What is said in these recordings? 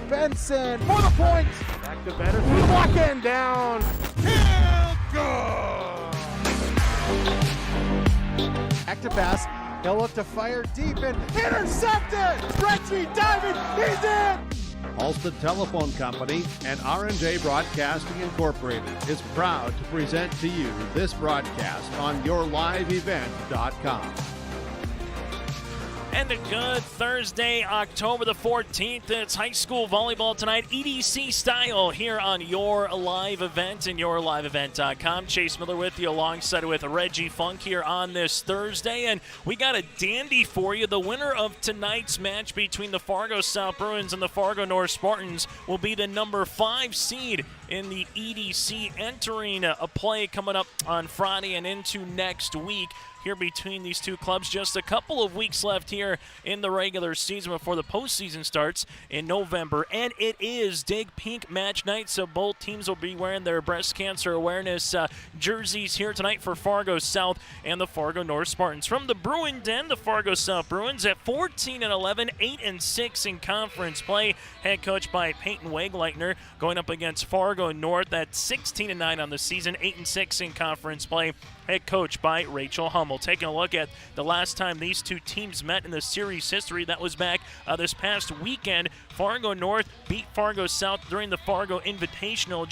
Benson for the point. Back to better through the block and down. He'll go. Back to pass. He'll look to fire deep and intercepted. Reggie diving. He's in. Halstead Telephone Company and R&J Broadcasting Incorporated is proud to present to you this broadcast on yourliveevent.com. And a good Thursday, October the 14th. It's high school volleyball tonight, EDC style, here on Your Live Event and yourliveevent.com. Chase Miller with you alongside with Reggie Funk here on this Thursday. And we got a dandy for you. The winner of tonight's match between the Fargo South Bruins and the Fargo North Spartans will be the number 5 seed in the EDC, entering a play coming up on Friday and into next week. Here between these two clubs, just a couple of weeks left here in the regular season before the postseason starts in November. And it is Dig Pink match night, so both teams will be wearing their breast cancer awareness jerseys here tonight for Fargo South and the Fargo North Spartans. From the Bruin Den, the Fargo South Bruins at 14-11, 8-6 in conference play. Head coach by Peyton Wegleitner, going up against Fargo North at 16-9 on the season, 8-6 in conference play. Head coach by Rachel Hummel. Taking a look at the last time these two teams met in the series history, that was back this past weekend. Fargo North beat Fargo South during the Fargo Invitational.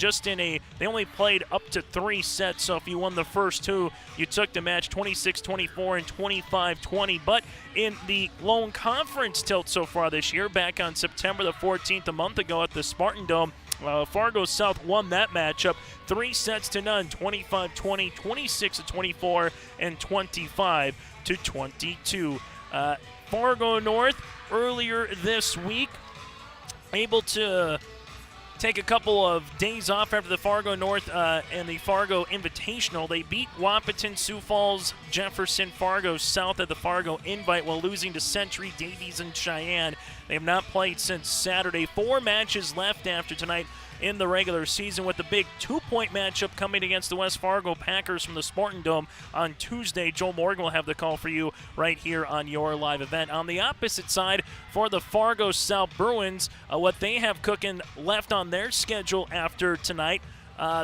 They only played up to 3 sets, so if you won the first 2, you took the match 26-24 and 25-20. But in the lone conference tilt so far this year, back on September the 14th, a month ago at the Spartan Dome, Fargo South won that matchup 3-0, 25-20, 26-24, and 25-22. Fargo North earlier this week able to take a couple of days off after the Fargo North and the Fargo Invitational. They beat Wahpeton, Sioux Falls, Jefferson, Fargo South at the Fargo Invite while losing to Century, Davies, and Cheyenne. They have not played since Saturday. 4 matches left after tonight in the regular season, with the big 2-point matchup coming against the West Fargo Packers from the Spartan Dome on Tuesday. Joel Morgan will have the call for you right here on Your Live Event. On the opposite side, for the Fargo South Bruins, what they have cooking left on their schedule after tonight,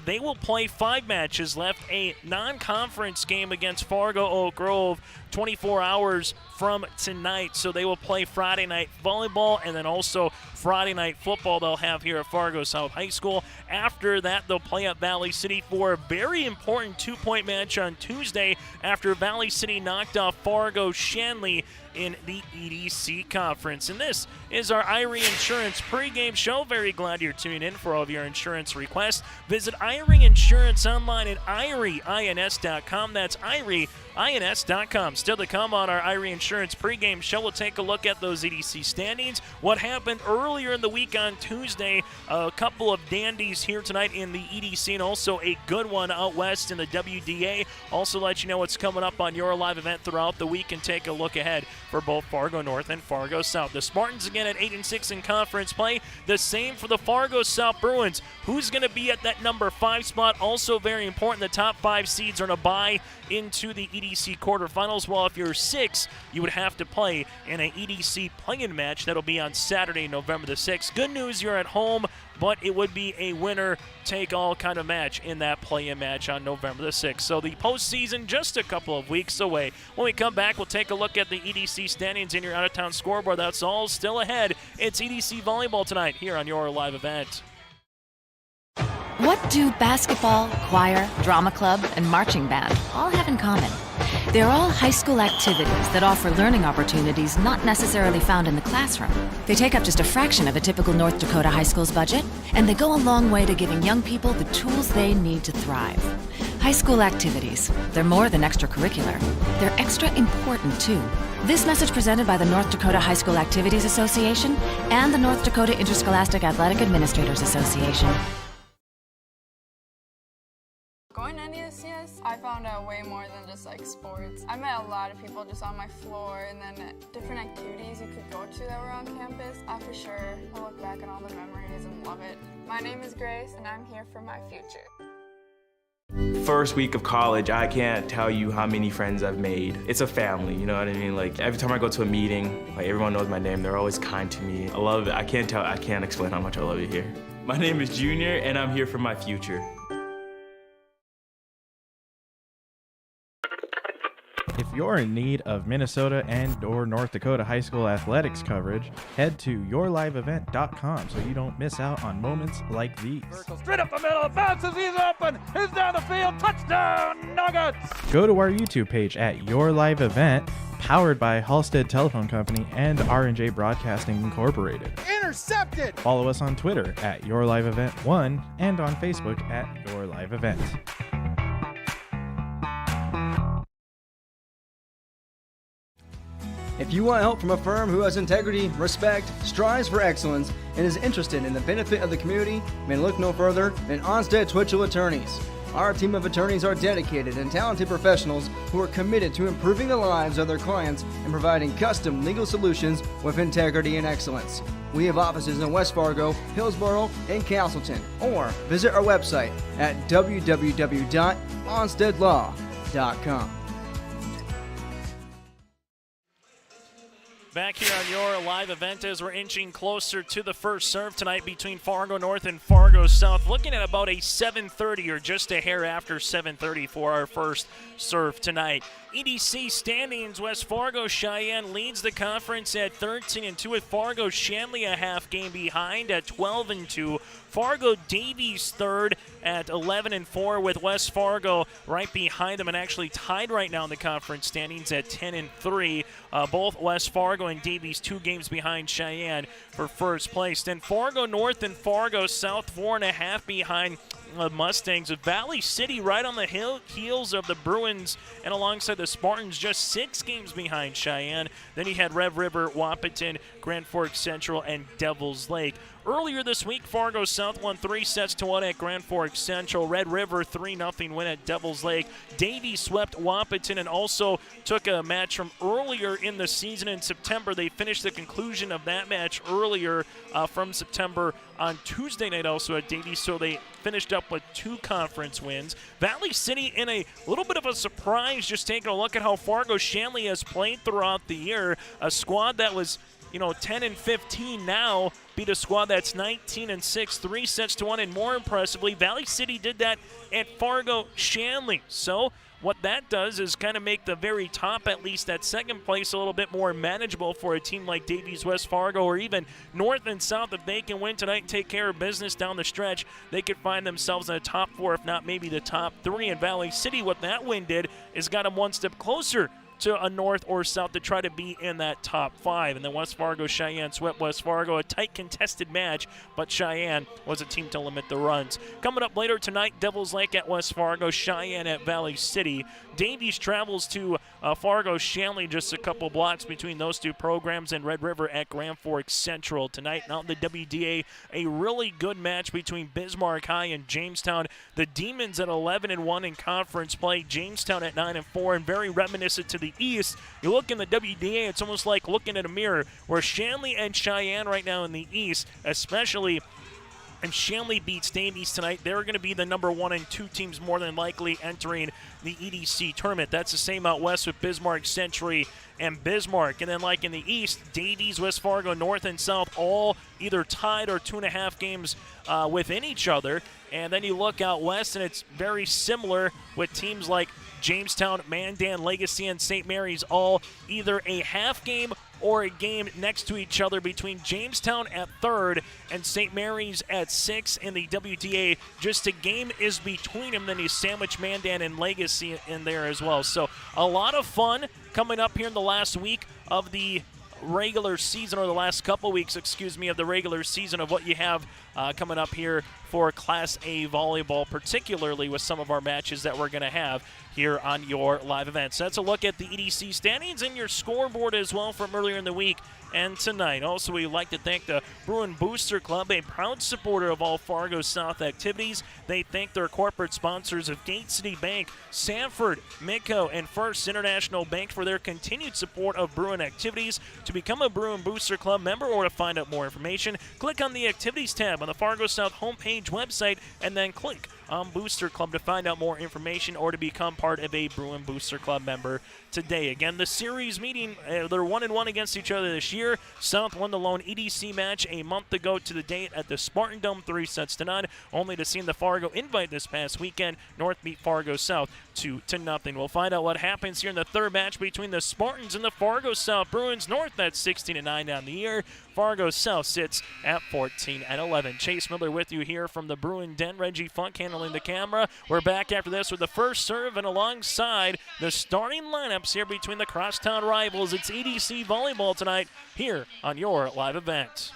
they will play 5 matches left. A non-conference game against Fargo Oak Grove 24 hours from tonight. So they will play Friday night volleyball and then also Friday night football they'll have here at Fargo South High School. After that, they'll play at Valley City for a very important 2-point match on Tuesday after Valley City knocked off Fargo Shanley in the EDC Conference. And this is our Irie Insurance pregame show. Very glad you're tuning in for all of your insurance requests. Visit Irie Insurance online at IrieINS.com. That's IrieINS.com. Still to come on our Irie Insurance pregame show, we'll take a look at those EDC standings. What happened earlier in the week on Tuesday, a couple of dandies here tonight in the EDC and also a good one out west in the WDA. Also let you know what's coming up on Your Live Event throughout the week and take a look ahead for both Fargo North and Fargo South. The Spartans again at 8-6 in conference play. The same for the Fargo South Bruins. Who's going to be at that number 5 spot? Also very important. The top 5 seeds are going to bye into the EDC quarterfinals. Well, if you're 6, you would have to play in an EDC play-in match. That'll be on Saturday, November the 6th. Good news, you're at home, but it would be a winner-take-all kind of match in that play-in match on November the 6th. So the postseason just a couple of weeks away. When we come back, we'll take a look at the EDC standings in your out-of-town scoreboard. That's all still ahead. It's EDC Volleyball tonight here on Your Live Event. What do basketball, choir, drama club, and marching band all have in common? They're all high school activities that offer learning opportunities not necessarily found in the classroom. They take up just a fraction of a typical North Dakota high school's budget, and they go a long way to giving young people the tools they need to thrive. High school activities, they're more than extracurricular. They're extra important, too. This message presented by the North Dakota High School Activities Association and the North Dakota Interscholastic Athletic Administrators Association. Going to NDSCS, I found out way more than just like sports. I met a lot of people just on my floor, and then different activities you could go to that were on campus. I for sure will look back on all the memories and love it. My name is Grace, and I'm here for my future. first week of college, I can't tell you how many friends I've made. It's a family, you know what I mean? Like every time I go to a meeting, like everyone knows my name. They're always kind to me. I love it. I can't explain how much I love it here. My name is Junior, and I'm here for my future. If you're in need of Minnesota and/or North Dakota high school athletics coverage, head to yourliveevent.com so you don't miss out on moments like these. Straight up the middle, bounces, he's open, he's down the field, touchdown, Nuggets! Go to our YouTube page at Your Live Event, powered by Halstead Telephone Company and R&J Broadcasting Incorporated. Intercepted! Follow us on Twitter at Your Live Event 1 and on Facebook at Your Live Event. If you want help from a firm who has integrity, respect, strives for excellence, and is interested in the benefit of the community, then look no further than Onstead Twitchell Attorneys. Our team of attorneys are dedicated and talented professionals who are committed to improving the lives of their clients and providing custom legal solutions with integrity and excellence. We have offices in West Fargo, Hillsborough, and Castleton, or visit our website at www.onsteadlaw.com. Back here on your live event as we're inching closer to the first serve tonight between Fargo North and Fargo South. Looking at about a 7:30 or just a hair after 7:30 for our first serve tonight. EDC standings, West Fargo Cheyenne leads the conference at 13-2 with Fargo Shanley a half game behind at 12-2. Fargo Davies third at 11-4 with West Fargo right behind them and actually tied right now in the conference standings at 10-3. Both West Fargo and Davies 2 games behind Cheyenne for first place. Then Fargo North and Fargo South 4.5 behind Mustangs, with Valley City right on the heels of the Bruins and alongside the Spartans just 6 games behind Cheyenne. Then you had Red River, Wahpeton, Grand Forks Central, and Devils Lake. Earlier this week, Fargo South won 3-1 at Grand Forks Central. Red River 3-0 win at Devils Lake. Davies swept Wahpeton and also took a match from earlier in the season in September. They finished the conclusion of that match earlier from September on Tuesday night also at Davies, so they finished up with 2 conference wins. Valley City in a little bit of a surprise, just taking a look at how Fargo Shanley has played throughout the year. A squad that was 10-15 now beat a squad that's 19-6, 3-1, and more impressively, Valley City did that at Fargo Shanley. So what that does is kind of make the very top, at least that second place, a little bit more manageable for a team like Davies West Fargo, or even North and South. If they can win tonight and take care of business down the stretch, they could find themselves in the top 4, if not maybe the top 3. And Valley City, what that win did is got them one step closer to a North or South to try to be in that top 5. And then West Fargo Cheyenne swept West Fargo, a tight contested match, but Cheyenne was a team to limit the runs. Coming up later tonight, Devils Lake at West Fargo, Cheyenne at Valley City. Davies travels to Fargo Shanley, just a couple blocks between those 2 programs, and Red River at Grand Forks Central tonight. Now in the WDA, a really good match between Bismarck High and Jamestown. The Demons at 11-1 in conference play, Jamestown at 9-4, and very reminiscent to the East. You look in the WDA, it's almost like looking at a mirror, where Shanley and Cheyenne right now in the East, especially if Shanley beats Davies tonight, they're going to be the number 1 and 2 teams more than likely entering the EDC tournament. That's the same out west with Bismarck, Century, and Bismarck. And then like in the East, Davies, West Fargo, North and South all either tied or 2.5 games within each other. And then you look out west, and it's very similar with teams like Jamestown, Mandan, Legacy, and St. Mary's all either a half game or a game next to each other, between Jamestown at 3rd and St. Mary's at 6th in the WDA. Just a game is between them. Then you sandwich Mandan and Legacy in there as well. So a lot of fun coming up here in the last week of the regular season, or the last couple weeks, excuse me, of the regular season, of what you have coming up here for Class A volleyball, particularly with some of our matches that we're going to have here on your live events. That's a look at the EDC standings and your scoreboard as well from earlier in the week and tonight. Also, we'd like to thank the Bruin Booster Club, a proud supporter of all Fargo South activities. They thank their corporate sponsors of Gate City Bank, Sanford, Midco, and First International Bank for their continued support of Bruin activities. To become a Bruin Booster Club member or to find out more information, click on the Activities tab on the Fargo South homepage website and then click on Booster Club to find out more information or to become part of a Bruin Booster Club member today. Again, the series meeting, they're 1-1 against each other this year. South won the lone EDC match a month ago to the date at the Spartan Dome 3-0, only to see the Fargo invite this past weekend. North beat Fargo South 2-0. We'll find out what happens here in the third match between the Spartans and the Fargo South Bruins. North that's 16-9 down the year. Fargo South sits at 14-11. Chase Miller with you here from the Bruin Den. Reggie Funk handling the camera. We're back after this with the first serve and alongside the starting lineups here between the crosstown rivals. It's EDC Volleyball tonight here on your live event.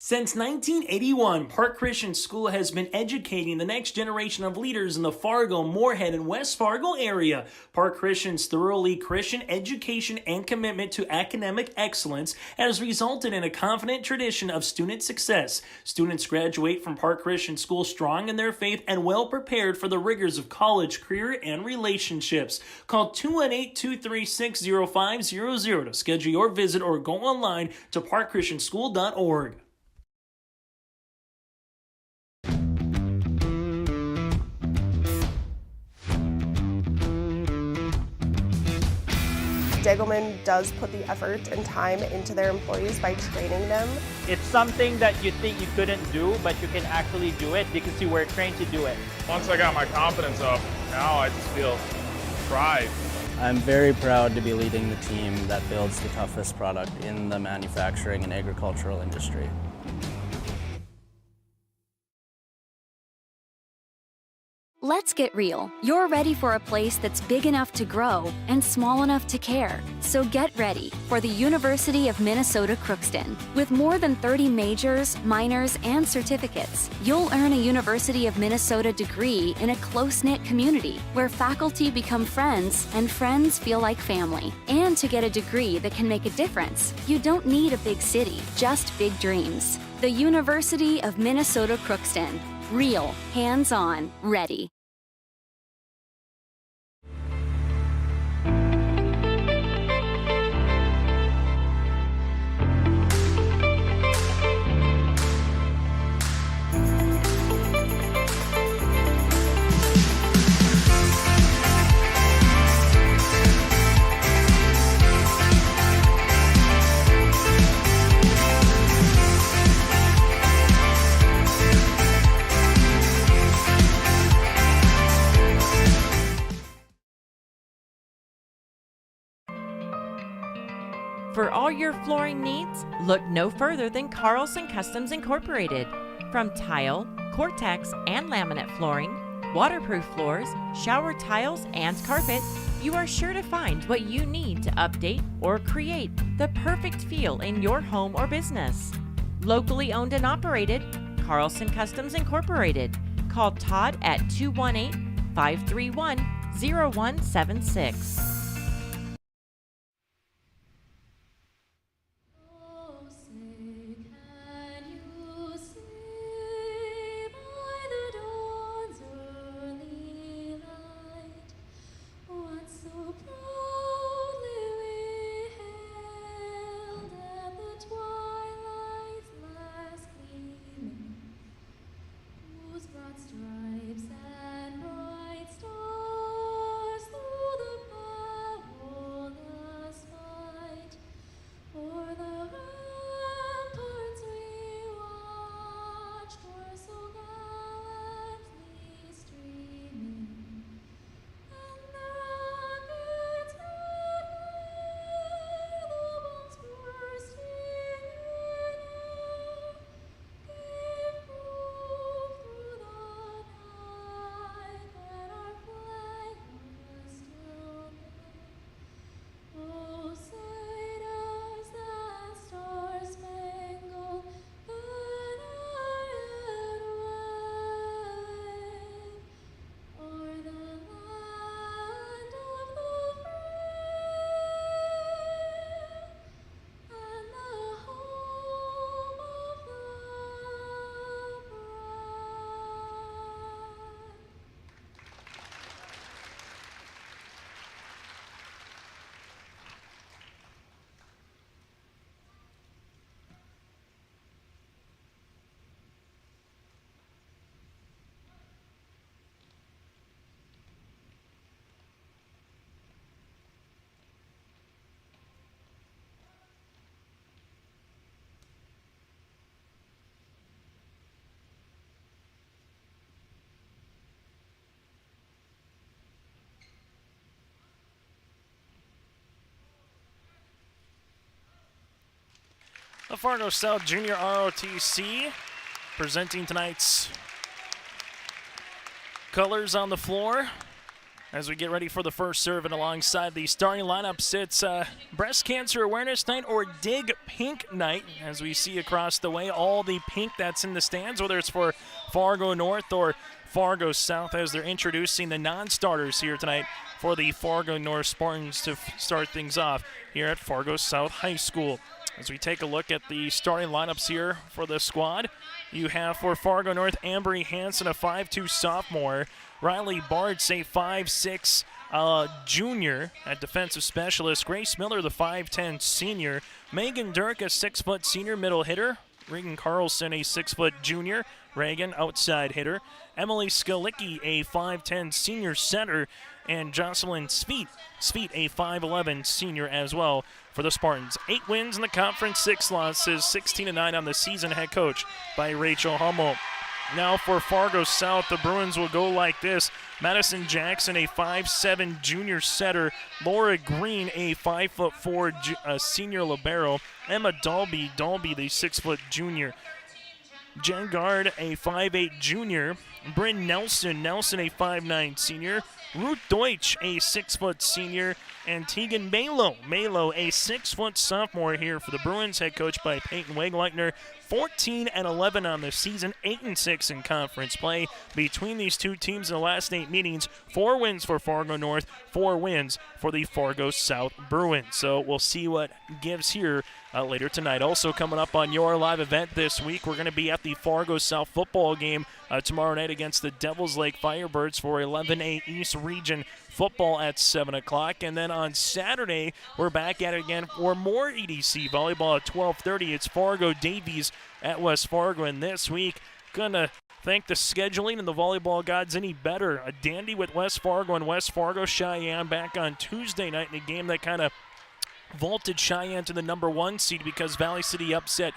Since 1981, Park Christian School has been educating the next generation of leaders in the Fargo, Moorhead, and West Fargo area. Park Christian's thoroughly Christian education and commitment to academic excellence has resulted in a confident tradition of student success. Students graduate from Park Christian School strong in their faith and well prepared for the rigors of college, career, and relationships. Call 218-236-0500 to schedule your visit or go online to parkchristianschool.org. Degelman does put the effort and time into their employees by training them. It's something that you think you couldn't do, but you can actually do it because you were trained to do it. Once I got my confidence up, now I just feel pride. I'm very proud to be leading the team that builds the toughest product in the manufacturing and agricultural industry. Let's get real. You're ready for a place that's big enough to grow and small enough to care. So get ready for the University of Minnesota Crookston. With more than 30 majors, minors, and certificates, you'll earn a University of Minnesota degree in a close-knit community where faculty become friends and friends feel like family. And to get a degree that can make a difference, you don't need a big city, just big dreams. The University of Minnesota Crookston. Real, hands-on, ready. For all your flooring needs, look no further than Carlson Customs Incorporated. From tile, Cortex, and laminate flooring, waterproof floors, shower tiles, and carpet, you are sure to find what you need to update or create the perfect feel in your home or business. Locally owned and operated, Carlson Customs Incorporated. Call Todd at 218-531-0176. Stripes and bright stars through the The Fargo South Junior ROTC presenting tonight's colors on the floor as we get ready for the first serve. And alongside the starting lineup sits Breast Cancer Awareness Night, or Dig Pink Night, as we see across the way all the pink that's in the stands, whether it's for Fargo North or Fargo South, as they're introducing the non-starters here tonight for the Fargo North Spartans to start things off here at Fargo South High School. As we take a look at the starting lineups here for the squad, you have for Fargo North, Ambry Hansen, a 5'2 sophomore. Riley Bartz, a 5'6 junior at defensive specialist. Grace Miller, the 5'10 senior. Megan Dirk, a 6-foot senior middle hitter. Regan Carlson, a 6-foot junior. Reagan, outside hitter. Emily Skalicki, a 5'10 senior center. And Jocelyn Sweet, a 5'11 senior as well for the Spartans. 8 wins in the conference, 6 losses, 16-9 on the season, head coach by Rachel Hummel. Now for Fargo South, the Bruins will go like this. Madison Jackson, a 5'7 junior setter. Laura Green, a 5'4 senior libero. Emma Dalby, the 6-foot junior. Jen Gard, a 5'8 junior. Bryn Nelson, a 5'9 senior. Ruth Deutsch, a 6-foot senior. And Tegan Malo, a 6-foot sophomore here for the Bruins, head coach by Peyton Wegleitner. 14-11 on the season, 8-6 in conference play between these two teams in the last 8 meetings. 4 wins for Fargo North, 4 wins for the Fargo South Bruins. So we'll see what gives here later tonight. Also coming up on your live event this week, we're going to be at the Fargo South football game tomorrow night against the Devils Lake Firebirds for 11A East Region football at 7 o'clock. And then on Saturday, we're back at it again for more EDC volleyball at 12:30. It's Fargo Davies at West Fargo. And this week, gonna thank the scheduling and the volleyball gods any better. A dandy with West Fargo and West Fargo Cheyenne back on Tuesday night in a game that kind of vaulted Cheyenne to the number 1 seed because Valley City upset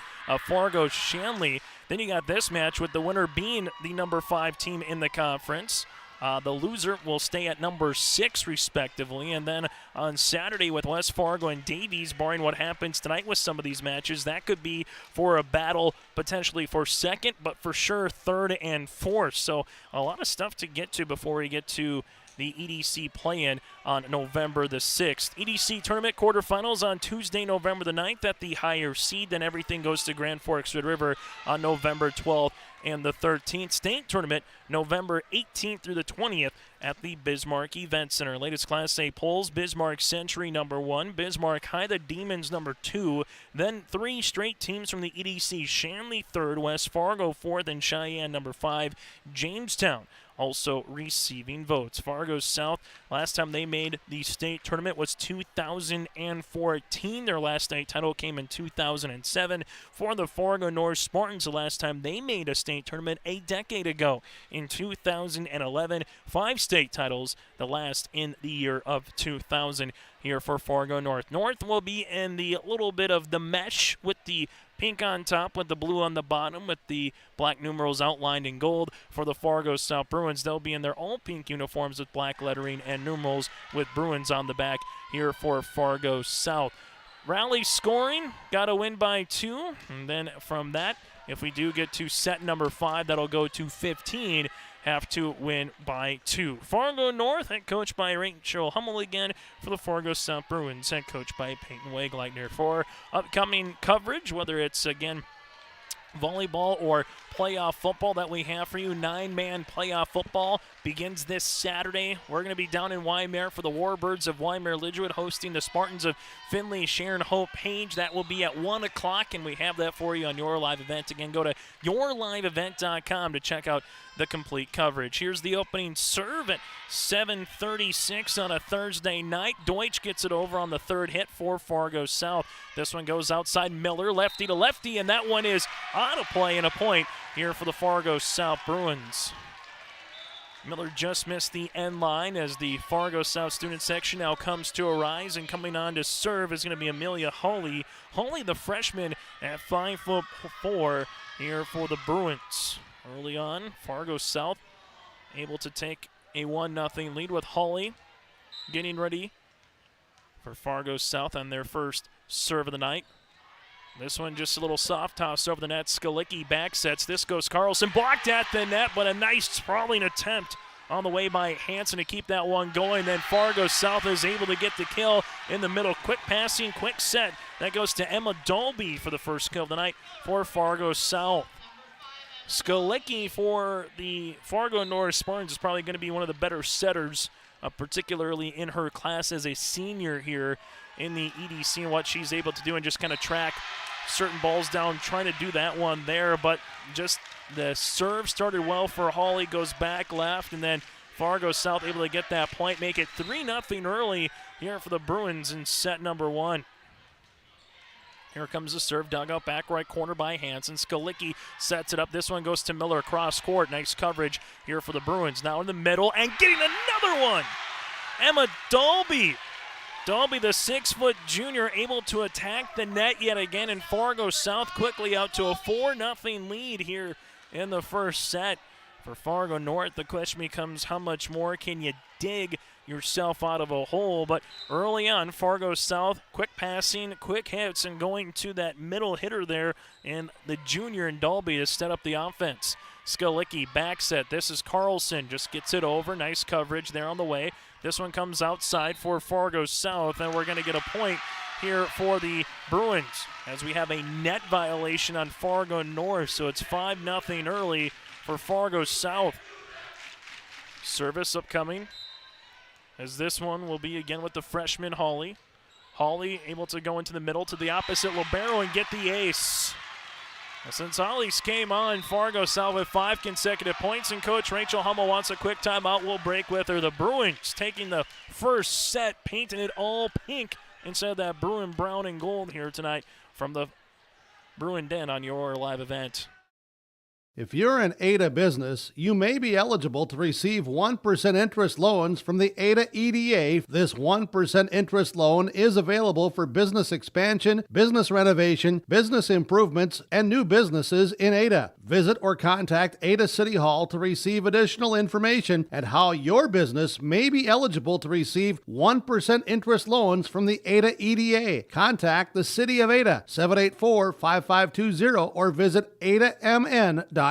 Fargo Shanley. Then you got this match with the winner being the number 5 team in the conference. The loser will stay at number 6, respectively. And then on Saturday with West Fargo and Davies, barring what happens tonight with some of these matches, that could be for a battle potentially for 2nd, but for sure 3rd and 4th. So a lot of stuff to get to before we get to the EDC play-in on November the 6th. EDC tournament quarterfinals on Tuesday, November the 9th at the higher seed. Then everything goes to Grand Forks Red River on November 12th and the 13th. State tournament November 18th through the 20th at the Bismarck Event Center. Latest Class A polls: Bismarck Century number 1, Bismarck High the Demons number 2, then 3 straight teams from the EDC: Shanley 3rd, West Fargo 4th, and Cheyenne number 5. Jamestown also receiving votes. Fargo South, last time they made the state tournament was 2014. Their last state title came in 2007. For the Fargo North Spartans, the last time they made a state tournament a decade ago in 2011. 5 state titles, the last in the year of 2000 here for Fargo North. North will be in the little bit of the mesh with the pink on top with the blue on the bottom with the black numerals outlined in gold. For the Fargo South Bruins, they'll be in their all-pink uniforms with black lettering and numerals with Bruins on the back here for Fargo South. Rally scoring, got to win by 2. And then from that, if we do get to set number 5, that'll go to 15. Have to win by 2. Fargo North, head coached by Rachel Hummel again. For the Fargo South Bruins, head coached by Peyton Wegleitner. For upcoming coverage, whether it's, again, volleyball or playoff football that we have for you, 9-man playoff football begins this Saturday. We're going to be down in Waimea for the Warbirds of Waimea-Lidgewood hosting the Spartans of Findlay Sharon Hope Page. That will be at 1 o'clock, and we have that for you on Your Live Event. Again, go to yourliveevent.com to check out the complete coverage. Here's the opening serve at 7:36 on a Thursday night. Deutsch gets it over on the 3rd hit for Fargo South. This one goes outside Miller, lefty to lefty, and that one is out of play and a point here for the Fargo South Bruins. Miller just missed the end line as the Fargo South student section now comes to a rise, and coming on to serve is going to be Amelia Hawley. Hawley, the freshman, at 5'4" here for the Bruins. Early on, Fargo South able to take a 1-0 lead with Hawley getting ready for Fargo South on their first serve of the night. This one just a little soft toss over the net. Skalicki back sets. This goes Carlson. Blocked at the net, but a nice sprawling attempt on the way by Hansen to keep that one going. Then Fargo South is able to get the kill in the middle. Quick passing, quick set. That goes to Emma Dolby for the first kill of the night for Fargo South. Skalicki for the Fargo North Spartans is probably going to be one of the better setters, particularly in her class as a senior here in the EDC, and what she's able to do and just kind of track certain balls down, trying to do that one there. But just the serve started well for Hawley, goes back left, and then Fargo South able to get that point, make it 3-0 early here for the Bruins in set number 1. Here comes the serve, dug out back right corner by Hansen. Skalicki sets it up. This one goes to Miller across court. Nice coverage here for the Bruins. Now in the middle and getting another one. Emma Dolby. Dolby, the 6-foot junior, able to attack the net yet again, and Fargo South quickly out to a 4-0 lead here in the first set. For Fargo North, the question becomes how much more can you dig yourself out of a hole? But early on, Fargo South, quick passing, quick hits, and going to that middle hitter there, and the junior in Dolby to set up the offense. Skalicki back set. This is Carlson, just gets it over. Nice coverage there on the way. This one comes outside for Fargo South, and we're going to get a point here for the Bruins as we have a net violation on Fargo North, so it's 5-0 early for Fargo South. Service upcoming, as this one will be again with the freshman Hawley. Hawley able to go into the middle to the opposite libero and get the ace. Well, since Hawley's came on, Fargo South with 5 consecutive points, and Coach Rachel Hummel wants a quick timeout. We'll break with her. The Bruins taking the first set, painting it all pink instead of that Bruin brown and gold here tonight from the Bruin Den on your live event. If you're an Ada business, you may be eligible to receive 1% interest loans from the Ada EDA. This 1% interest loan is available for business expansion, business renovation, business improvements, and new businesses in Ada. Visit or contact Ada City Hall to receive additional information at how your business may be eligible to receive 1% interest loans from the Ada EDA. Contact the City of Ada, 784-5520, or visit adamn.gov.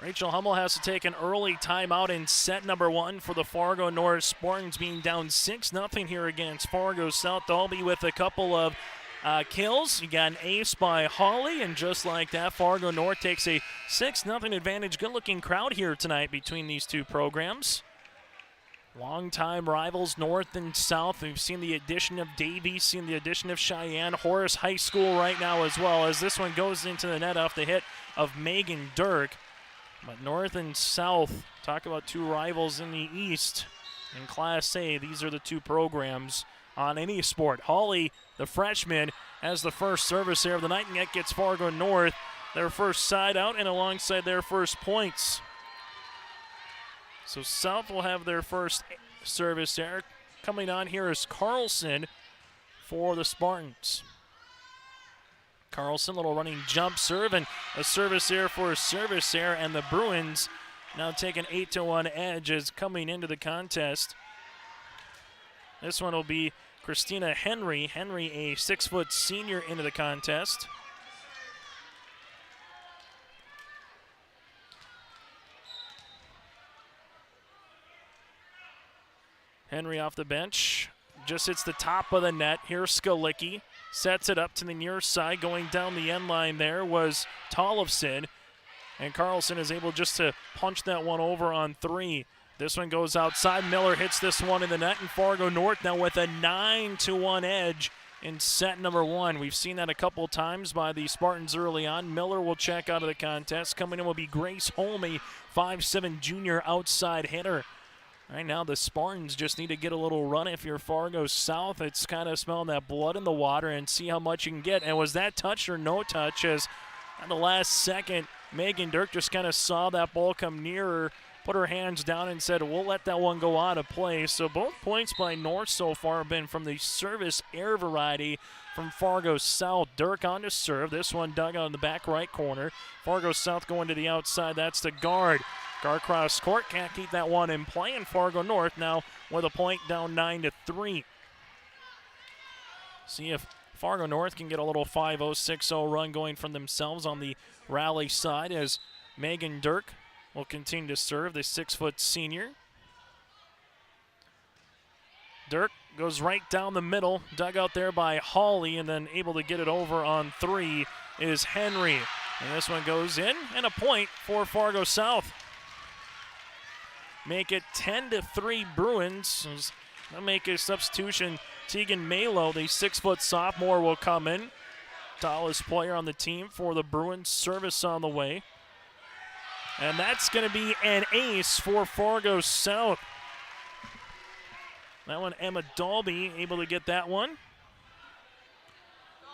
Rachel Hummel has to take an early timeout in set number 1 for the Fargo North Spartans, being down 6-0 here against Fargo South. Dolby with a couple of kills. You got an ace by Hawley, and just like that, Fargo North takes a 6-0 advantage. Good-looking crowd here tonight between these two programs. Longtime rivals, North and South. We've seen the addition of Davie, seen the addition of Cheyenne. Horace High School right now as well, as this one goes into the net off the hit of Megan Dirk. But North and South, talk about two rivals in the East. In Class A, these are the two programs on any sport. Hawley, the freshman, has the first service there of the night, and that gets Fargo North their first side out and alongside their first points. So South will have their first service there. Coming on here is Carlson for the Spartans. Carlson, little running jump serve, and a service there for a service there, and the Bruins now take an 8-1 edge as coming into the contest. This one will be Christina Henry. Henry, a 6-foot senior, into the contest. Henry off the bench, just hits the top of the net. Here's Skalicki, sets it up to the near side. Going down the end line there was Tollefson, and Carlson is able just to punch that one over on 3. This one goes outside. Miller hits this one in the net, and Fargo North now with a 9-1 edge in set number 1. We've seen that a couple times by the Spartans early on. Miller will check out of the contest. Coming in will be Grace Holme, 5'7" junior outside hitter. Right now, the Spartans just need to get a little run. If you're Fargo South, it's kind of smelling that blood in the water and see how much you can get. And was that touch or no touch? As at the last second, Megan Dirk just kind of saw that ball come nearer, put her hands down and said, we'll let that one go out of play. So both points by North so far have been from the service air variety from Fargo South. Dirk on to serve. This one dug out in the back right corner. Fargo South going to the outside. That's the guard. Guard cross court, can't keep that one in play, and Fargo North now with a point, down 9-3. See if Fargo North can get a little 5-0, 6-0 run going from themselves on the rally side as Megan Dirk will continue to serve, the 6-foot senior. Dirk goes right down the middle, dug out there by Hawley, and then able to get it over on 3 is Henry. And this one goes in, and a point for Fargo South. Make it 10-3 Bruins. They'll make a substitution. Tegan Malo, the 6-foot sophomore, will come in. Tallest player on the team for the Bruins. Service on the way. And that's going to be an ace for Fargo South. That one, Emma Dalby, able to get that one.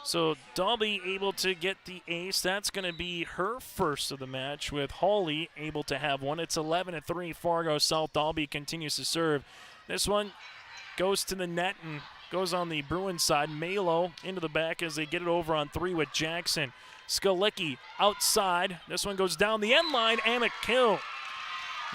So Dalby able to get the ace. That's going to be her first of the match, with Hawley able to have one. It's 11-3 Fargo South. Dalby continues to serve. This one goes to the net and goes on the Bruins side. Malo into the back as they get it over on 3 with Jackson. Skalicki outside. This one goes down the end line and a kill.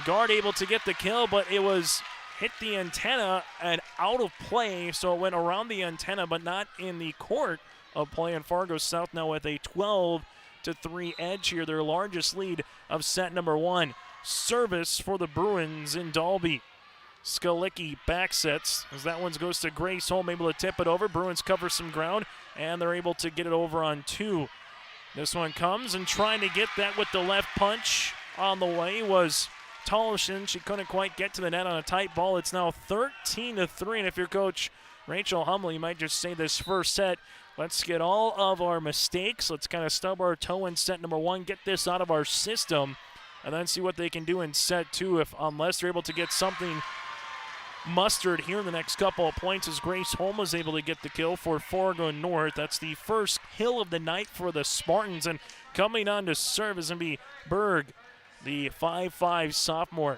Guard able to get the kill, but it was hit the antenna and out of play, so it went around the antenna but not in the court of play. And Fargo South now with a 12-3 edge here, their largest lead of set number 1. Service for the Bruins in Dalby. Skalicki back sets as that one goes to Grace Holm, able to tip it over. Bruins cover some ground and they're able to get it over on 2. This one comes and trying to get that with the left punch on the way was Tolleson. She couldn't quite get to the net on a tight ball. It's now 13-3, and if you're Coach Rachel Hummel, you might just say this first set, let's get all of our mistakes. Let's kind of stub our toe in set number 1, get this out of our system, and then see what they can do in set 2 unless they're able to get something mustered here in the next couple of points, as Grace Holm was able to get the kill for Fargo North. That's the first kill of the night for the Spartans, and coming on to serve is going to be Berg, the 5'5 sophomore.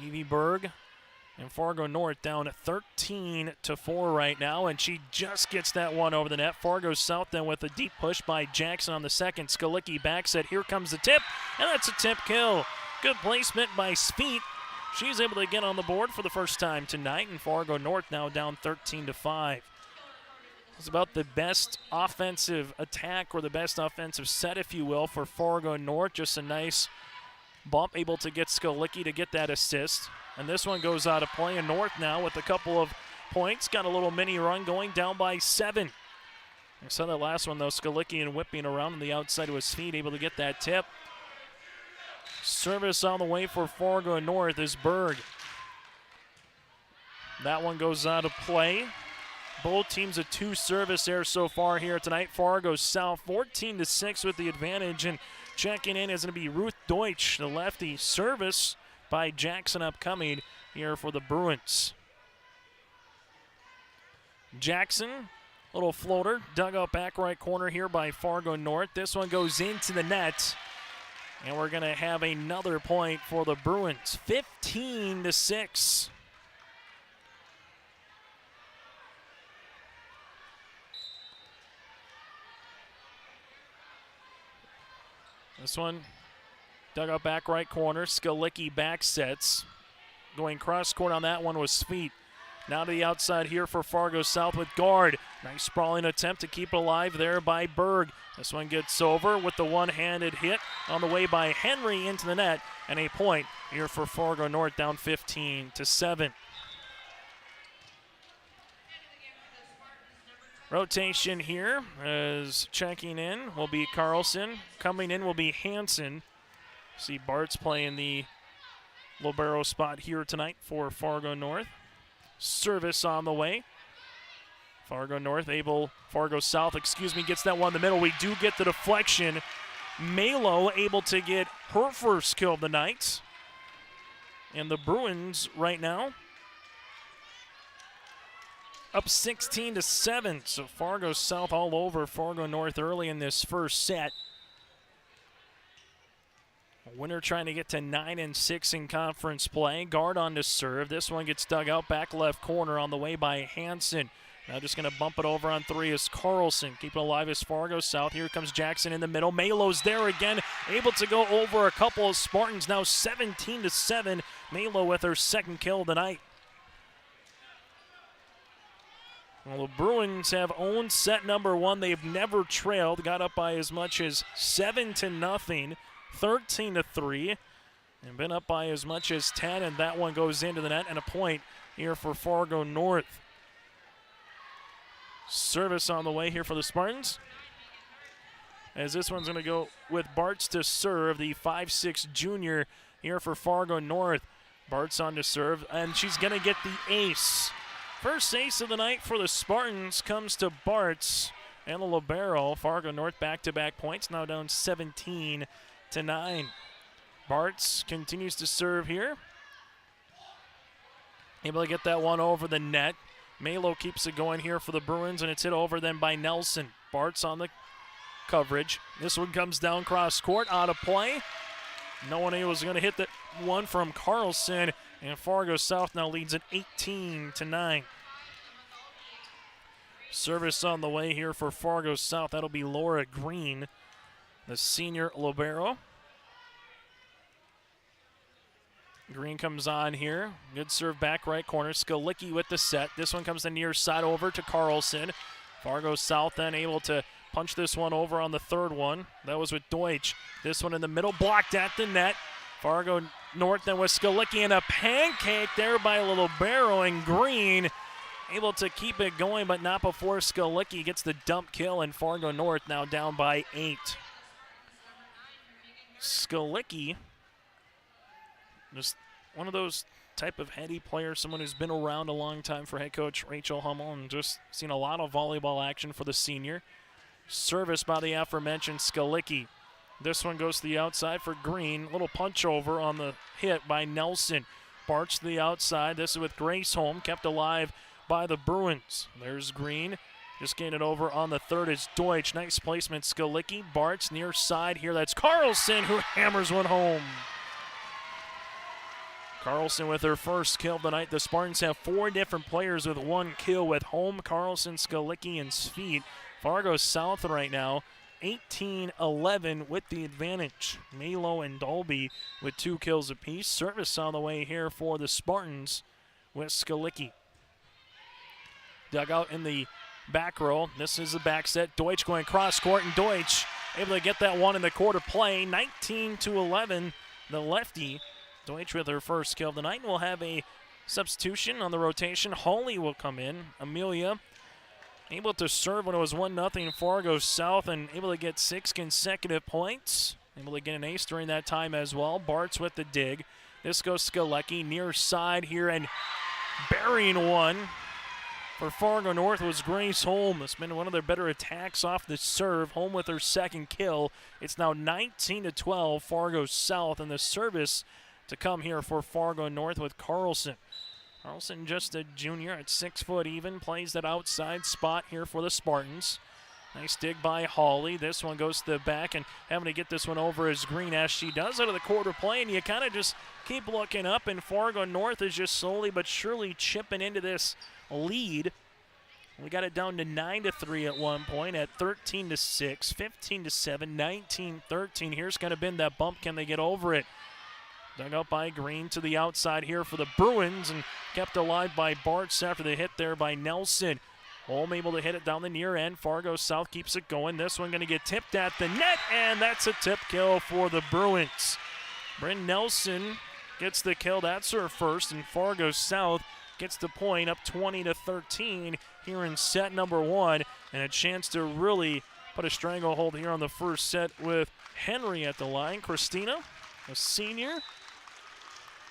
Evie Berg and Fargo North down 13-4 right now, and she just gets that one over the net. Fargo South then with a deep push by Jackson on the second. Skalicki back set. Here comes the tip, and that's a tip kill. Good placement by Speet. She's able to get on the board for the first time tonight, and Fargo North now down 13-5. It's about the best offensive attack, or the best offensive set, if you will, for Fargo North. Just a nice bump, able to get Skalicki to get that assist. And this one goes out of play, and North now with a couple of points. Got a little mini run going, down by 7. I saw that last one, though. Skalicki and whipping around on the outside of his feet, able to get that tip. Service on the way for Fargo North is Berg. That one goes out of play. Both teams a 2 service there so far here tonight. Fargo South 14-6 with the advantage, and checking in is going to be Ruth Deutsch, the lefty. Service by Jackson upcoming here for the Bruins. Jackson, little floater, dug out back right corner here by Fargo North. This one goes into the net. And we're going to have another point for the Bruins, 15-6. This one, dug out back right corner. Skalicki back sets. Going cross court on that one was Speet. Now to the outside here for Fargo South with Guard. Nice sprawling attempt to keep it alive there by Berg. This one gets over with the one-handed hit on the way by Henry into the net, and a point here for Fargo North, down 15-7. Rotation here as checking in will be Carlson. Coming in will be Hansen. See Bart's playing the libero spot here tonight for Fargo North. Service on the way. Fargo South, gets that one in the middle. We do get the deflection. Malo able to get her first kill of the night. And the Bruins right now up 16-7. So Fargo South all over Fargo North early in this first set. Winner trying to get to 9-6 in conference play. Guard on to serve. This one gets dug out back left corner on the way by Hansen. Now just going to bump it over on 3 is Carlson. Keeping alive is Fargo South. Here comes Jackson in the middle. Malo's there again. Able to go over a couple of Spartans. Now 17-7. Malo with her second kill of the night. Well, the Bruins have owned set number one. They've never trailed. Got up by as much as 7-0, 13-3, and been up by as much as 10, and that one goes into the net, and a point here for Fargo North. Service on the way here for the Spartans, as this one's going to go with Bartz to serve, the 5'6" junior here for Fargo North. Bartz on to serve, and she's going to get the ace. First ace of the night for the Spartans comes to Bartz and the libero. Fargo North back-to-back points, now down 17-9. Bartz continues to serve here. Able to get that one over the net. Malo keeps it going here for the Bruins, and it's hit over then by Nelson. Bartz on the coverage. This one comes down cross court, out of play. No one was going to hit that one from Carlson, and Fargo South now leads at 18-9. Service on the way here for Fargo South. That'll be Laura Green, the senior libero. Green comes on here. Good serve back right corner. Skalicki with the set. This one comes the near side over to Carlson. Fargo South then able to punch this one over on the third one. That was with Deutsch. This one in the middle, blocked at the net. Fargo North then with Skalicki, and a pancake there by libero, and Green able to keep it going, but not before Skalicki gets the dump kill, and Fargo North now down by 8. Skalicki, just one of those type of heady players, someone who's been around a long time for head coach Rachel Hummel, and just seen a lot of volleyball action for the senior. Service by the aforementioned Skalicki. This one goes to the outside for Green. Little punch over on the hit by Nelson. Bartz to the outside. This is with Grace Holm, kept alive by the Bruins. There's Green. Just getting it over on the third is Deutsch. Nice placement, Skalicki. Bartz near side here. That's Carlson who hammers one home. Carlson with her first kill of the night. The Spartans have 4 different players with 1 kill with Holm, Carlson, Skalicki, and Sweet. Fargo South right now 18-11 with the advantage. Malo and Dolby with 2 kills apiece. Service on the way here for the Spartans with Skalicki. Dug out in the back row. This is the back set. Deutsch going cross court, and Deutsch able to get that one in the quarter play. 19-11, the lefty. Deutsch with her first kill of the night. We'll have a substitution on the rotation. Hawley will come in. Amelia able to serve when it was 1-0 Fargo South, and able to get 6 consecutive points. Able to get an ace during that time as well. Bartz with the dig. This goes Skalicki near side here, and burying one for Fargo North was Grace Holm. It's been one of their better attacks off the serve. Holm with her second kill. It's now 19-12 Fargo South, and the service to come here for Fargo North with Carlson. Carlson, just a junior at 6 foot even, plays that outside spot here for the Spartans. Nice dig by Hawley. This one goes to the back, and having to get this one over is Green, as she does out of the quarter play, and you kind of just keep looking up, and Fargo North is just slowly but surely chipping into this lead. We got it down to 9-3 at one point, at 13-6, 15-7, 19-13. Here's going to bend that bump. Can they get over it? Dug up by Green to the outside here for the Bruins, and kept alive by Bartz after the hit there by Nelson. Holm able to hit it down the near end. Fargo South keeps it going. This one going to get tipped at the net, and that's a tip kill for the Bruins. Bryn Nelson gets the kill. That's her first, and Fargo South gets the point, up 20-13 here in set number 1, and a chance to really put a stranglehold here on the first set with Henry at the line. Christina, a senior.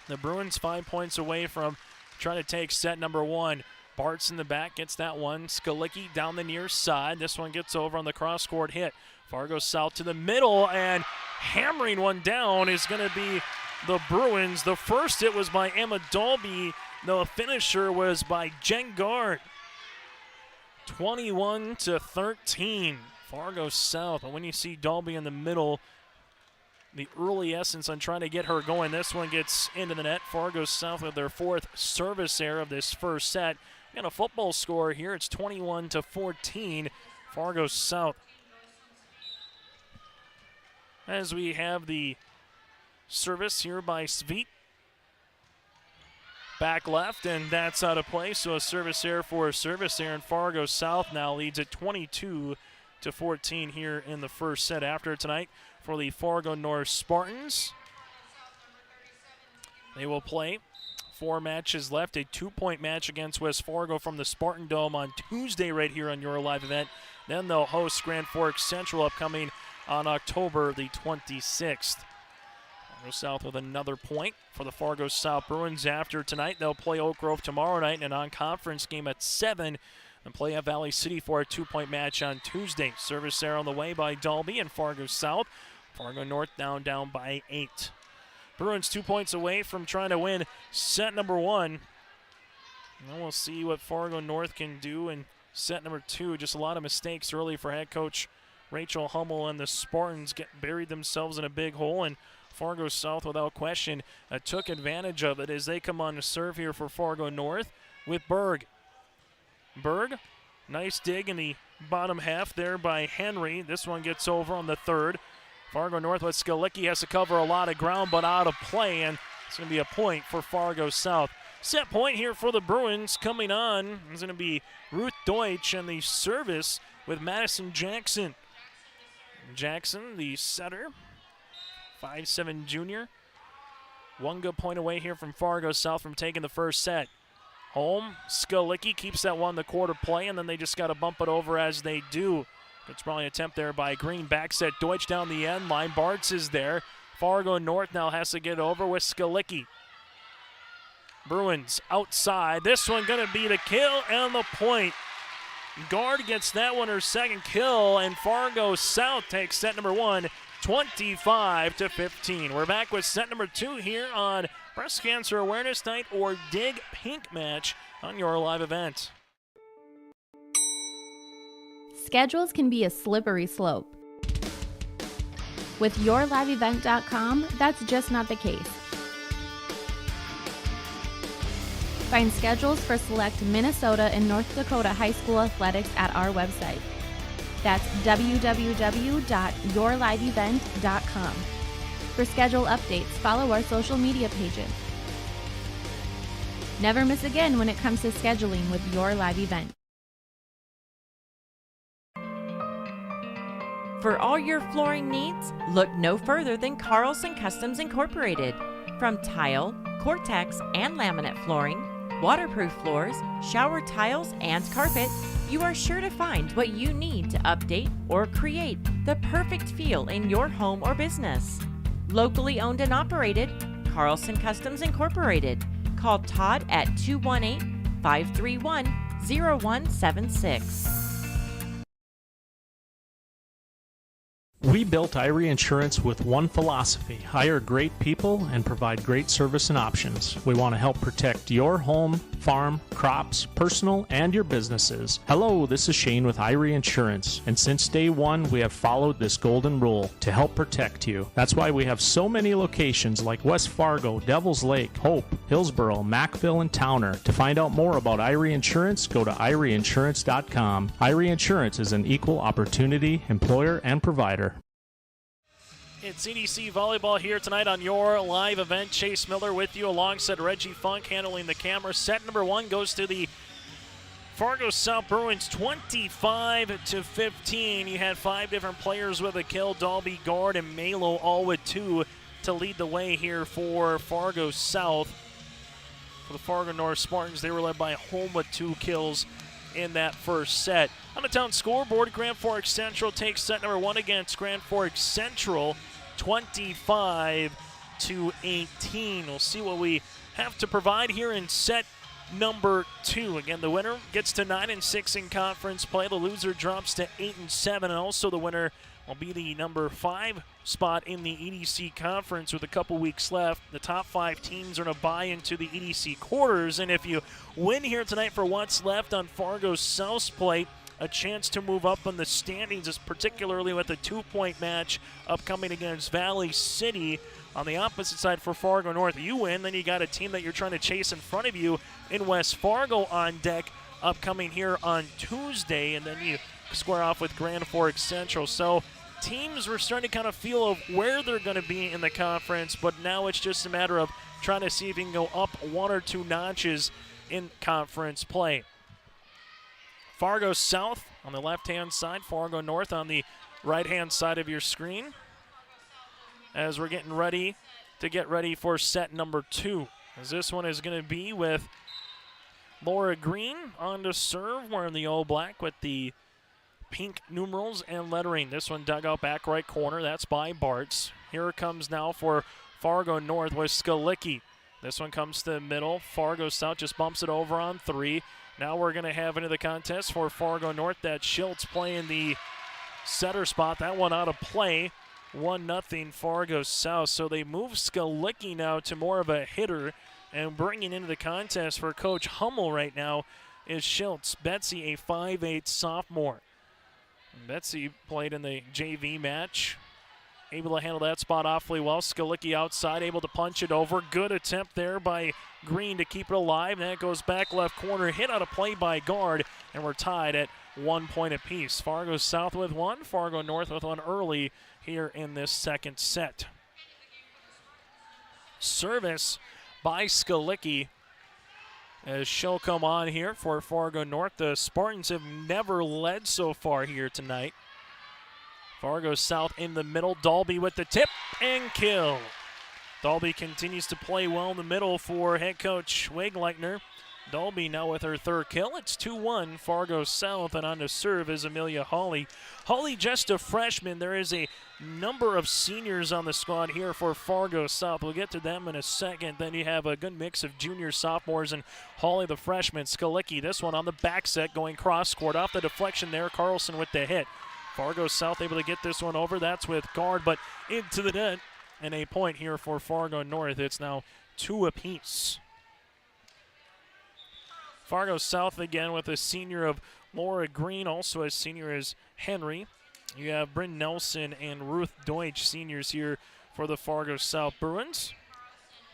The Bruins 5 points away from trying to take set number 1. Bartz in the back gets that one. Skalicki down the near side. This one gets over on the cross-court hit. Fargo South to the middle, and hammering one down is going to be the Bruins. The first hit was by Emma Dolby. The finisher was by Jen Gard. 21-13, Fargo South. But when you see Dolby in the middle, the early essence on trying to get her going. This one gets into the net. Fargo South with their 4th service error of this first set. Got a football score here. It's 21-14, Fargo South. As we have the service here by Sweet. Back left, and that's out of play. So a service error for a service error, and Fargo South now leads at 22-14 here in the first set after tonight for the Fargo North Spartans. They will play 4 matches left, a 2-point match against West Fargo from the Spartan Dome on Tuesday right here on your live event. Then they'll host Grand Forks Central upcoming on October the 26th. Fargo South with another point for the Fargo South Bruins after tonight. They'll play Oak Grove tomorrow night in a non-conference game at 7 and play at Valley City for a 2-point match on Tuesday. Service error on the way by Dalby and Fargo South. Fargo North down by 8. Bruins 2 points away from trying to win set number 1. And we'll see what Fargo North can do in set number 2. Just a lot of mistakes early for head coach Rachel Hummel, and the Spartans buried themselves in a big hole, and Fargo South, without question, took advantage of it as they come on to serve here for Fargo North with Berg. Berg, nice dig in the bottom half there by Henry. This one gets over on the third. Fargo North with Skalicki has to cover a lot of ground, but out of play, and it's going to be a point for Fargo South. Set point here for the Bruins coming on is going to be Ruth Deutsch, and the service with Madison Jackson. Jackson, the setter, 5'7" junior. 1 good point away here from Fargo South from taking the first set. Home, Skalicki keeps that one the quarter play, and then they just got to bump it over as they do. It's probably an attempt there by Green. Back set Deutsch down the end line. Bartz is there. Fargo North now has to get over with Skalicki. Bruins outside. This one going to be the kill and the point. Guard gets that one, her second kill, and Fargo South takes set number 1, 25-15. We're back with set number 2 here on Breast Cancer Awareness Night, or Dig Pink Match, on your live event. Schedules can be a slippery slope. With yourliveevent.com, that's just not the case. Find schedules for select Minnesota and North Dakota high school athletics at our website. That's www.yourliveevent.com. For schedule updates, follow our social media pages. Never miss again when it comes to scheduling with your live event. For all your flooring needs, look no further than Carlson Customs Incorporated. From tile, Cortex, and laminate flooring, waterproof floors, shower tiles, and carpet, you are sure to find what you need to update or create the perfect feel in your home or business. Locally owned and operated, Carlson Customs Incorporated. Call Todd at 218-531-0176. We built Irie Insurance with one philosophy: hire great people and provide great service and options. We want to help protect your home, farm, crops, personal, and your businesses. Hello, this is Shane with Irie Insurance, and since day one, we have followed this golden rule to help protect you. That's why we have so many locations like West Fargo, Devils Lake, Hope, Hillsboro, Mackville, and Towner. To find out more about Irie Insurance, go to IrieInsurance.com. Irie Insurance is an equal opportunity employer and provider. It's EDC Volleyball here tonight on your live event. Chase Miller with you alongside Reggie Funk handling the camera. Set number 1 goes to the Fargo South Bruins, 25-15. You had 5 different players with a kill. Dalby, Guard, and Malo all with 2 to lead the way here for Fargo South. For the Fargo North Spartans, they were led by Home with 2 kills in that first set. On the town scoreboard, Grand Forks Central takes set number 1 against Grand Forks Central, 25-18. We'll see what we have to provide here in set number 2. Again, the winner gets to 9-6 in conference play. The loser drops to 8-7, and also the winner will be the number 5 spot in the EDC conference with a couple weeks left. The top 5 teams are going to buy into the EDC quarters, and if you win here tonight for what's left on Fargo South's plate, a chance to move up on the standings, is particularly with a 2-point match upcoming against Valley City. On the opposite side for Fargo North, you win, then you got a team that you're trying to chase in front of you in West Fargo on deck upcoming here on Tuesday, and then you square off with Grand Forks Central. So teams were starting to kind of feel of where they're going to be in the conference, but now it's just a matter of trying to see if you can go up 1 or 2 notches in conference play. Fargo South on the left-hand side, Fargo North on the right-hand side of your screen, as we're getting ready for set number 2. As this one is going to be with Laura Green on to serve, wearing the all black with the pink numerals and lettering. This one dug out back right corner. That's by Bartz. Here it comes now for Fargo North with Skalicki. This one comes to the middle. Fargo South just bumps it over on 3. Now we're going to have into the contest for Fargo North. That Schiltz playing the setter spot. That one out of play. 1-0 Fargo South. So they move Skalicki now to more of a hitter, and bringing into the contest for Coach Hummel right now is Schiltz. Betsy, a 5'8" sophomore. Betsy played in the JV match. Able to handle that spot awfully well. Skalicki outside, able to punch it over. Good attempt there by Green to keep it alive. And that goes back left corner. Hit out of play by guard. And we're tied at 1 point apiece. Fargo South with 1. Fargo North with 1 early here in this second set. Service by Skalicki as she'll come on here for Fargo North. The Spartans have never led so far here tonight. Fargo South in the middle. Dalby with the tip and kill. Dalby continues to play well in the middle for head coach Wegleitner. Dalby now with her 3rd kill. It's 2-1 Fargo South, and on to serve is Amelia Hawley. Hawley just a freshman. There is a number of seniors on the squad here for Fargo South. We'll get to them in a second. Then you have a good mix of juniors, sophomores, and Hawley the freshman. Skalicki, this one on the back set, going cross court. Off the deflection there, Carlson with the hit. Fargo South able to get this one over. That's with guard, but into the net. And a point here for Fargo North. It's now 2 apiece. Fargo South again with a senior of Laura Green, also a senior as Henry. You have Bryn Nelson and Ruth Deutsch, seniors here for the Fargo South Bruins.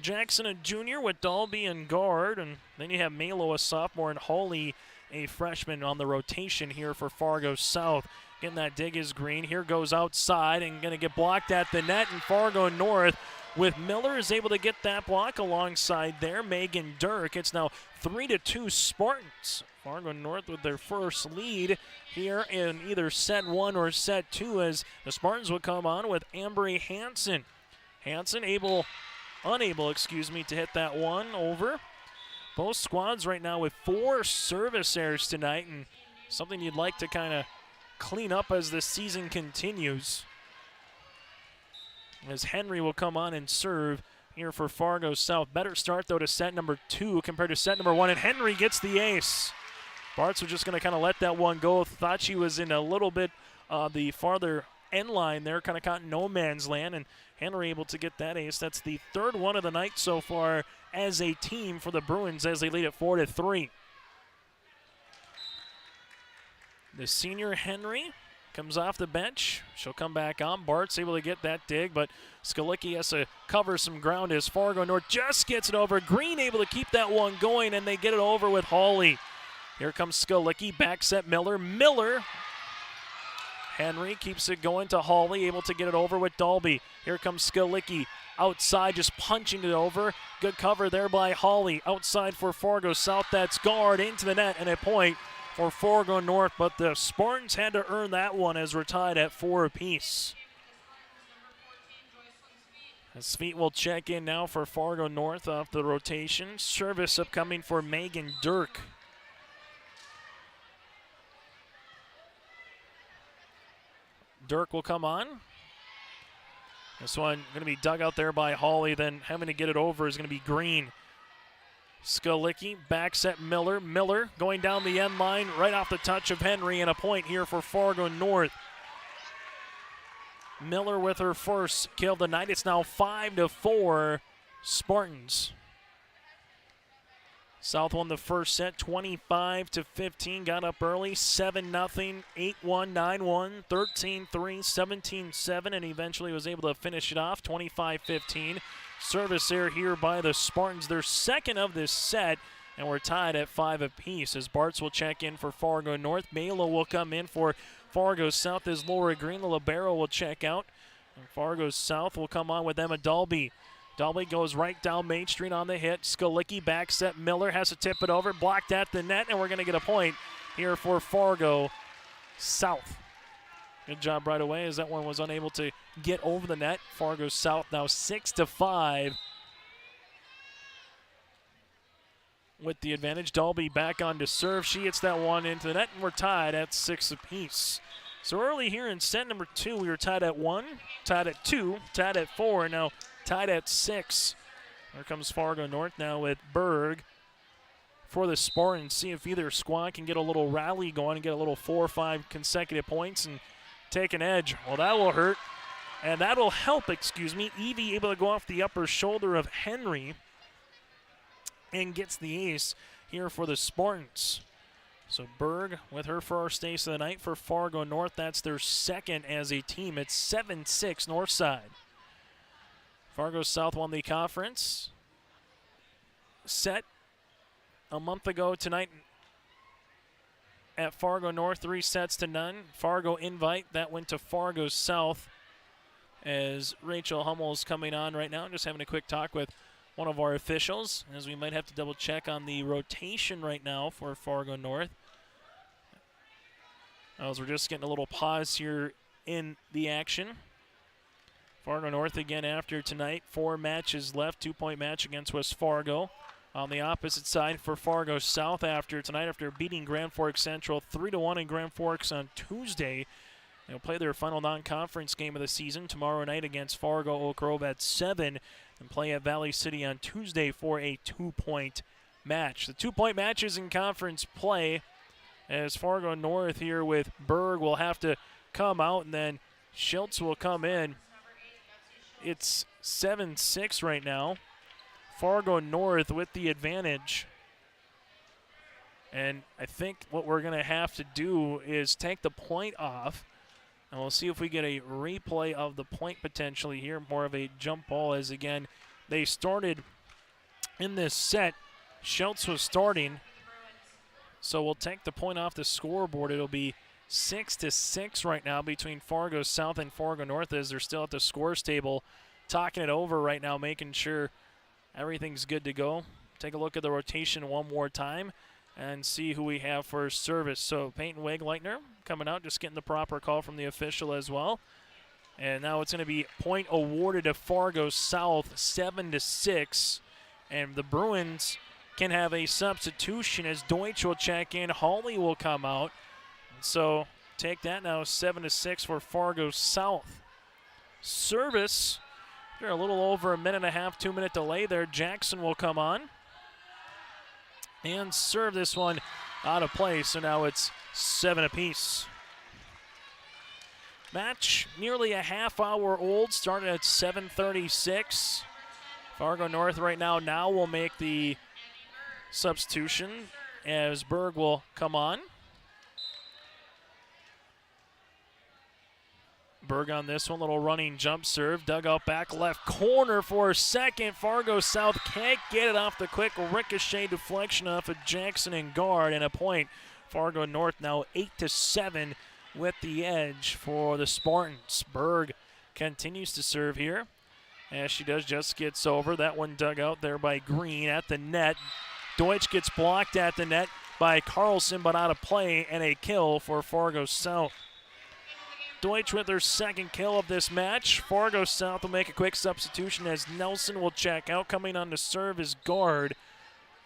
Jackson, a junior with Dalby and guard, and then you have Malo, a sophomore, and Hawley, a freshman on the rotation here for Fargo South. Getting that dig is Green. Here goes outside and going to get blocked at the net, and Fargo North with Miller is able to get that block alongside there. Megan Dirk. It's now 3-2 Spartans. Fargo North with their first lead here in either set 1 or set 2, as the Spartans will come on with Ambry Hansen. Hansen unable to hit that one over. Both squads right now with 4 service errors tonight, and something you'd like to kind of clean up as the season continues. As Henry will come on and serve here for Fargo South. Better start, though, to set number 2 compared to set number 1, and Henry gets the ace. Bartz was just going to kind of let that one go. Thought she was in a little bit the farther end line there, kind of caught no man's land, and Henry able to get that ace. That's the 3rd one of the night so far as a team for the Bruins as they lead at 4-3. The senior Henry comes off the bench. She'll come back on. Bart's able to get that dig, but Skalicki has to cover some ground as Fargo North just gets it over. Green able to keep that one going, and they get it over with Hawley. Here comes Skalicki, back set Miller. Henry keeps it going to Hawley, able to get it over with Dalby. Here comes Skalicki outside, just punching it over. Good cover there by Hawley. Outside for Fargo South, that's guard into the net, and a point for Fargo North, but the Spartans had to earn that one as we're tied at 4 apiece. As feet will check in now for Fargo North off the rotation. Service upcoming for Megan Dirk. Dirk will come on. This one going to be dug out there by Hawley, then having to get it over is going to be Green. Skalicki, back set Miller. Miller going down the end line right off the touch of Henry, and a point here for Fargo North. Miller with her first kill of the night. It's now 5-4 Spartans. South won the first set 25-15, got up early 7-0, 8-1, 9-1, 13-3, 17-7, and eventually was able to finish it off 25-15. Service error here by the Spartans, their 2nd of this set, and we're tied at 5 apiece as Bartz will check in for Fargo North. Malo will come in for Fargo South is Laura Green. The libero will check out. And Fargo South will come on with Emma Dalby. Dalby goes right down Main Street on the hit. Skalicki back set. Miller has to tip it over. Blocked at the net, and we're going to get a point here for Fargo South. Good job right away as that one was unable to get over the net. Fargo South now 6-5 with the advantage. Dalby back on to serve. She hits that one into the net, and we're tied at 6 apiece. So early here in set number 2, we were tied at 1, tied at 2, tied at 4, and now tied at 6. Here comes Fargo North now with Berg for the Spartans. See if either squad can get a little rally going and get a little 4 or 5 consecutive points and take an edge. Well, that will hurt, and that'll help, Evie able to go off the upper shoulder of Henry and gets the ace here for the Spartans. So Berg with her first ace of the night for Fargo North. That's their second as a team. It's 7-6 Northside. Fargo South won the conference set a month ago tonight at Fargo North, 3-0. Fargo invite, that went to Fargo South as Rachel Hummel's coming on right now. Just having a quick talk with one of our officials, as we might have to double check on the rotation right now for Fargo North. As we're just getting a little pause here in the action. Fargo North again after tonight, 4 matches left, 2-point match against West Fargo. On the opposite side for Fargo South after tonight, after beating Grand Forks Central 3-1 in Grand Forks on Tuesday. They'll play their final non-conference game of the season tomorrow night against Fargo Oak Grove at 7 and play at Valley City on Tuesday for a 2-point match. The 2-point matches in conference play as Fargo North here with Berg will have to come out and then Schultz will come in. It's 7-6 right now. Fargo North with the advantage. And I think what we're going to have to do is take the point off. And we'll see if we get a replay of the point potentially here. More of a jump ball as, again, they started in this set. Schultz was starting. So we'll take the point off the scoreboard. It'll be 6-6 right now between Fargo South and Fargo North as they're still at the scores table talking it over right now, making sure everything's good to go. Take a look at the rotation one more time and see who we have for service. So Peyton Wegleitner coming out, just getting the proper call from the official as well. And now it's going to be point awarded to Fargo South, 7-6. And the Bruins can have a substitution as Deutsch will check in. Hawley will come out. So take that now, 7-6 for Fargo South. Service. They're a little over a minute and a half, 2-minute delay there. Jackson will come on and serve this one out of play. So now it's 7 apiece. Match nearly a half hour old, started at 7:36. Fargo North right now will make the substitution as Berg will come on. Berg on this one, little running jump serve. Dug out back left corner for a second. Fargo South can't get it off the quick ricochet deflection off of Jackson and guard, and a point. Fargo North now 8-7 with the edge for the Spartans. Berg continues to serve here as she does just gets over. That one dug out there by Green at the net. Deutsch gets blocked at the net by Carlson, but out of play, and a kill for Fargo South. Deutsch with their second kill of this match. Fargo South will make a quick substitution as Nelson will check out. Coming on to serve is guard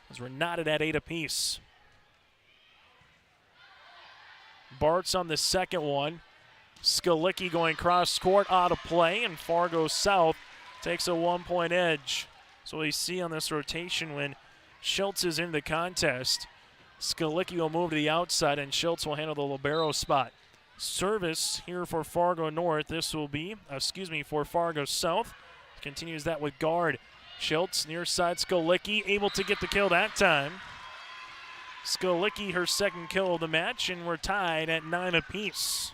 as we're knotted at 8 apiece. Bart's on the second one. Skalicki going cross court out of play, and Fargo South takes a 1-point edge. So we see on this rotation when Schultz is in the contest, Skalicki will move to the outside and Schultz will handle the libero spot. Service here for Fargo North. This will be, for Fargo South. Continues that with guard. Schultz near side, Skalicki able to get the kill that time. Skalicki her second kill of the match, and we're tied at 9 apiece.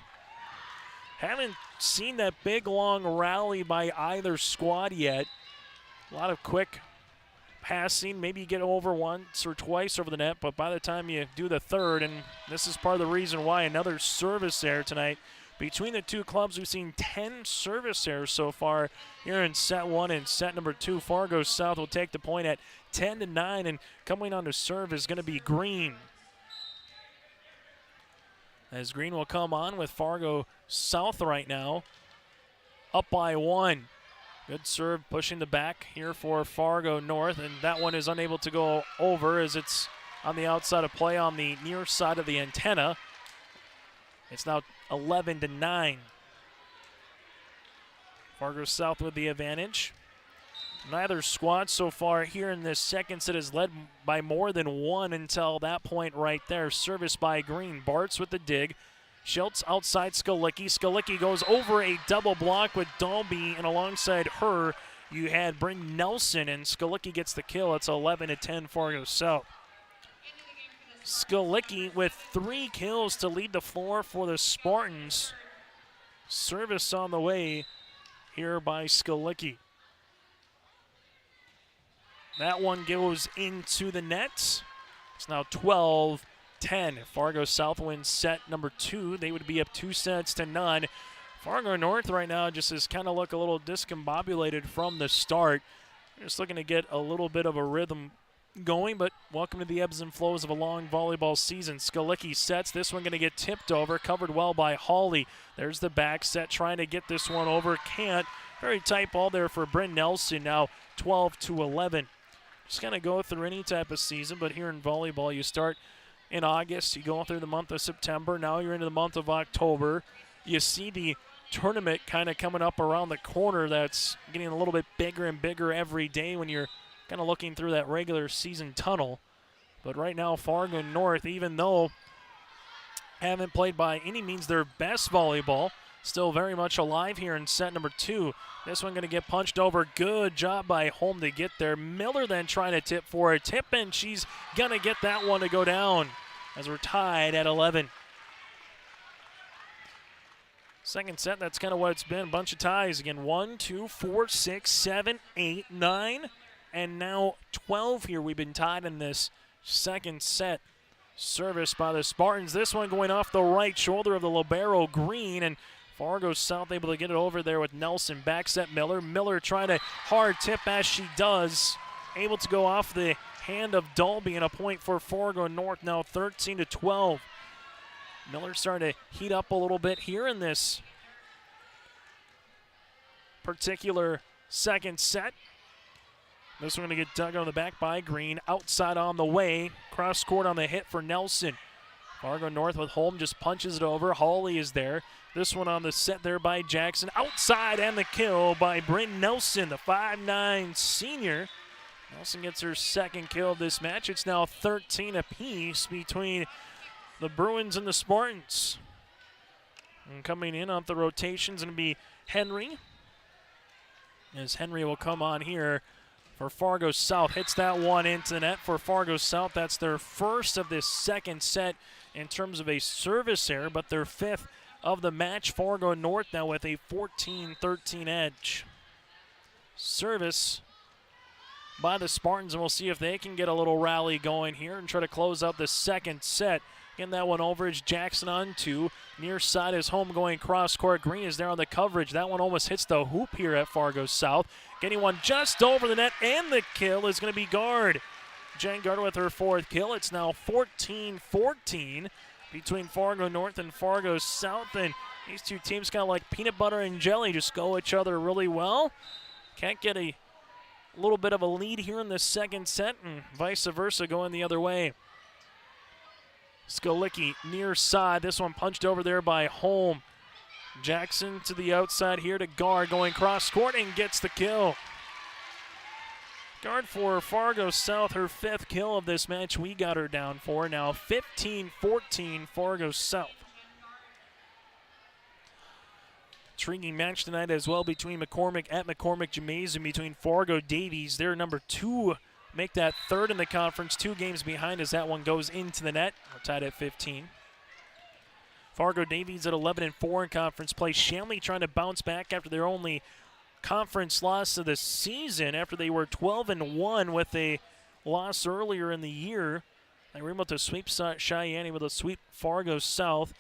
Haven't seen that big long rally by either squad yet. A lot of quick passing. Maybe you get over once or twice over the net, but by the time you do the third, and this is part of the reason why, another service error tonight. Between the two clubs, we've seen 10 service errors so far here in set one and set number two. Fargo South will take the point at 10-9, and coming on to serve is going to be Green. As Green will come on with Fargo South right now, up by 1. Good serve, pushing the back here for Fargo North, and that one is unable to go over as it's on the outside of play on the near side of the antenna. It's now 11-9. Fargo South with the advantage. Neither squad so far here in this second set has led by more than one until that point right there. Service by Green. Bartz with the dig. Schultz outside Skalicki. Skalicki goes over a double block with Dalby, and alongside her you had Bryn Nelson, and Skalicki gets the kill. It's 11-10 Fargo South. Skalicki with 3 kills to lead the floor for the Spartans. Service on the way here by Skalicki. That one goes into the net. It's now 12-10. If Fargo South wins set number 2, they would be up 2-0. Fargo North right now just has kind of look a little discombobulated from the start. Just looking to get a little bit of a rhythm going, but welcome to the ebbs and flows of a long volleyball season. Skalicki sets. This one going to get tipped over, covered well by Hawley. There's the back set, trying to get this one over. Can't. Very tight ball there for Bryn Nelson, now 12-11. Just going to go through any type of season, but here in volleyball, you start in August, you go through the month of September, now you're into the month of October. You see the tournament kind of coming up around the corner that's getting a little bit bigger and bigger every day when you're kind of looking through that regular season tunnel. But right now, Fargo North, even though haven't played by any means their best volleyball, still very much alive here in set number 2. This one going to get punched over. Good job by Holm to get there. Miller then trying to tip for a tip, and she's going to get that one to go down as we're tied at 11. Second set, that's kind of what it's been. A bunch of ties again. 1, 2, 4, 6, 7, 8, 9, and now 12 here. We've been tied in this second set. Service by the Spartans. This one going off the right shoulder of the libero Green, and Fargo South able to get it over there with Nelson. Back set Miller. Miller trying to hard tip as she does. Able to go off the hand of Dalby, and a point for Fargo North, now 13-12. Miller starting to heat up a little bit here in this particular second set. This one going to get dug on the back by Green. Outside on the way. Cross court on the hit for Nelson. Fargo North with Holm just punches it over. Hawley is there. This one on the set there by Jackson. Outside, and the kill by Bryn Nelson, the 5'9" senior. Nelson gets her second kill of this match. It's now 13 apiece between the Bruins and the Spartans. And coming in on the rotations and be Henry. As Henry will come on here for Fargo South. Hits that one into the net for Fargo South. That's their first of this second set in terms of a service error, but their 5th of the match. Fargo North now with a 14-13 edge. Service by the Spartans, and we'll see if they can get a little rally going here and try to close out the second set. Getting that one over is Jackson on 2. Near side is Home going cross court. Green is there on the coverage. That one almost hits the hoop here at Fargo South. Getting one just over the net, and the kill is going to be Gard. Jen Gard with her 4th kill. It's now 14-14 between Fargo North and Fargo South, and these two teams kind of like peanut butter and jelly, just go each other really well. Can't get a little bit of a lead here in the second set, and vice versa going the other way. Skalicki near side. This one punched over there by Holm. Jackson to the outside here to Gard, going cross court and gets the kill. Gard for Fargo South, her 5th kill of this match. We got her down for now 15-14 Fargo South. Intriguing match tonight as well between McCormick Gymnasium, between Fargo Davies. They're number 2. Make that 3rd in the conference, 2 games behind as that one goes into the net. We're tied at 15. Fargo Davies at 11-4 in conference play. Shanley trying to bounce back after their only conference loss of the season after they were 12-1 with a loss earlier in the year. They were able to sweep Cheyenne, able to sweep Fargo South.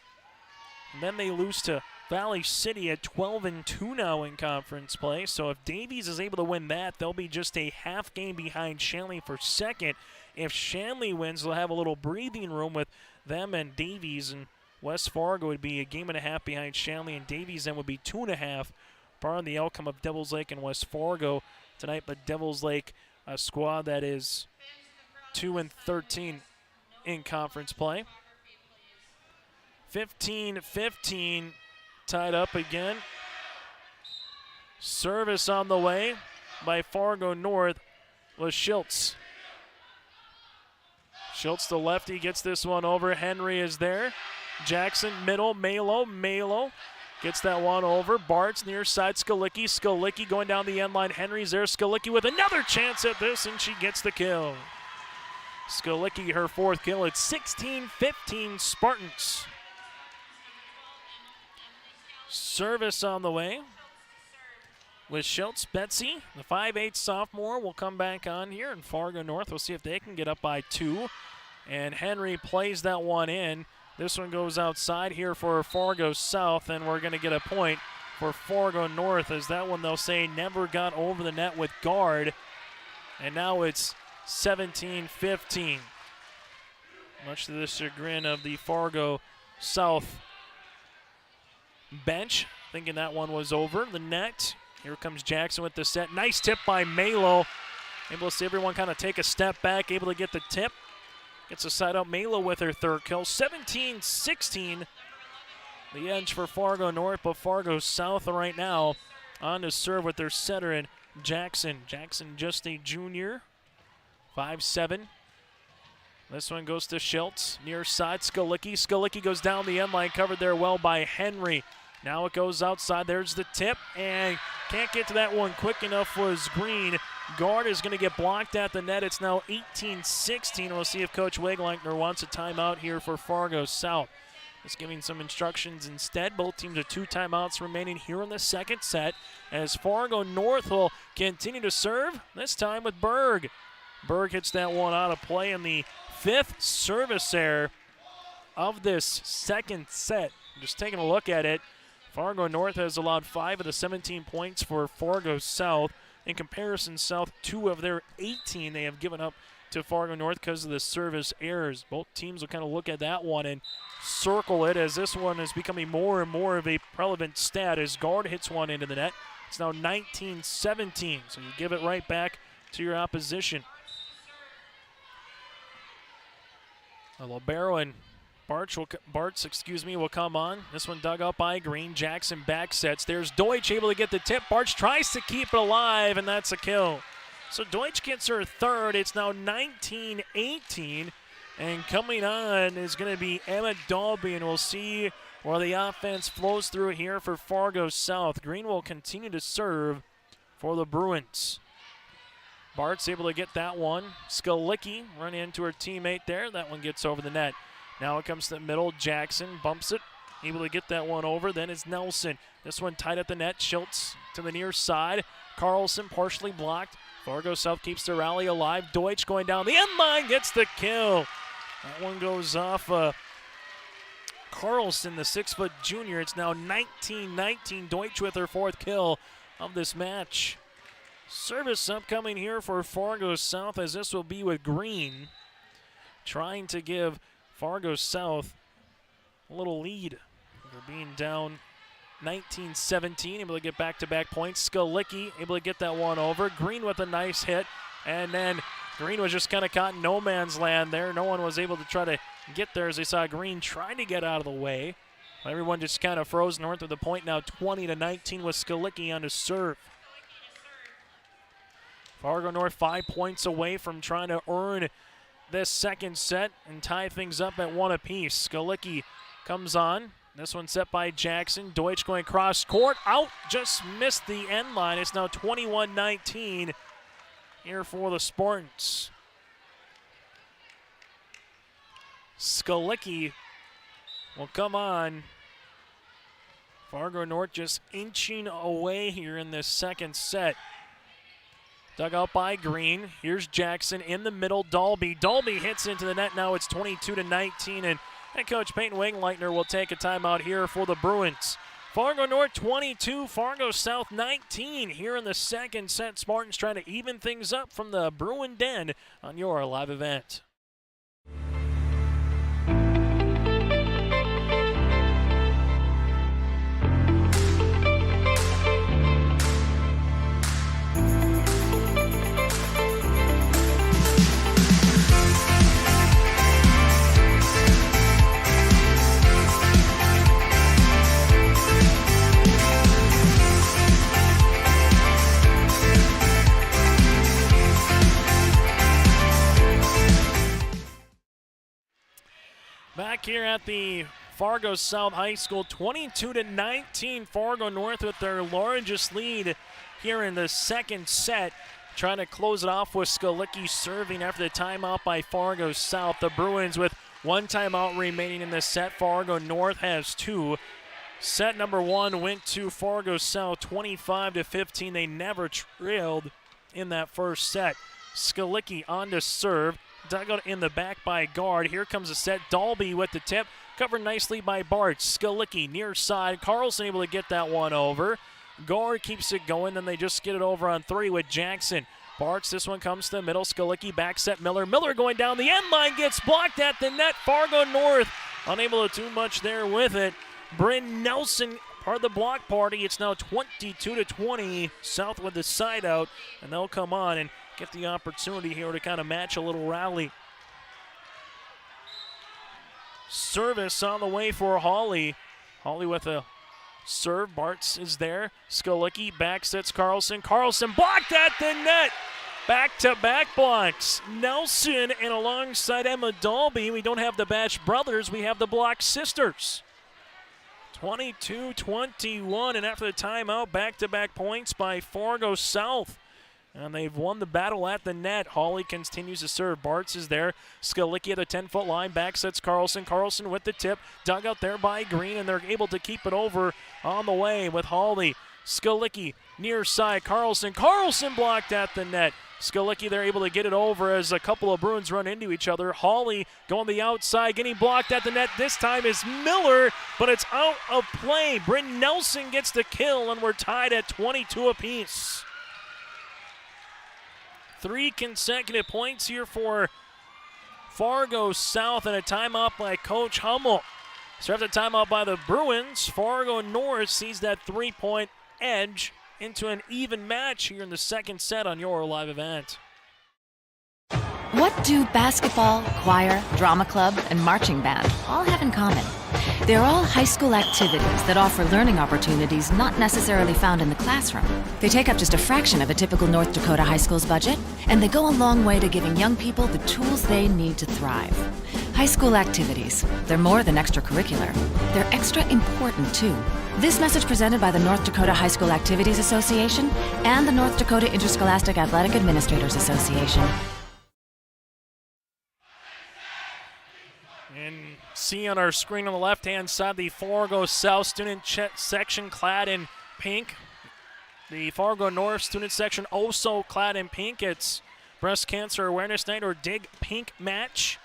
And then they lose to Valley City at 12-2 now in conference play. So if Davies is able to win that, they'll be just a half game behind Shanley for second. If Shanley wins, they'll have a little breathing room with them and Davies, and West Fargo would be a game and a half behind Shanley, and Davies then would be 2.5, barring the outcome of Devils Lake and West Fargo tonight. But Devils Lake, a squad that is 2-13 in conference play. 15-15, tied up again. Service on the way by Fargo North was Schultz. Schultz, the lefty, gets this one over. Henry is there. Jackson, middle, Malo gets that one over. Bart's near side, Skalicki going down the end line. Henry's there. Skalicki with another chance at this, and she gets the kill. Skalicki, her fourth kill. It's 16-15 Spartans. Service on the way with Schultz. Betsy, the 5'8" sophomore, will come back on here, and Fargo North will see if they can get up by 2. And Henry plays that one in. This one goes outside here for Fargo South, and we're going to get a point for Fargo North, as that one, they'll say, never got over the net with guard. And now it's 17-15. Much to the chagrin of the Fargo South bench, thinking that one was over the net. Here comes Jackson with the set. Nice tip by Malo. Able to see everyone kind of take a step back, able to get the tip. Gets a side out. Malo with her third kill. 17-16. The edge for Fargo North, but Fargo South right now on to serve with their setter in Jackson. Jackson just a junior. 5'7". This one goes to Schultz. Near side, Skalicki. Skalicki goes down the end line, covered there well by Henry. Now it goes outside. There's the tip, and can't get to that one quick enough was Green. Guard is going to get blocked at the net. It's now 18-16. We'll see if Coach Wegleichner wants a timeout here for Fargo South. Just giving some instructions instead. Both teams have 2 timeouts remaining here in the second set, as Fargo North will continue to serve, this time with Berg. Berg hits that one out of play, in the 5th service error of this second set. Just taking a look at it, Fargo North has allowed 5 of the 17 points for Fargo South. In comparison, South, 2 of their 18 they have given up to Fargo North because of the service errors. Both teams will kind of look at that one and circle it, as this one is becoming more and more of a relevant stat as guard hits one into the net. It's now 19-17, so you give it right back to your opposition. Libero and Bartz will come on. This one dug up by Green. Jackson back sets. There's Deutsch able to get the tip. Bartz tries to keep it alive, and that's a kill. So Deutsch gets her third. It's now 19-18. And coming on is going to be Emma Dalby, and we'll see where the offense flows through here for Fargo South. Green will continue to serve for the Bruins. Bart's able to get that one. Skalicki running into her teammate there. That one gets over the net. Now it comes to the middle. Jackson bumps it. Able to get that one over. Then it's Nelson. This one tight at the net. Schultz to the near side. Carlson partially blocked. Fargo South keeps the rally alive. Deutsch going down the end line. Gets the kill. That one goes off Carlson, the 6-foot junior. It's now 19-19. Deutsch with her 4th kill of this match. Service upcoming here for Fargo South, as this will be with Green, trying to give Fargo South a little lead. They're being down 19-17, able to get back-to-back points. Skalicki able to get that one over. Green with a nice hit, and then Green was just kind of caught in no man's land there. No one was able to try to get there as they saw Green trying to get out of the way. Everyone just kind of froze north of the point now, 20-19 with Skalicki on his serve. Fargo North 5 points away from trying to earn this second set and tie things up at 1 apiece. Skalicki comes on. This one set by Jackson. Deutsch going cross court. Out. Just missed the end line. It's now 21-19 here for the Spartans. Skalicki will come on Fargo North just inching away here in this second set. Dug out by Green. Here's Jackson in the middle. Dalby hits into the net. Now it's 22-19, and head coach Peyton Wingleitner will take a timeout here for the Bruins. Fargo North 22, Fargo South 19 here in the second set. Spartans trying to even things up from the Bruin Den on your live event. Back here at the Fargo South High School, 22-19, Fargo North with their largest lead here in the second set. Trying to close it off with Skalicki serving after the timeout by Fargo South. The Bruins with one timeout remaining in the set. Fargo North has two. Set number one went to Fargo South 25-15. They never trailed in that first set. Skalicki on to serve. Dug out in the back by Guard. Here comes a set. Dalby with the tip. Covered nicely by Bart. Skalicki near side. Carlson able to get that one over. Guard keeps it going. Then they just get it over on three with Jackson. Barks, this one comes to the middle. Skalicki back set Miller. Miller going down the end line. Gets blocked at the net. Fargo North unable to do much there with it. Bryn Nelson part of the block party. It's now 22-20. South with the side out. And they'll come on and get the opportunity here to kind of match a little rally. Service on the way for Hawley. Hawley with a serve. Bartz is there. Skalicki back sets Carlson. Carlson blocked at the net. Back-to-back blocks. Nelson and alongside Emma Dalby. We don't have the Batch brothers. We have the Block sisters. 22-21, and after the timeout, back-to-back points by Fargo South. And they've won the battle at the net. Hawley continues to serve. Bartz is there. Skalicki at the 10-foot line. Back sets Carlson. Carlson with the tip. Dug out there by Green, and they're able to keep it over on the way with Hawley. Skalicki near side. Carlson. Carlson blocked at the net. Skalicki, they're able to get it over as a couple of Bruins run into each other. Hawley going the outside, getting blocked at the net. This time is Miller, but it's out of play. Bryn Nelson gets the kill, and we're tied at 22 apiece. 3 consecutive points here for Fargo South, and a timeout by Coach Hummel. So after timeout by the Bruins, Fargo North sees that 3-point edge into an even match here in the second set on your live event. What do basketball, choir, drama club, and marching band all have in common? They're all high school activities that offer learning opportunities not necessarily found in the classroom. They take up just a fraction of a typical North Dakota high school's budget, and they go a long way to giving young people the tools they need to thrive. High school activities, they're more than extracurricular. They're extra important, too. This message presented by the North Dakota High School Activities Association and the North Dakota Interscholastic Athletic Administrators Association. And see on our screen on the left-hand side, the Fargo South student section clad in pink. The Fargo North student section also clad in pink. It's Breast Cancer Awareness Night or Dig Pink match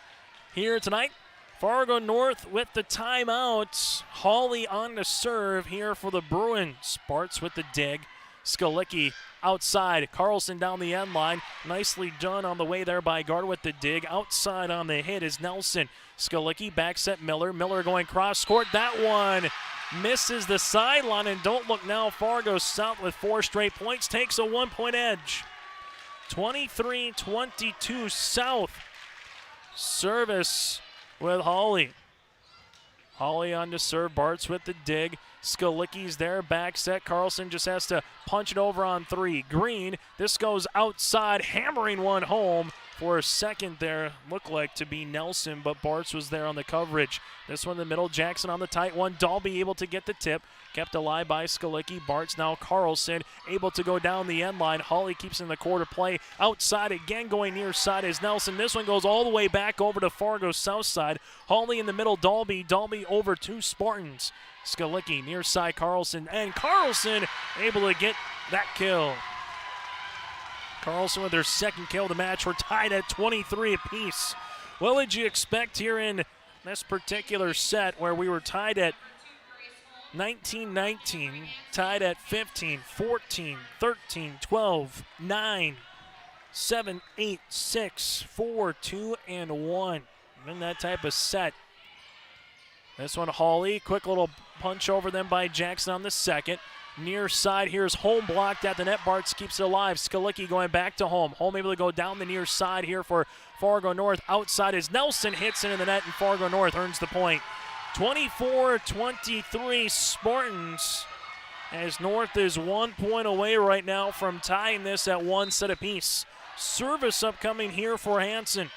here tonight. Fargo North with the timeout. Hawley on the serve here for the Bruins. Bartz with the dig. Skalicki outside. Carlson down the end line. Nicely done on the way there by Guard with the dig. Outside on the hit is Nelson. Skalicki back set Miller. Miller going cross court. That one misses the sideline, and don't look now. Fargo South with 4 straight points takes a 1-point edge. 23-22 South. Service with Hawley. Hawley on to serve. Bartz with the dig. Skalicki's there. Back set. Carlson just has to punch it over on 3. Green. This goes outside. Hammering one home For a second there, looked like to be Nelson, but Bartz was there on the coverage. This one in the middle, Jackson on the tight one. Dalby able to get the tip. Kept alive by Skalicki. Bartz now Carlson able to go down the end line. Hawley keeps in the quarter play. Outside again going near side is Nelson. This one goes all the way back over to Fargo South side. Hawley in the middle, Dalby. Dalby over to Spartans. Skalicki near side Carlson. And Carlson able to get that kill. Carlson with their second kill of the match. We're tied at 23 apiece. What would you expect here in this particular set where we were tied at 19-19, tied at 15, 14, 13, 12, 9, 7, 8, 6, 4, 2, and 1. In that type of set. This one, Hawley, quick little punch over them by Jackson on the second. Near side, here's Holm blocked at the net. Bartz keeps it alive. Skalicki going back to Holm. Holm able to go down the near side here for Fargo North. Outside is Nelson, hits into the net, and Fargo North earns the point. 24-23 Spartans, as North is 1 point away right now from tying this at one set apiece. Service upcoming here for Hansen.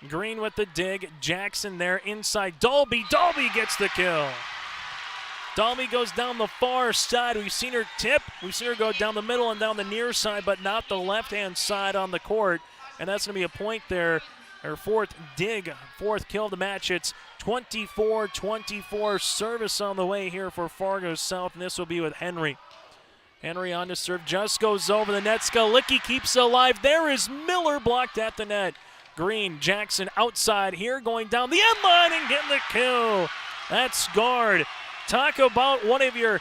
Green with the dig. Jackson there inside. Dalby. Dalby gets the kill. Dalby goes down the far side. We've seen her tip. We've seen her go down the middle and down the near side, but not the left-hand side on the court. And that's going to be a point there. Her fourth dig, fourth kill of the match. It's 24-24. Service on the way here for Fargo South, and this will be with Henry. Henry on to serve. Just goes over the net. Skalicki keeps it alive. There is Miller blocked at the net. Green, Jackson outside here, going down the end line and getting the kill. That's guard. Talk about one of your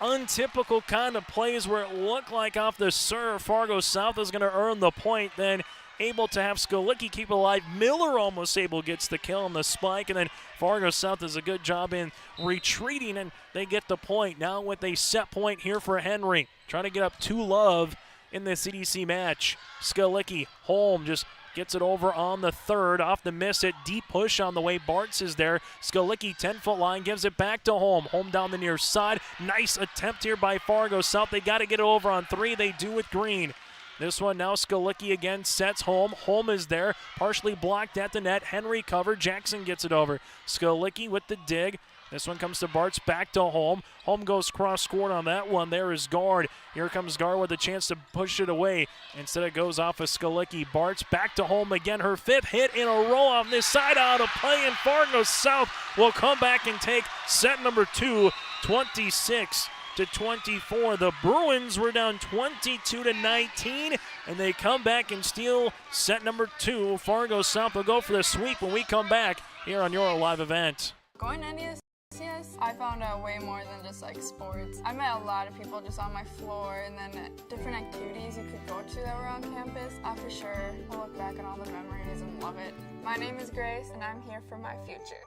untypical kind of plays where it looked like off the serve, Fargo South is going to earn the point, then able to have Skalicki keep it alive. Miller almost able gets the kill on the spike, and then Fargo South does a good job in retreating, and they get the point. Now with a set point here for Henry, trying to get up 2-love in this EDC match. Skalicki, Holm just gets it over on the third. Off the miss it, deep push on the way. Bartz is there. Skalicki, 10-foot line, gives it back to Holm. Holm down the near side. Nice attempt here by Fargo South. They got to get it over on three. They do with Green. This one now, Skalicki again sets Holm. Holm is there, partially blocked at the net. Henry covered. Jackson gets it over. Skalicki with the dig. This one comes to Bartz, back to Holm. Holm goes cross-court on that one. There is Guard. Here comes Guard with a chance to push it away. Instead it goes off of Skalicki. Bartz back to Holm again. Her fifth hit in a row on this side out of play, and Fargo South will come back and take set number 2, 26-24. The Bruins were down 22-19, and they come back and steal set number 2. Fargo South will go for the sweep when we come back here on your live event. Going to NESCS, I found out way more than just like sports. I met a lot of people just on my floor, and then different activities you could go to that were on campus. I for sure will look back at all the memories and love it. My name is Grace, and I'm here for my future.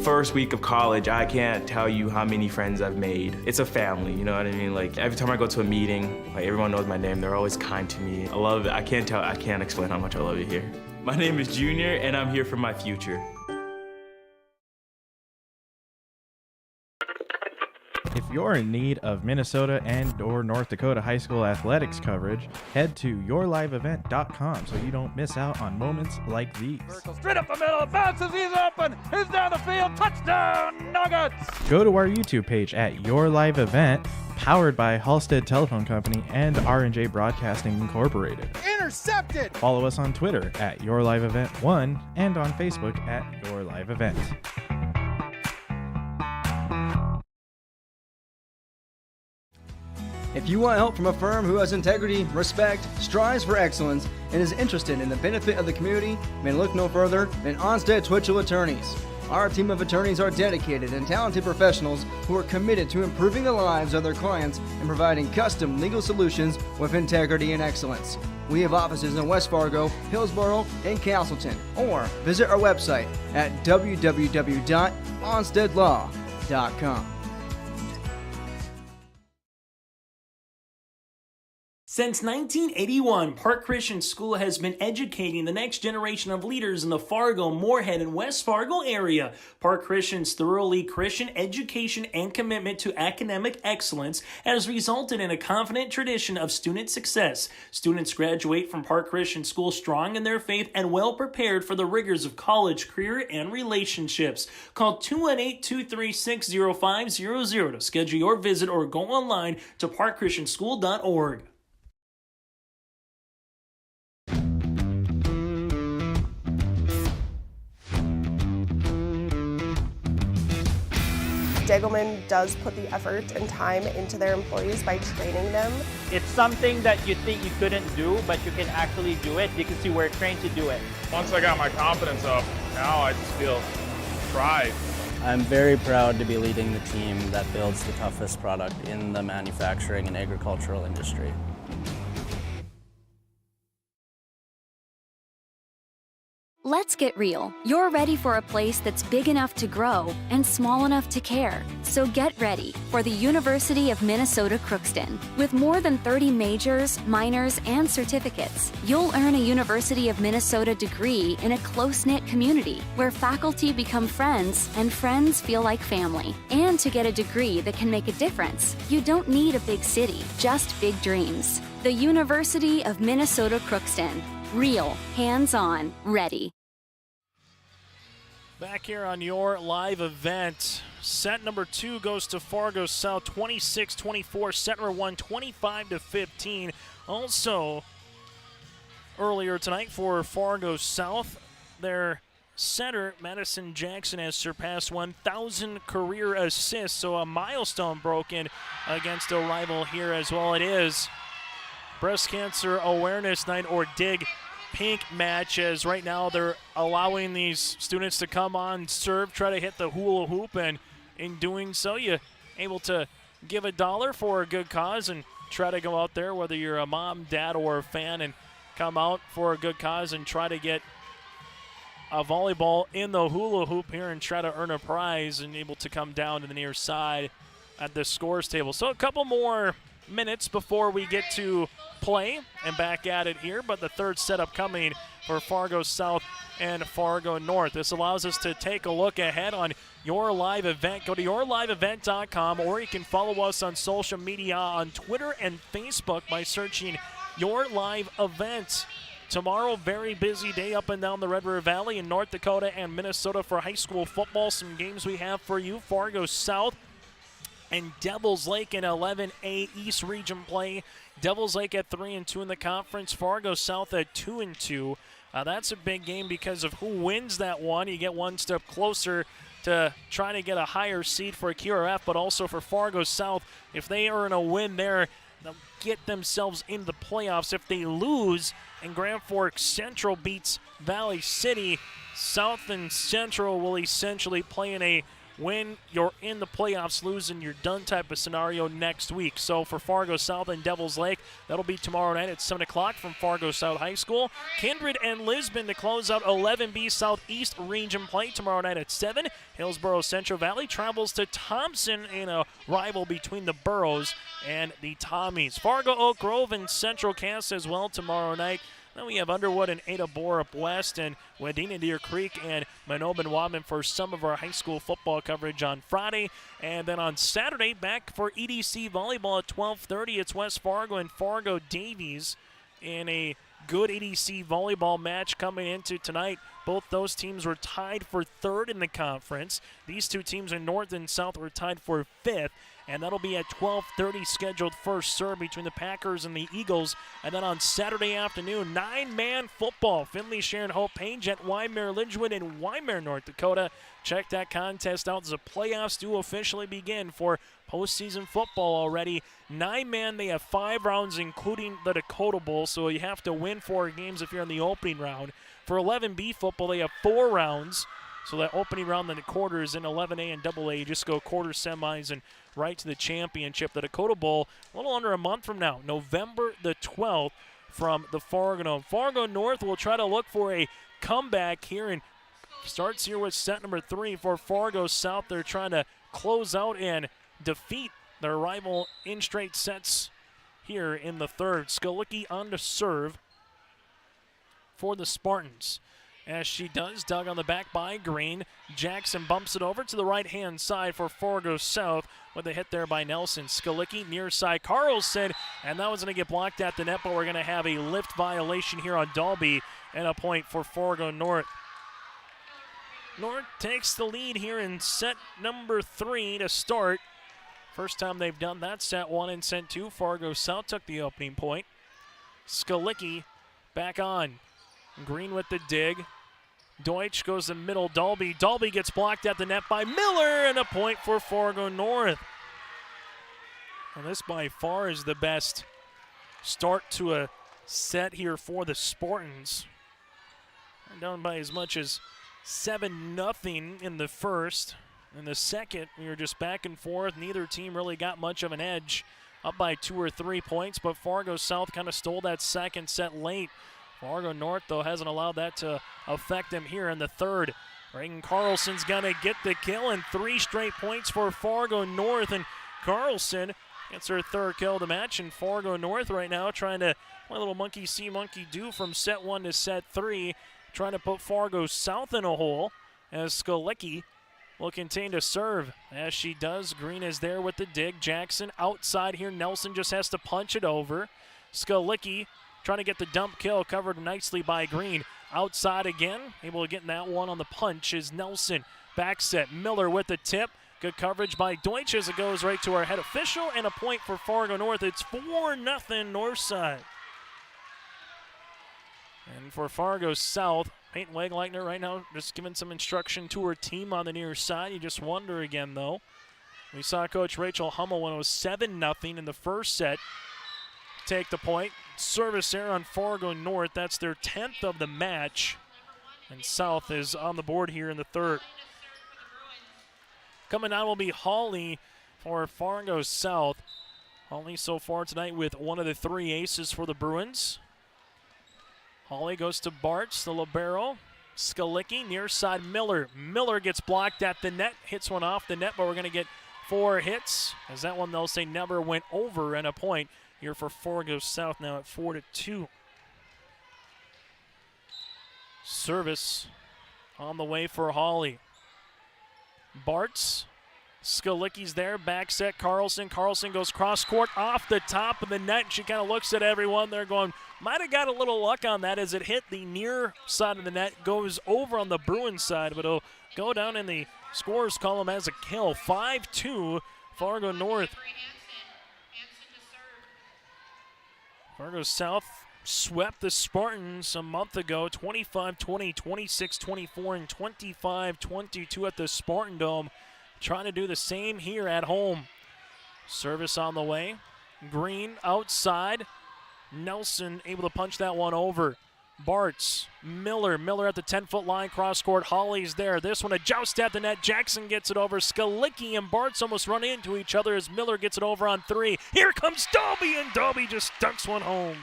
First week of college, I can't tell you how many friends I've made. It's a family, you know what I mean? Like every time I go to a meeting, like everyone knows my name. They're always kind to me. I love it. I can't explain how much I love it here. My name is Junior, and I'm here for my future. If you're in need of Minnesota and/or North Dakota high school athletics coverage, head to yourliveevent.com so you don't miss out on moments like these. Straight up the middle, bounces, he's open, he's down the field, touchdown, Nuggets! Go to our YouTube page at Your Live Event, powered by Halstead Telephone Company and R&J Broadcasting Incorporated. Intercepted! Follow us on Twitter at Your Live Event 1 and on Facebook at Your Live Event. If you want help from a firm who has integrity, respect, strives for excellence, and is interested in the benefit of the community, then look no further than Onstead Twitchell Attorneys. Our team of attorneys are dedicated and talented professionals who are committed to improving the lives of their clients and providing custom legal solutions with integrity and excellence. We have offices in West Fargo, Hillsborough, and Castleton, or visit our website at www.onsteadlaw.com. Since 1981, Park Christian School has been educating the next generation of leaders in the Fargo, Moorhead, and West Fargo area. Park Christian's thoroughly Christian education and commitment to academic excellence has resulted in a confident tradition of student success. Students graduate from Park Christian School strong in their faith and well prepared for the rigors of college, career, and relationships. Call 218-236-0500 to schedule your visit or go online to parkchristianschool.org. Degelman does put the effort and time into their employees by training them. It's something that you think you couldn't do, but you can actually do it because you were trained to do it. Once I got my confidence up, now I just feel pride. I'm very proud to be leading the team that builds the toughest product in the manufacturing and agricultural industry. Let's get real. You're ready for a place that's big enough to grow and small enough to care. So get ready for the University of Minnesota Crookston. With more than 30 majors, minors, and certificates, you'll earn a University of Minnesota degree in a close-knit community where faculty become friends and friends feel like family. And to get a degree that can make a difference, you don't need a big city, just big dreams. The University of Minnesota Crookston. Real, hands-on, ready. Back here on your live event, set number 2 goes to Fargo South, 26-24. Set number 1, 25-15. Also, earlier tonight for Fargo South, their center, Madison Jackson, has surpassed 1,000 career assists, so a milestone broken against a rival here as well. It is Breast Cancer Awareness Night, or Dig Pink match, as right now they're allowing these students to come on, serve, try to hit the hula hoop, and in doing so you're able to give $1 for a good cause and try to go out there, whether you're a mom, dad, or a fan, and come out for a good cause and try to get a volleyball in the hula hoop here and try to earn a prize, and able to come down to the near side at the scores table. So a couple more minutes before we get to play and back at it here, but the third setup coming for Fargo South and Fargo North. This allows us to take a look ahead on your live event. Go to yourliveevent.com, or you can follow us on social media on Twitter and Facebook by searching Your Live Event. Tomorrow, very busy day up and down the Red River Valley in North Dakota and Minnesota for high school football. Some games we have for you: Fargo South and Devils Lake in 11A East Region play. Devils Lake at 3-2 in the conference. Fargo South at 2-2. That's a big game because of who wins that one. You get one step closer to trying to get a higher seed for QRF, but also for Fargo South, if they earn a win there, they'll get themselves into the playoffs. If they lose and Grand Forks Central beats Valley City, South and Central will essentially play in a win, you're in the playoffs, lose, and you're done type of scenario next week. So for Fargo South and Devils Lake, that'll be tomorrow night at 7 o'clock from Fargo South High School. Kindred and Lisbon to close out 11B Southeast Region play tomorrow night at 7. Hillsborough Central Valley travels to Thompson in a rival between the Burrows and the Tommies. Fargo Oak Grove and Central Cass as well tomorrow night. Then we have Underwood and Ada Borup West, and Wadena Deer Creek and Manobin Wadman for some of our high school football coverage on Friday. And then on Saturday, back for EDC Volleyball at 12:30. It's West Fargo and Fargo Davies in a good EDC Volleyball match coming into tonight. Both those teams were tied for 3rd in the conference. These two teams in North and South were tied for 5th. And that'll be at 12:30 scheduled first serve between the Packers and the Eagles. And then on Saturday afternoon, 9-man football. Finley, Sharon, Hope, Page at Wymer, Lidgewood, and Wymer, North Dakota. Check that contest out as the playoffs do officially begin for postseason football already. 9-man, they have 5 rounds, including the Dakota Bowl, so you have to win 4 games if you're in the opening round. For 11B football, they have 4 rounds. So that opening round, then the quarters in 11A and AA, you just go quarter semis and right to the championship. The Dakota Bowl, a little under a month from now, November the 12th from the Fargo North. Fargo North will try to look for a comeback here, and starts here with set number 3 for Fargo South. They're trying to close out and defeat their rival in straight sets here in the third. Skolicki on to serve for the Spartans. As she does, dug on the back by Green. Jackson bumps it over to the right-hand side for Fargo South with a hit there by Nelson. Skolicki near side Carlson, and that was going to get blocked at the net, but we're going to have a lift violation here on Dalby and a point for Fargo North. North takes the lead here in set number 3 to start. First time they've done that, set 1 and set 2. Fargo South took the opening point. Skolicki back on. Green with the dig. Deutsch goes to middle. Dalby gets blocked at the net by Miller, and a point for Fargo North. And this by far is the best start to a set here for the Spartans. They're down by as much as 7-0 in the first. In the second, we were just back and forth. Neither team really got much of an edge. Up by 2 or 3 points, but Fargo South kind of stole that second set late. Fargo North, though, hasn't allowed that to affect them here in the third. Reagan Carlson's going to get the kill, and 3 straight points for Fargo North. And Carlson gets her third kill of the match, and Fargo North right now trying to play a little monkey see, monkey do from set 1 to set 3, trying to put Fargo South in a hole as Skolicki will continue to serve. As she does, Green is there with the dig. Jackson outside here. Nelson just has to punch it over. Skolicki trying to get the dump kill, covered nicely by Green. Outside again, able to get in that one on the punch is Nelson. Back set, Miller with the tip. Good coverage by Deutsch as it goes right to our head official, and a point for Fargo North. It's 4-0 Northside. And for Fargo South, Peyton Wegleitner right now just giving some instruction to her team on the near side. You just wonder again, though. We saw Coach Rachel Hummel when it was 7-0 in the first set take the point. Service error on Fargo North. That's their 10th of the match. And South is on the board here in the third. Coming out will be Hawley for Fargo South. Hawley so far tonight with one of the 3 aces for the Bruins. Hawley goes to Bartz, the libero. Skolicki, near side Miller. Miller gets blocked at the net, hits one off the net, but we're going to get 4 hits. As that one, they'll say, never went over, and a point here for Fargo South now at 4-2. Service on the way for Hawley. Bartz, Skolicki's there, back set Carlson. Carlson goes cross court off the top of the net. She kind of looks at everyone. They're going, might have got a little luck on that as it hit the near side of the net, goes over on the Bruins side, but it'll go down in the scores column as a kill. 5-2, Fargo North. Fargo South swept the Spartans a month ago, 25-20, 26-24, and 25-22 at the Spartan Dome. Trying to do the same here at home. Service on the way. Green outside. Nelson able to punch that one over. Bartz, Miller at the 10-foot line, cross court. Hawley's there. This one a joust at the net. Jackson gets it over. Skolicki and Bartz almost run into each other as Miller gets it over on 3. Here comes Dalby, and Dalby just dunks one home.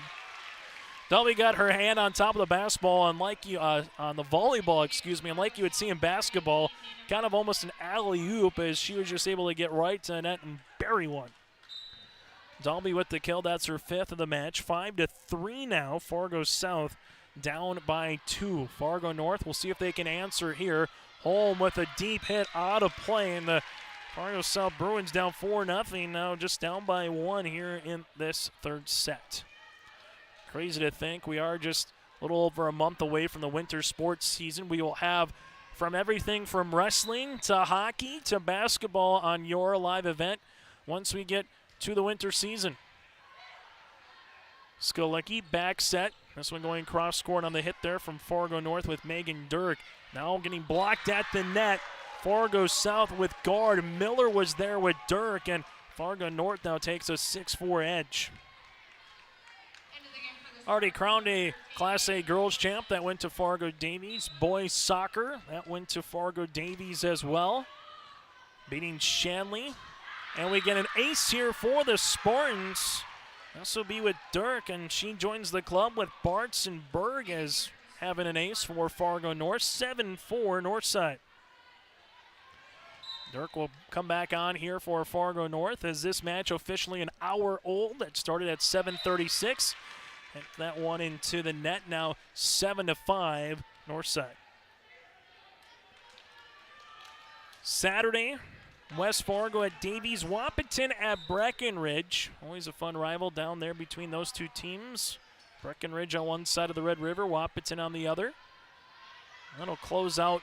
Dalby got her hand on top of the basketball, unlike you on the volleyball, unlike you would see in basketball, kind of almost an alley-oop as she was just able to get right to the net and bury one. Dalby with the kill. That's her 5th of the match. 5-3 now. Fargo South down by 2. Fargo North, we'll see if they can answer here. Holm with a deep hit out of play, and the Fargo South Bruins down 4-0 now, just down by 1 here in this third set. Crazy to think we are just a little over a month away from the winter sports season. We will have from everything from wrestling to hockey to basketball on your live event once we get to the winter season. Skolicki back set. This one going cross court on the hit there from Fargo North with Megan Dirk. Now getting blocked at the net. Fargo South with guard. Miller was there with Dirk, and Fargo North now takes a 6-4 edge. Already crowned a Class A girls champ. That went to Fargo Davies. Boys soccer, that went to Fargo Davies as well. Beating Shanley. And we get an ace here for the Spartans. This will be with Dirk, and she joins the club with Bartz and Berg as having an ace for Fargo North. 7-4 Northside. Dirk will come back on here for Fargo North as this match officially an hour old. That started at 7:36. And that one into the net, now 7-5 Northside. Saturday, West Fargo at Davies, Wahpeton at Breckenridge. Always a fun rival down there between those two teams. Breckenridge on one side of the Red River, Wahpeton on the other. That'll close out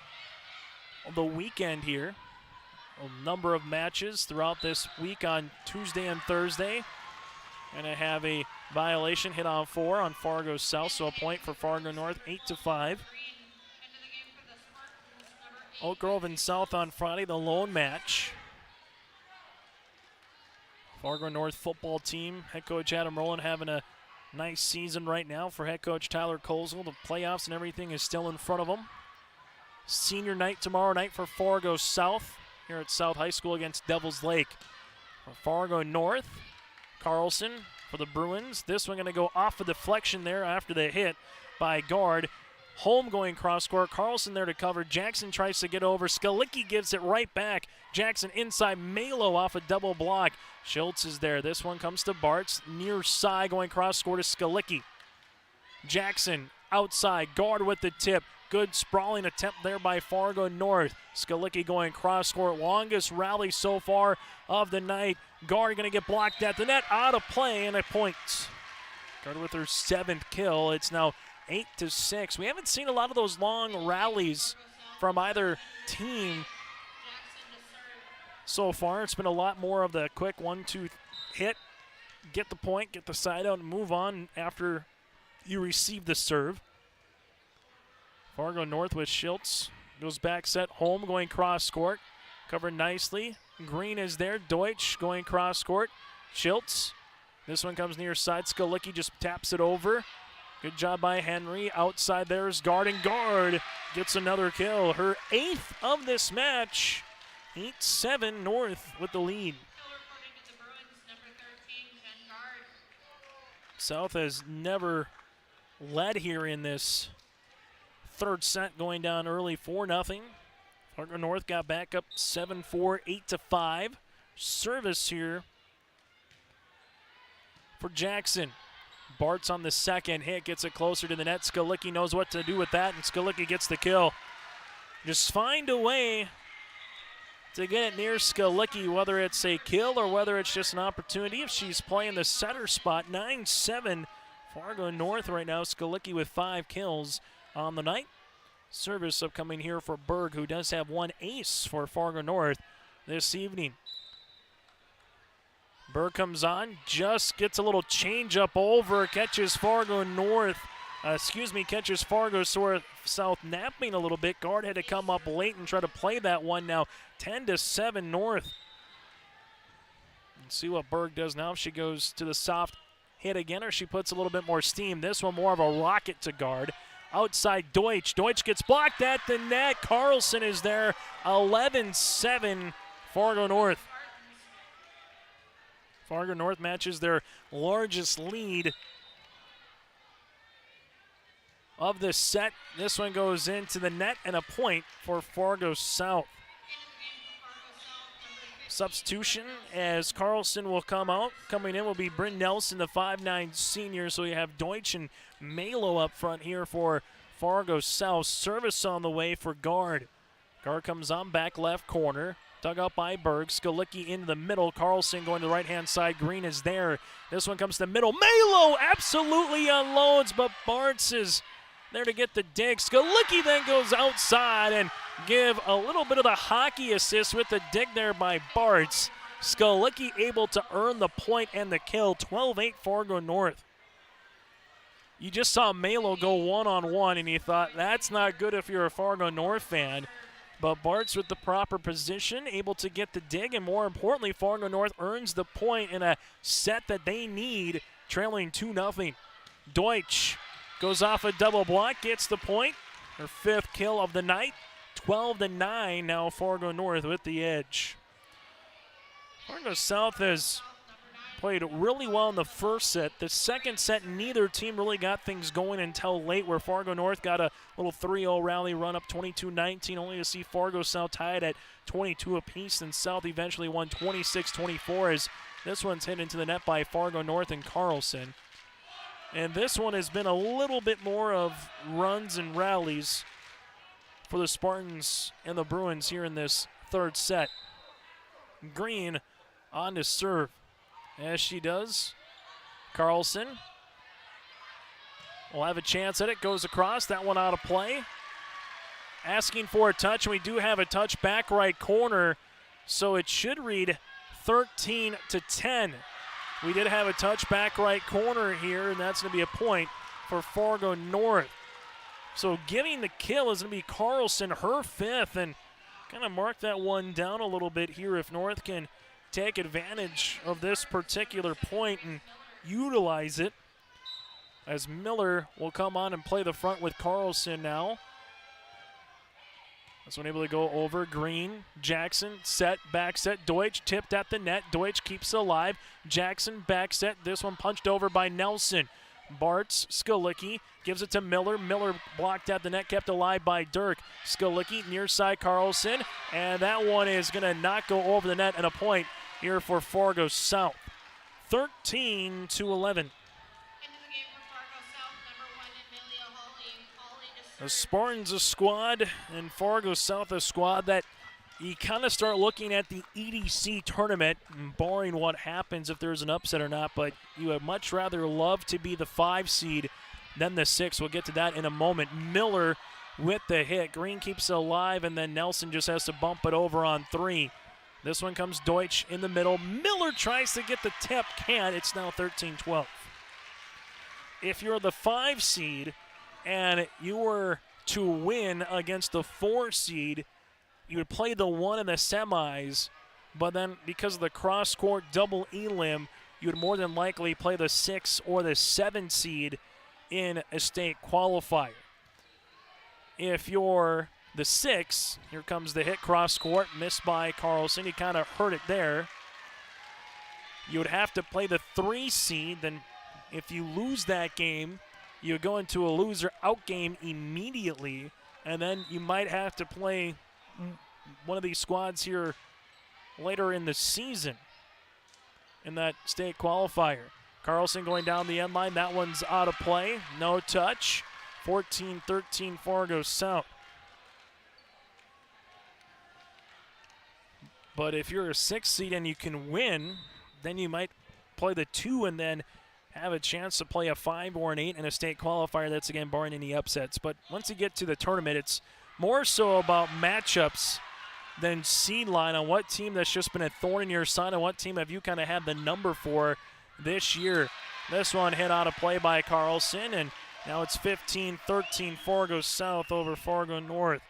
the weekend here. A number of matches throughout this week on Tuesday and Thursday. Going to have a violation hit on 4 on Fargo South, so a point for Fargo North, 8-5. Oak Grove and South on Friday, the lone match. Fargo North football team, head coach Adam Rowland having a nice season right now for head coach Tyler Colesville. The playoffs and everything is still in front of them. Senior night tomorrow night for Fargo South here at South High School against Devils Lake. For Fargo North, Carlson for the Bruins. This one going to go off a deflection there after the hit by guard. Home going cross court. Carlson there to cover. Jackson tries to get over. Skalicki gives it right back. Jackson inside. Malo off a double block. Schultz is there. This one comes to Bartz. Near side going cross court to Skalicki. Jackson outside. Guard with the tip. Good sprawling attempt there by Fargo North. Skalicki going cross court. Longest rally so far of the night. Guard going to get blocked at the net. Out of play and a point. Guard with her 7th kill. It's now 8-6. We haven't seen a lot of those long rallies from either team so far. It's been a lot more of the quick 1-2 hit, get the point, get the side out, and move on after you receive the serve. Fargo North with Schultz. Goes back set home, going cross court. Covered nicely. Green is there. Deutsch going cross court. Schultz. This one comes near side. Skalicki just taps it over. Good job by Henry. Outside there is guard, and guard gets another kill. Her 8th of this match. 8-7 North with the lead. South has never led here in this third set, going down early 4-0. Fargo North got back up 7-4, 8-5. Service here for Jackson. Bartz on the second hit, gets it closer to the net. Skalicki knows what to do with that, and Skalicki gets the kill. Just find a way to get it near Skalicki, whether it's a kill or whether it's just an opportunity. If she's playing the center spot, 9-7 Fargo North right now. Skalicki with 5 kills on the night. Service upcoming here for Berg, who does have 1 ace for Fargo North this evening. Berg comes on, just gets a little change up over, catches Fargo South napping a little bit. Guard had to come up late and try to play that one now. 10-7 North. Let's see what Berg does now. If she goes to the soft hit again or she puts a little bit more steam. This one more of a rocket to guard. Outside Deutsch. Deutsch gets blocked at the net. Carlson is there. 11-7 Fargo North. Fargo North matches their largest lead of the set. This one goes into the net and a point for Fargo South. Substitution as Carlson will come out. Coming in will be Bryn Nelson, the 5'9 senior. So you have Deutsch and Malo up front here for Fargo South. Service on the way for guard. Guard comes on back left corner. Dug up by Berg. Skalicki into the middle. Carlson going to the right-hand side. Green is there. This one comes to the middle. Malo absolutely unloads, but Bartz is there to get the dig. Skalicki then goes outside and give a little bit of the hockey assist with the dig there by Bartz. Skalicki able to earn the point and the kill. 12-8 Fargo North. You just saw Malo go one-on-one, and you thought, that's not good if you're a Fargo North fan. But Bartz with the proper position, able to get the dig, and more importantly, Fargo North earns the point in a set that they need, trailing 2-0. Deutsch goes off a double block, gets the point. Her 5th kill of the night. 12-9 now Fargo North with the edge. Fargo South has played really well in the first set. The second set, neither team really got things going until late, where Fargo North got a little 3-0 rally run up 22-19, only to see Fargo South tied at 22 apiece, and South eventually won 26-24 as this one's hit into the net by Fargo North and Carlson. And this one has been a little bit more of runs and rallies for the Spartans and the Bruins here in this third set. Green on to serve. As she does, Carlson will have a chance at it. Goes across. That one out of play. Asking for a touch, and we do have a touch back right corner, so it should read 13-10. We did have a touch back right corner here, and that's going to be a point for Fargo North. So giving the kill is going to be Carlson, her fifth, and kind of mark that one down a little bit here if North can take advantage of this particular point and utilize it, as Miller will come on and play the front with Carlson now. This one able to go over. Green, Jackson, set, back set. Deutsch tipped at the net. Deutsch keeps it alive. Jackson, back set. This one punched over by Nelson. Bartz, Skalicki gives it to Miller. Miller blocked at the net, kept alive by Dirk. Skalicki near side Carlson, and that one is going to not go over the net, and a point here for Fargo South. 13-11. The Spartans a squad and Fargo South a squad that you kind of start looking at the EDC tournament, barring what happens if there's an upset or not, but you would much rather love to be the 5 seed than the 6. We'll get to that in a moment. Miller with the hit. Green keeps it alive, and then Nelson just has to bump it over on 3. This one comes Deutsch in the middle. Miller tries to get the tip, can't. It's now 13-12. If you're the 5 seed and you were to win against the 4 seed, you would play the 1 in the semis, but then because of the cross-court double elim, you would more than likely play the 6 or the 7 seed in a state qualifier. If you're the 6, here comes the hit cross-court, missed by Carlson. He kind of hurt it there. You would have to play the 3 seed, then if you lose that game, you go into a loser-out game immediately, and then you might have to play one of these squads here later in the season in that state qualifier. Carlson going down the end line. That one's out of play. No touch. 14-13 Fargo South. But if you're a 6 seed and you can win, then you might play the 2 and then have a chance to play a 5 or an 8 in a state qualifier. That's, again, barring any upsets. But once you get to the tournament, it's more so about matchups than seed line on what team that's just been a thorn in your side and what team have you kind of had the number for this year. This one hit out of play by Carlson, and now it's 15-13 Fargo South over Fargo North.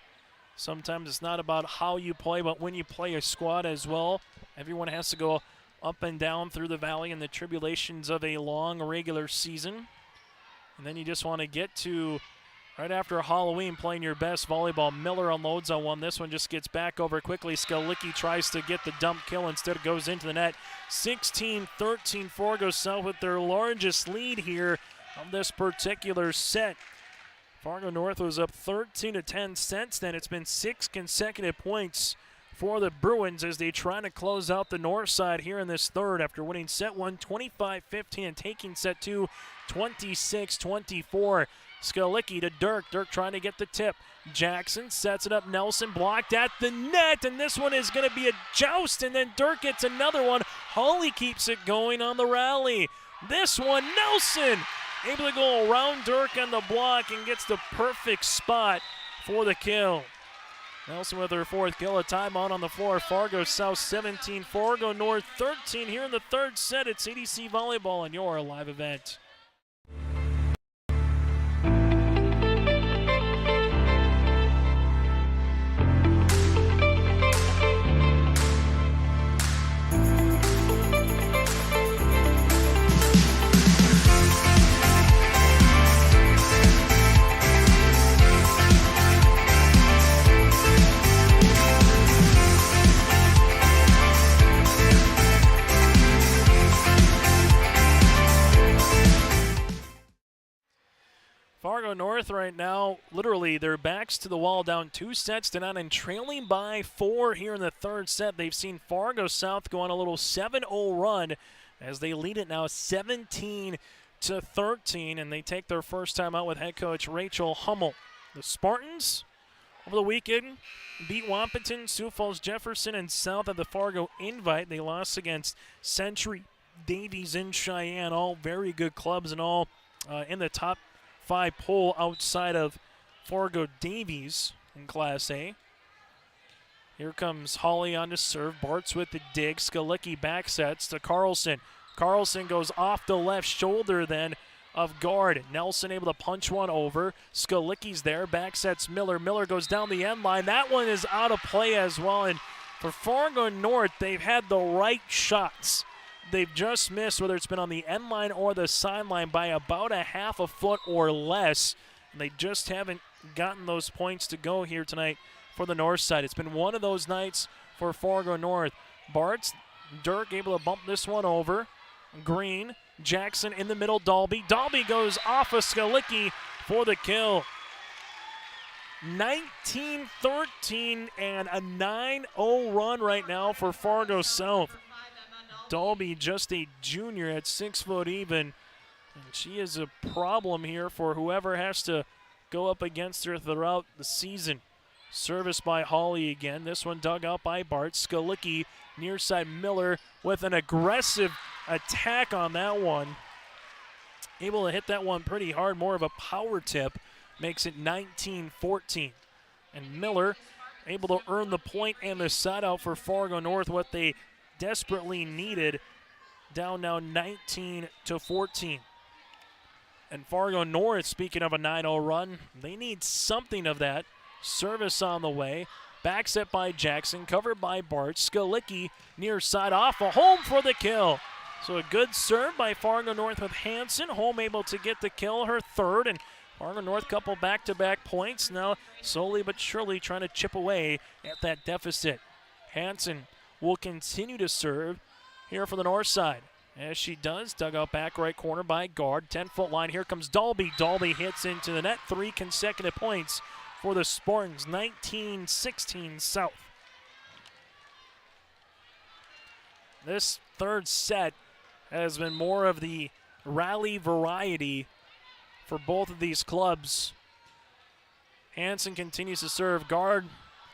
Sometimes it's not about how you play, but when you play a squad as well, everyone has to go up and down through the valley and the tribulations of a long regular season. And then you just want to get to right after Halloween playing your best volleyball. Miller unloads on one. This one just gets back over quickly. Skalicki tries to get the dump kill. Instead it goes into the net. 16-13 Fargo South with their largest lead here of this particular set. Fargo North was up 13-10 since then. It's been 6 consecutive points for the Bruins as they try to close out the north side here in this third after winning set 1 25-15 and taking set 2 26-24. Skalicki to Dirk. Dirk trying to get the tip. Jackson sets it up. Nelson blocked at the net, and this one is going to be a joust, and then Dirk gets another one. Hawley keeps it going on the rally. This one, Nelson able to go around Dirk on the block and gets the perfect spot for the kill. Nelson with her 4th kill. A timeout on the floor. Fargo South 17, Fargo North 13 here in the third set. It's EDC Volleyball and your live event. Fargo North right now, literally their backs to the wall, down 2-0 and trailing by 4 here in the third set. They've seen Fargo South go on a little 7-0 run as they lead it now 17-13, and they take their first time out with head coach Rachel Hummel. The Spartans over the weekend beat Wahpeton, Sioux Falls Jefferson, and South at the Fargo Invite. They lost against Century, Davies, and Cheyenne, all very good clubs and all in the top 5 poll outside of Fargo Davies in Class A. Here comes Holly on to serve. Bartz with the dig. Skalicki back sets to Carlson. Carlson goes off the left shoulder then of guard. Nelson able to punch one over. Skalicki's there. Back sets Miller. Miller goes down the end line. That one is out of play as well. And for Fargo North, they've had the right shots. They've just missed, whether it's been on the end line or the sideline, by about a half a foot or less. And they just haven't gotten those points to go here tonight for the north side. It's been one of those nights for Fargo North. Bartz, Dirk able to bump this one over. Green, Jackson in the middle, Dalby. Dalby goes off of Skalicki for the kill. 19-13 and a 9-0 run right now for Fargo South. Dalby, just a junior at 6 foot even, and she is a problem here for whoever has to go up against her throughout the season. Service by Holly again. This one dug out by Bart. Skalicki near side. Miller with an aggressive attack on that one. Able to hit that one pretty hard, more of a power tip. Makes it 19-14. And Miller able to earn the point and the side out for Fargo North, what they desperately needed, down now 19-14. And Fargo North, speaking of a 9-0 run, they need something of that. Service on the way. Back set by Jackson, covered by Bart. Skalicki near side off, a home for the kill. So a good serve by Fargo North with Hansen. Home able to get the kill, her third, and Fargo North couple back-to-back points. Now slowly but surely trying to chip away at that deficit. Hansen will continue to serve here for the north side. As she does, dug out back right corner by guard. 10-foot line, here comes Dalby. Dalby hits into the net. 3 consecutive points for the Spartans. 19-16 South. This third set has been more of the rally variety for both of these clubs. Hansen continues to serve. Guard,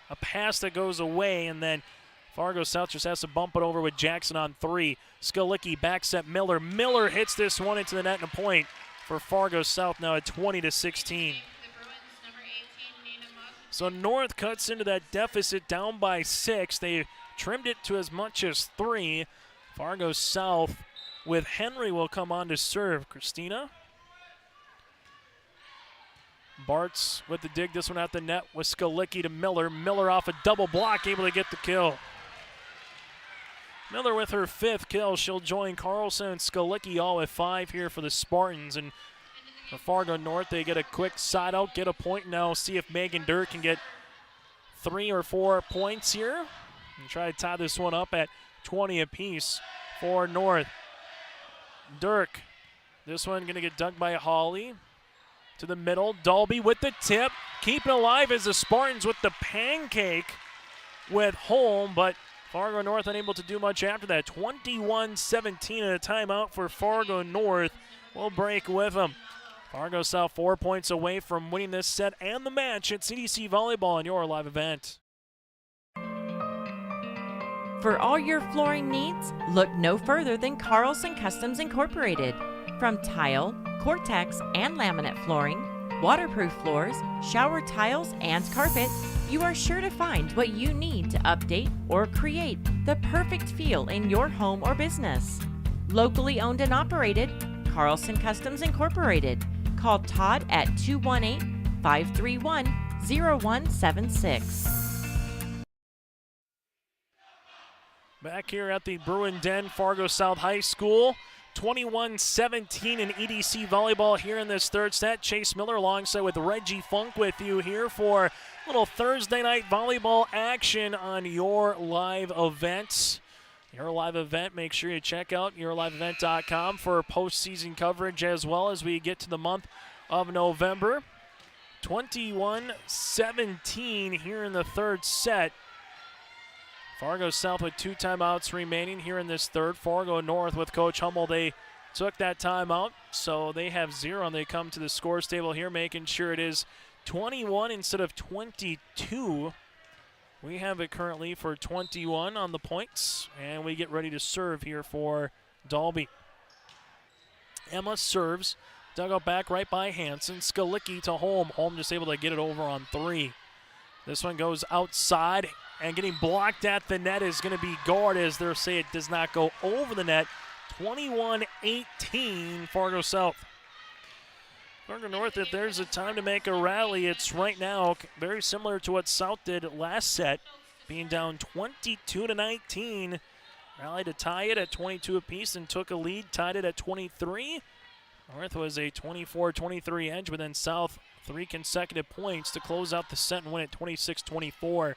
a pass that goes away, and then Fargo South just has to bump it over with Jackson on 3. Skalicki back set Miller. Miller hits this one into the net and a point for Fargo South now at 20-16. So North cuts into that deficit down by 6. They trimmed it to as much as 3. Fargo South with Henry will come on to serve. Christina. Bartz with the dig, this one at the net with Skalicki to Miller. Miller off a double block, able to get the kill. Miller with her 5th kill. She'll join Carlson and Skalicki all with 5 here for the Spartans. And for Fargo North, they get a quick side out, get a point now. See if Megan Dirk can get 3 or 4 points here. And try to tie this one up at 20 apiece for North. Dirk, this one going to get dug by Holly. To the middle, Dalby with the tip. Keeping alive as the Spartans with the pancake with home, but Fargo North unable to do much after that. 21-17 and a timeout for Fargo North. We'll break with them. Fargo South 4 points away from winning this set and the match at CDC Volleyball in your live event. For all your flooring needs, look no further than Carlson Customs Incorporated. From tile, Cortex, and laminate flooring, waterproof floors, shower tiles, and carpet, you are sure to find what you need to update or create the perfect feel in your home or business. Locally owned and operated, Carlson Customs Incorporated. Call Todd at 218-531-0176. Back here at the Bruin Den, Fargo South High School. 21-17 in EDC Volleyball here in this third set. Chase Miller alongside with Reggie Funk with you here for a little Thursday night volleyball action on your live events. Your live event, make sure you check out yourliveevent.com for postseason coverage as well as we get to the month of November. 21-17 here in the third set. Fargo South with 2 timeouts remaining here in this third. Fargo North with Coach Hummel, they took that timeout, so they have 0, and they come to the scores table here, making sure it is 21 instead of 22. We have it currently for 21 on the points, and we get ready to serve here for Dalby. Emma serves, dug out back right by Hansen. Skalicki to Holm. Holm just able to get it over on 3. This one goes outside, and getting blocked at the net is going to be Gard, as they'll say it does not go over the net. 21-18 Fargo South. Fargo North, if there's a time to make a rally, it's right now. Very similar to what South did last set, being down 22-19. Rallied to tie it at 22 apiece and took a lead, tied it at 23. North was a 24-23 edge, but then South 3 consecutive points to close out the set and win it 26-24.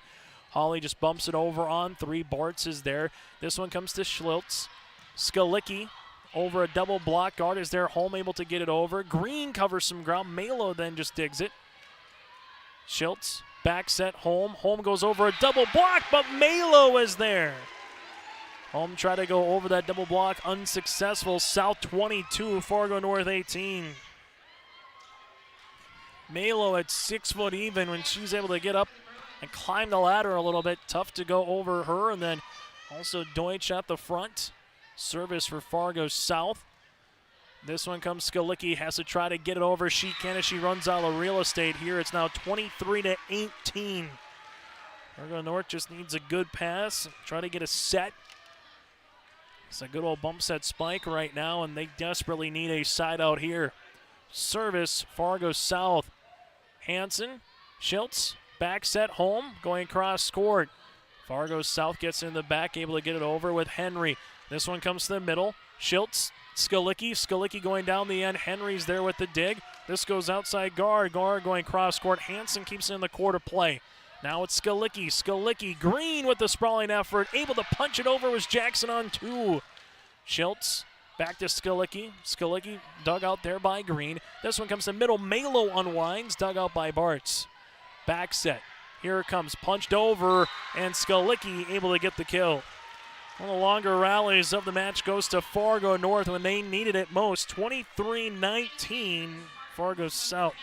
Holly just bumps it over on 3. Bartz is there. This one comes to Schlitz. Skalicki over a double block. Guard is there. Holm able to get it over. Green covers some ground. Malo then just digs it. Schultz back set Holm. Holm goes over a double block, but Malo is there. Holm tried to go over that double block. Unsuccessful. South 22, Fargo North 18. Malo at 6 foot even when she's able to get up and climb the ladder a little bit. Tough to go over her. And then also Deutsch at the front. Service for Fargo South. This one comes Skalicki, has to try to get it over. She can as she runs out of real estate here. It's now 23-18. Fargo North just needs a good pass. Try to get a set. It's a good old bump set spike right now, and they desperately need a side out here. Service, Fargo South. Hansen, Schultz, back set Holm, going across court. Fargo South gets in the back, able to get it over with Henry. This one comes to the middle. Schultz, Skalicki. Skalicki going down the end. Henry's there with the dig. This goes outside Gard. Gard going cross court. Hansen keeps it in the court of play. Now it's Skalicki. Skalicki, Green with the sprawling effort. Able to punch it over was Jackson on 2. Schultz back to Skalicki. Skalicki dug out there by Green. This one comes to middle. Malo unwinds. Dug out by Bartz. Back set. Here it comes. Punched over. And Skalicki able to get the kill. One of the longer rallies of the match goes to Fargo North when they needed it most. 23-19 Fargo South.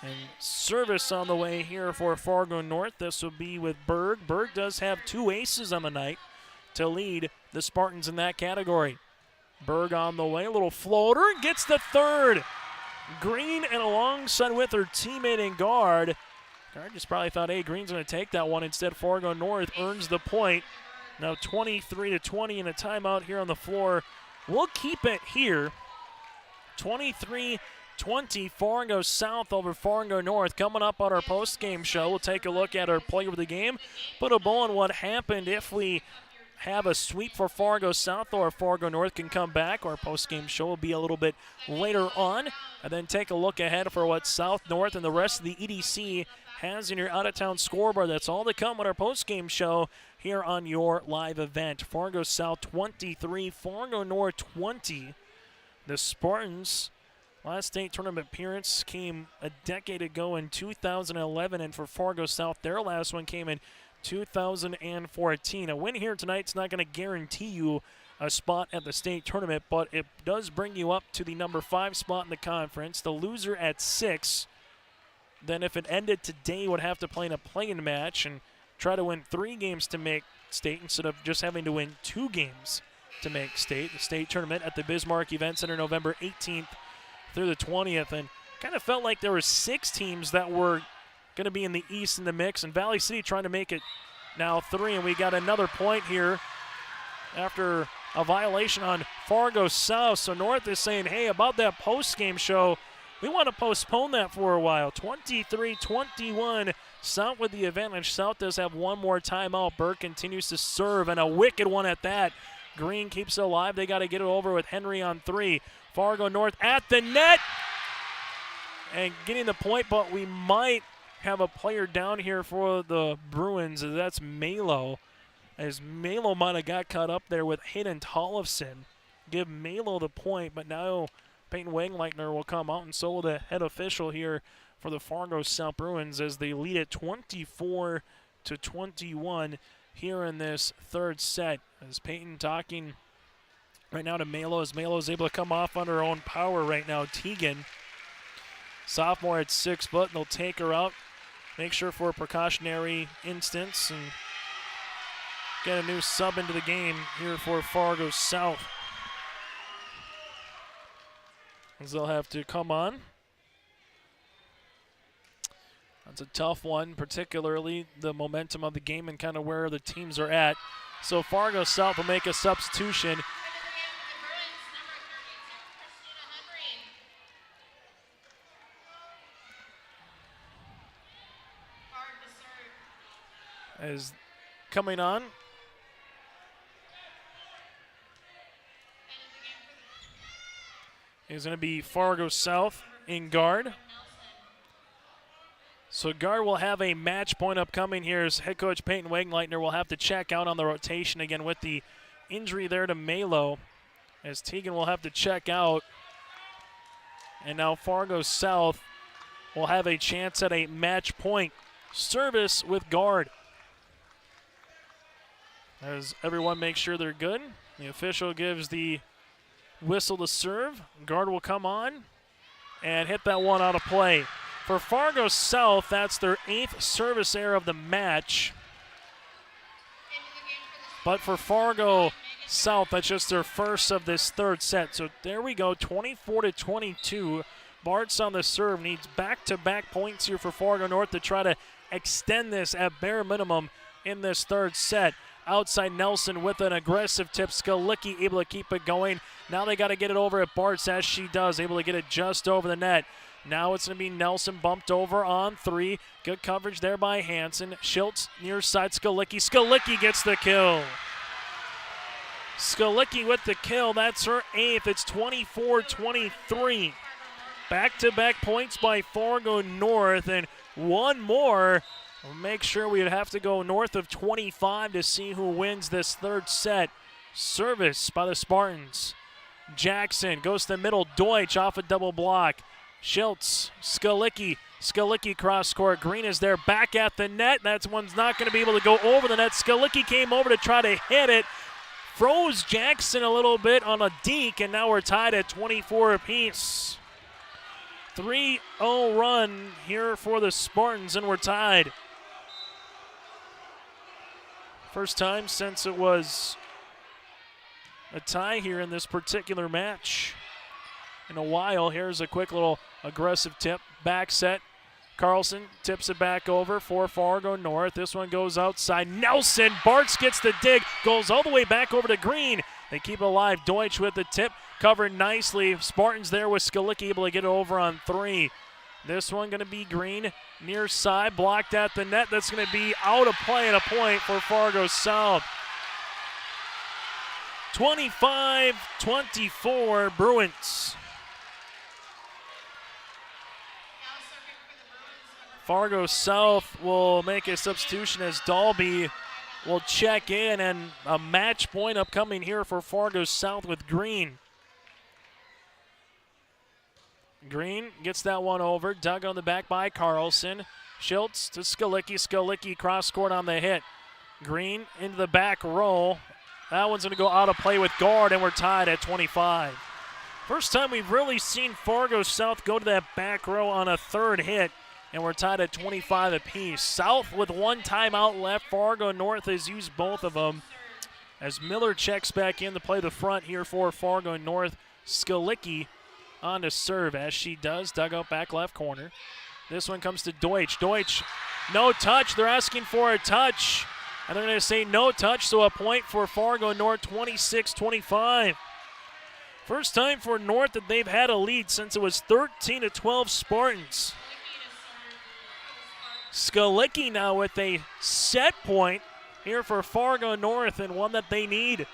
And service on the way here for Fargo North. This will be with Berg. Berg does have 2 aces on the night to lead the Spartans in that category. Berg on the way. A little floater. Gets the third. Green and alongside with her teammate in guard. Guard just probably thought, hey, Green's going to take that one. Instead, Fargo North earns the point. Now 23-20 and a timeout here on the floor. We'll keep it here. 23-20 Fargo South over Fargo North. Coming up on our post-game show, we'll take a look at our player of the game. Put a bow on what happened if we have a sweep for Fargo South or Fargo North can come back. Our post-game show will be a little bit later on. And then take a look ahead for what South, North, and the rest of the EDC has in your out-of-town scoreboard. That's all to come on our post-game show here on your live event. Fargo South 23, Fargo North 20. The Spartans' last state tournament appearance came a decade ago in 2011, and for Fargo South, their last one came in 2014. A win here tonight's not going to guarantee you a spot at the state tournament, but it does bring you up to the number 5 spot in the conference. The loser at 6, then if it ended today, would have to play in a play-in match and try to win 3 games to make state instead of just having to win 2 games to make state. The state tournament at the Bismarck Event Center November 18th through the 20th, and kind of felt like there were 6 teams that were going to be in the East in the mix, and Valley City trying to make it now 3, and we got another point here after a violation on Fargo South. So North is saying, hey, about that post-game show, we want to postpone that for a while. 23-21, South with the advantage. South does have one more timeout. Burke continues to serve, and a wicked one at that. Green keeps it alive. They got to get it over with Henry on 3. Fargo North at the net and getting the point, but we might have a player down here for the Bruins. That's Malo, as Malo might have got caught up there with Hayden Tollefson. Give Malo the point, but now Peyton Wangleitner will come out, and so will the head official here for the Fargo South Bruins as they lead at 24-21 here in this third set. As Peyton talking right now to Melo, as Melo is able to come off under her own power right now. Teagan, sophomore at 6 foot, and they'll take her out. Make sure for a precautionary instance and get a new sub into the game here for Fargo South. As they'll have to come on. That's a tough one, particularly the momentum of the game and kind of where the teams are at. So Fargo South will make a substitution. As coming on is going to be Fargo South in guard. So guard will have a match point upcoming here as head coach Peyton Wangleitner will have to check out on the rotation again with the injury there to Melo, as Teagan will have to check out. And now Fargo South will have a chance at a match point service with guard. As everyone makes sure they're good, the official gives the whistle to serve. Guard will come on and hit that one out of play. For Fargo South, that's their 8th service error of the match. But for Fargo South, that's just their first of this third set. So there we go, 24-22. Bart's on the serve, needs back-to-back points here for Fargo North to try to extend this at bare minimum in this third set. Outside Nelson with an aggressive tip. Skalicki able to keep it going. Now they got to get it over at Bartz as she does, able to get it just over the net. Now it's going to be Nelson bumped over on 3. Good coverage there by Hansen. Schultz near side Skalicki. Skalicki gets the kill. Skalicki with the kill. That's her 8th. It's 24-23. Back-to-back points by Fargo North, and one more. We'll make sure we'd have to go north of 25 to see who wins this third set. Service by the Spartans. Jackson goes to the middle. Deutsch off a double block. Schultz, Skalicki. Skalicki cross court. Green is there back at the net. That one's not going to be able to go over the net. Skalicki came over to try to hit it. Froze Jackson a little bit on a deke, and now we're tied at 24 apiece. 3-0 run here for the Spartans, and we're tied. First time since it was a tie here in this particular match in a while. Here's a quick little aggressive tip. Back set. Carlson tips it back over for Fargo North. This one goes outside. Nelson. Bartz gets the dig. Goes all the way back over to Green. They keep it alive. Deutsch with the tip. Covered nicely. Spartans there with Skalicki able to get it over on 3. This one going to be Green near side. Blocked at the net. That's going to be out of play and a point for Fargo South. 25-24 Bruins. Fargo South will make a substitution as Dalby will check in, and a match point upcoming here for Fargo South with Green. Green gets that one over. Dug on the back by Carlson. Schultz to Skalicki. Skalicki cross court on the hit. Green into the back row. That one's going to go out of play with guard, and we're tied at 25. First time we've really seen Fargo South go to that back row on a third hit, and we're tied at 25 apiece. South with one timeout left. Fargo North has used both of them. As Miller checks back in to play the front here for Fargo North. Skalicki on to serve as she does. Dugout back left corner. This one comes to Deutsch. Deutsch, no touch. They're asking for a touch. And they're going to say no touch, so a point for Fargo North, 26-25. First time for North that they've had a lead since it was 13-12 Spartans. Skalicki now with a set point here for Fargo North, and one that they need.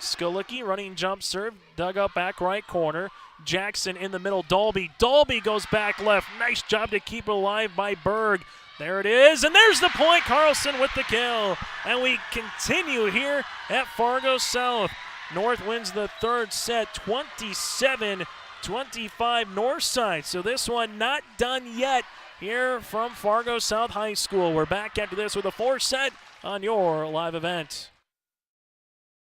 Skalicki running jump serve, dugout back right corner. Jackson in the middle, Dalby. Dalby goes back left. Nice job to keep it alive by Berg. There it is, and there's the point. Carlson with the kill. And we continue here at Fargo South. North wins the third set, 27-24. 25 north side. So this one not done yet here from Fargo South High School. We're back after this with a 4 set on your live event.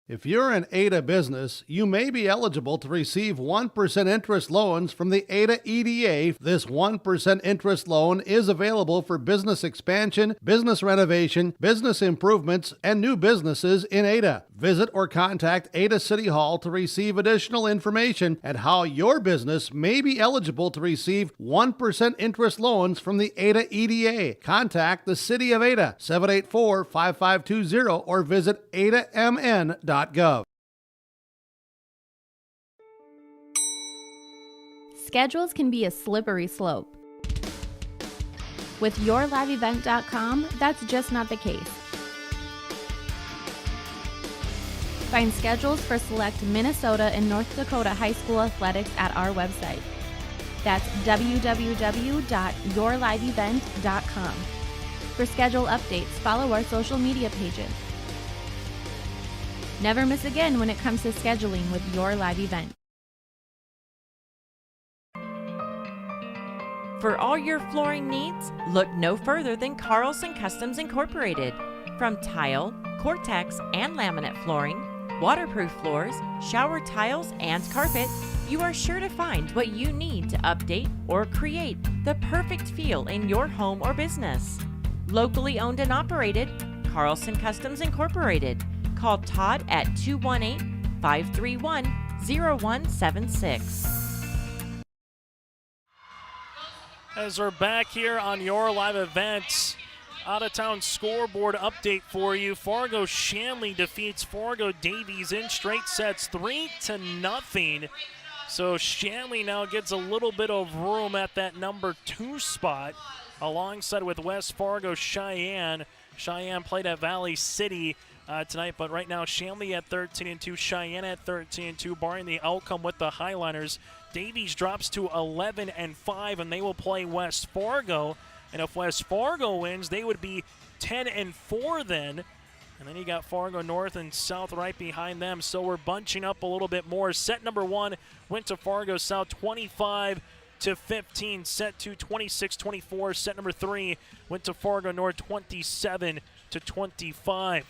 If you're an Ada business, you may be eligible to receive 1% interest loans from the Ada EDA. This 1% interest loan is available for business expansion, business renovation, business improvements, and new businesses in Ada. Visit or contact Ada City Hall to receive additional information and how your business may be eligible to receive 1% interest loans from the Ada EDA. Contact the City of Ada, 784-5520, or visit adamn.gov. Schedules can be a slippery slope. With yourliveevent.com, that's just not the case. Find schedules for select Minnesota and North Dakota high school athletics at our website. That's www.yourliveevent.com. For schedule updates, follow our social media pages. Never miss again when it comes to scheduling with your live event. For all your flooring needs, look no further than Carlson Customs Incorporated. From tile, Cortex, and laminate flooring, waterproof floors, shower tiles, and carpet, you are sure to find what you need to update or create the perfect feel in your home or business. Locally owned and operated, Carlson Customs Incorporated. Call Todd at 218-531-0176. As we're back here on your live events, out-of-town scoreboard update for you. Fargo Shanley defeats Fargo Davies in straight sets 3-0. So Shanley now gets a little bit of room at that number 2 spot alongside with West Fargo Cheyenne. Cheyenne played at Valley City tonight, but right now Shanley at 13-2, Cheyenne at 13-2, barring the outcome with the Highliners. Davies drops to 11-5, and they will play West Fargo. And if West Fargo wins, they would be 10-4 then. And then you got Fargo North and South right behind them. So we're bunching up a little bit more. Set number 1 went to Fargo South 25-15. Set 2 26-24. Set number 3 went to Fargo North 27-25.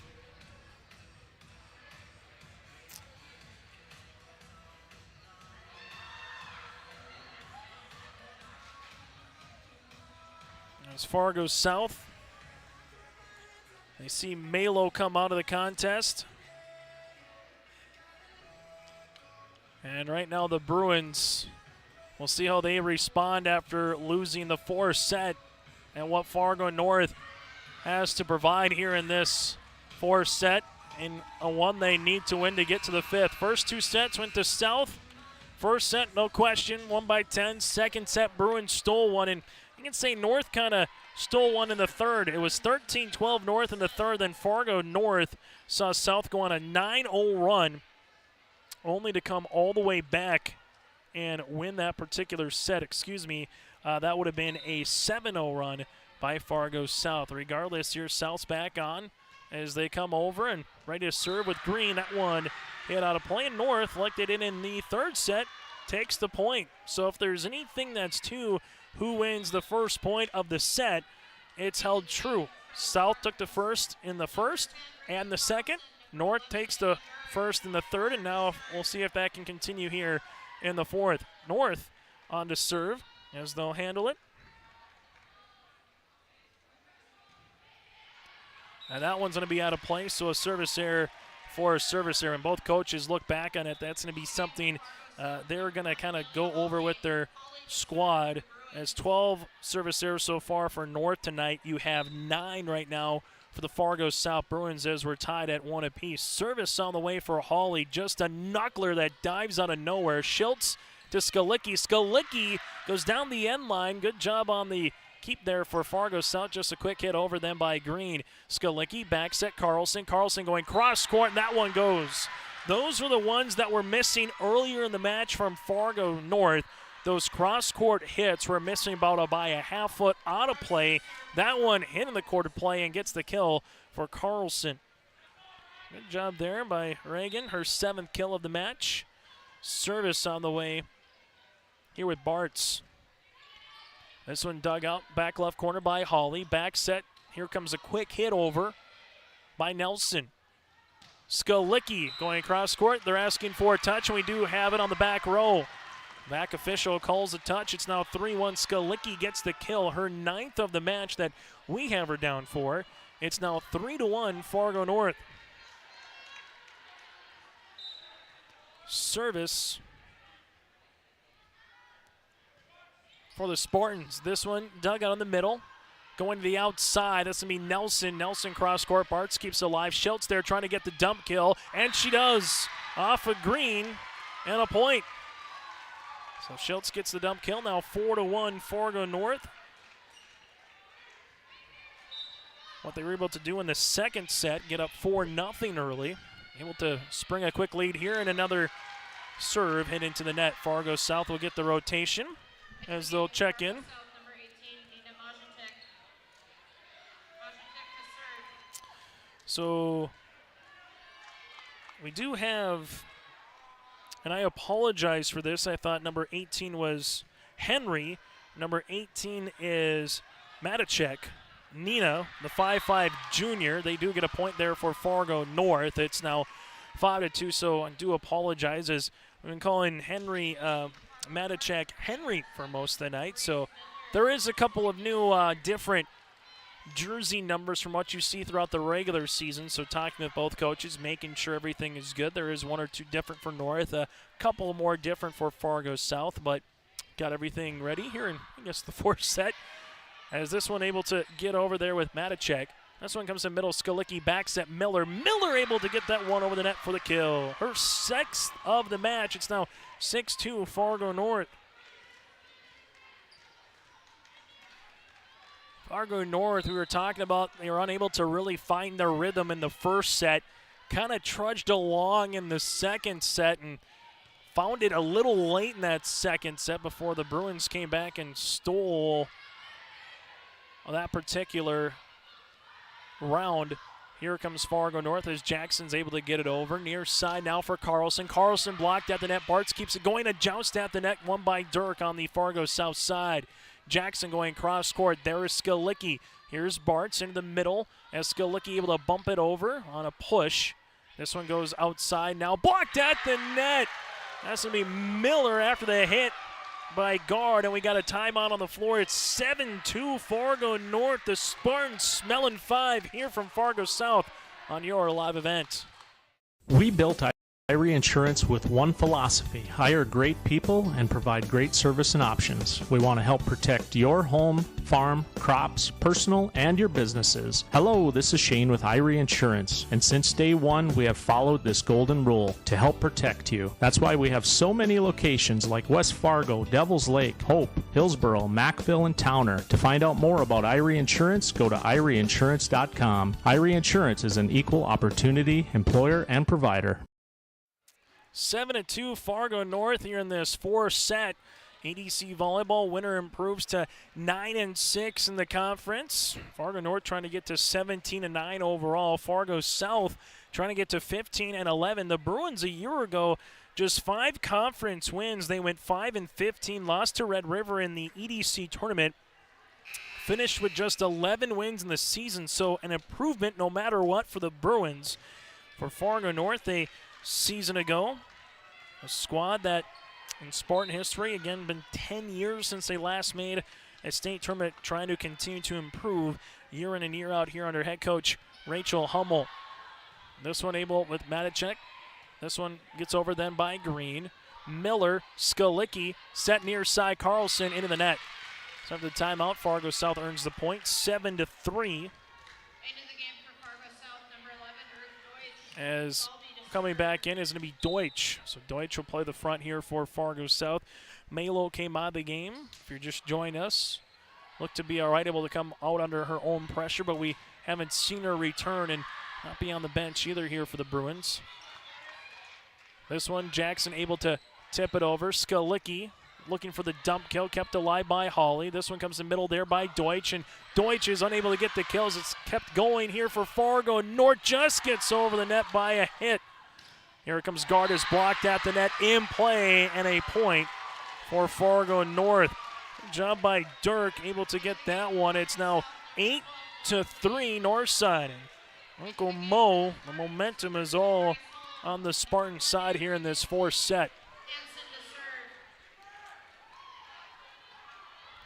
As Fargo South, they see Malo come out of the contest. And right now the Bruins, we'll see how they respond after losing the 4th set and what Fargo North has to provide here in this 4th set, in a one they need to win to get to the 5th. First 2 sets went to South. First set, no question, won by 10. Second set, Bruins stole one, and you can say North kind of stole one in the 3rd. It was 13-12 North in the 3rd, then Fargo North saw South go on a 9-0 run, only to come all the way back and win that particular set. That would have been a 7-0 run by Fargo South. Regardless, here South's back on as they come over and ready to serve with Green. That one hit out of play, and North, like they did in the 3rd set, takes the point. So if there's anything that's to who wins the first point of the set, it's held true. South took the first in the 1st and the 2nd. North takes the 1st and the 3rd, and now we'll see if that can continue here in the 4th. North on to serve as they'll handle it. And that one's going to be out of play, so a service error for a service error. And both coaches look back on it. That's going to be something they're going to kind of go over with their squad. As 12 service errors so far for North tonight, you have 9 right now for the Fargo South Bruins as we're tied at 1 apiece. Service on the way for Hawley, just a knuckler that dives out of nowhere. Schiltz to Skalicki. Skalicki goes down the end line. Good job on the keep there for Fargo South. Just a quick hit over them by Green. Skalicki back set Carlson. Carlson going cross court, and that one goes. Those were the ones that were missing earlier in the match from Fargo North. Those cross-court hits were missing by a half foot out of play. That one hit in the court of play and gets the kill for Carlson. Good job there by Reagan, her 7th kill of the match. Service on the way here with Bartz. This one dug out, back left corner by Holly. Back set, here comes a quick hit over by Nelson. Skalicki going across court. They're asking for a touch, and we do have it on the back row. Back official calls a touch. It's now 3-1. Skalicki gets the kill, her 9th of the match that we have her down for. It's now 3-1 Fargo North. Service for the Spartans. This one dug out in the middle. Going to the outside, that's going to be Nelson. Nelson cross court. Bartz keeps it alive. Schultz there trying to get the dump kill, and she does. Off of Green, and a point. So Schultz gets the dump kill. Now 4-1 Fargo North. What they were able to do in the second set, get up 4-0 early. Able to spring a quick lead here, and another serve hit into the net. Fargo South will get the rotation as they'll check in. So we do have, and I apologize for this, I thought number 18 was Henry. Number 18 is Matacek. Nina, the 5'5 junior, they do get a point there for Fargo North. It's now 5-2, so I do apologize as we've been calling Henry Matacek Henry for most of the night. So there is a couple of new different jersey numbers from what you see throughout the regular season. So talking with both coaches, making sure everything is good. There is one or two different for North, a couple more different for Fargo South, but got everything ready here in, I guess, the fourth set. As this one able to get over there with Matacek. This one comes in middle. Skalicki backs at Miller. Miller able to get that one over the net for the kill. Her 6th of the match. It's now 6-2 Fargo North. Fargo North, we were talking about, they were unable to really find their rhythm in the first set. Kind of trudged along in the second set and found it a little late in that second set before the Bruins came back and stole that particular round. Here comes Fargo North as Jackson's able to get it over. Near side now for Carlson. Carlson blocked at the net. Bartz keeps it going. A joust at the net. Won by Dirk on the Fargo South side. Jackson going cross court. There is Skalicki. Here's Bartz into the middle as Skalicki able to bump it over on a push. This one goes outside now. Blocked at the net. That's going to be Miller after the hit by guard, and we got a timeout on the floor. It's 7-2 Fargo North. The Spartans smelling 5 here from Fargo South on your live event. We built Irie Insurance with one philosophy: hire great people and provide great service and options. We want to help protect your home, farm, crops, personal, and your businesses. Hello, this is Shane with Irie Insurance, and since day one, we have followed this golden rule to help protect you. That's why we have so many locations like West Fargo, Devils Lake, Hope, Hillsboro, Mackville, and Towner. To find out more about Irie Insurance, go to IrieInsurance.com. Irie Insurance is an equal opportunity employer and provider. 7-2 Fargo North here in this fourth set. EDC Volleyball winner improves to 9-6 in the conference. Fargo North trying to get to 17-9 overall. Fargo South trying to get to 15-11. The Bruins a year ago, just 5 conference wins. They went 5-15, lost to Red River in the EDC tournament. Finished with just 11 wins in the season, so an improvement no matter what for the Bruins. For Fargo North, a season ago, a squad that in Spartan history, again, been 10 years since they last made a state tournament, trying to continue to improve year in and year out here under head coach Rachel Hummel. This one able with Matacek. This one gets over then by Green. Miller, Skalicki, set near side, Carlson into the net. So after the timeout, Fargo South earns the point, 7-3. As coming back in is going to be Deutsch. So Deutsch will play the front here for Fargo South. Malo came out of the game. If you're just joining us, looked to be all right, able to come out under her own pressure, but we haven't seen her return and not be on the bench either here for the Bruins. This one, Jackson able to tip it over. Skalicki looking for the dump kill, kept alive by Holly. This one comes in the middle there by Deutsch, and Deutsch is unable to get the kills. It's kept going here for Fargo North. Just gets over the net by a hit. Here it comes. Guard is blocked at the net, in play, and a point for Fargo North. Good job by Dirk, able to get that one. It's now 8-3 Northside. Uncle Mo, the momentum is all on the Spartan side here in this fourth set.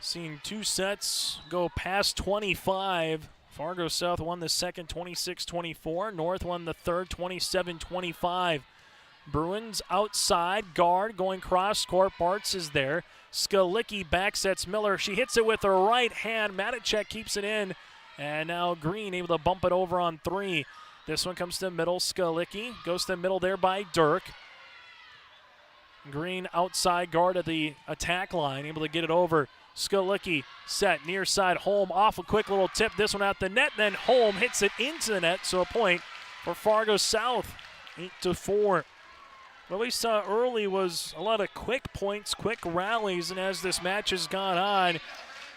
Seeing 2 sets go past 25. Fargo South won the second 26-24. North won the third 27-25. Bruins outside, guard going cross court. Bartz is there. Skalicki back sets Miller. She hits it with her right hand. Matichek keeps it in. And now Green able to bump it over on 3. This one comes to middle. Skalicki goes to middle there by Dirk. Green outside guard at the attack line, able to get it over. Skalicki set near side. Holm off a quick little tip. This one at the net. Then Holm hits it into the net. So a point for Fargo South. 8-4. What we saw early was a lot of quick points, quick rallies. And as this match has gone on,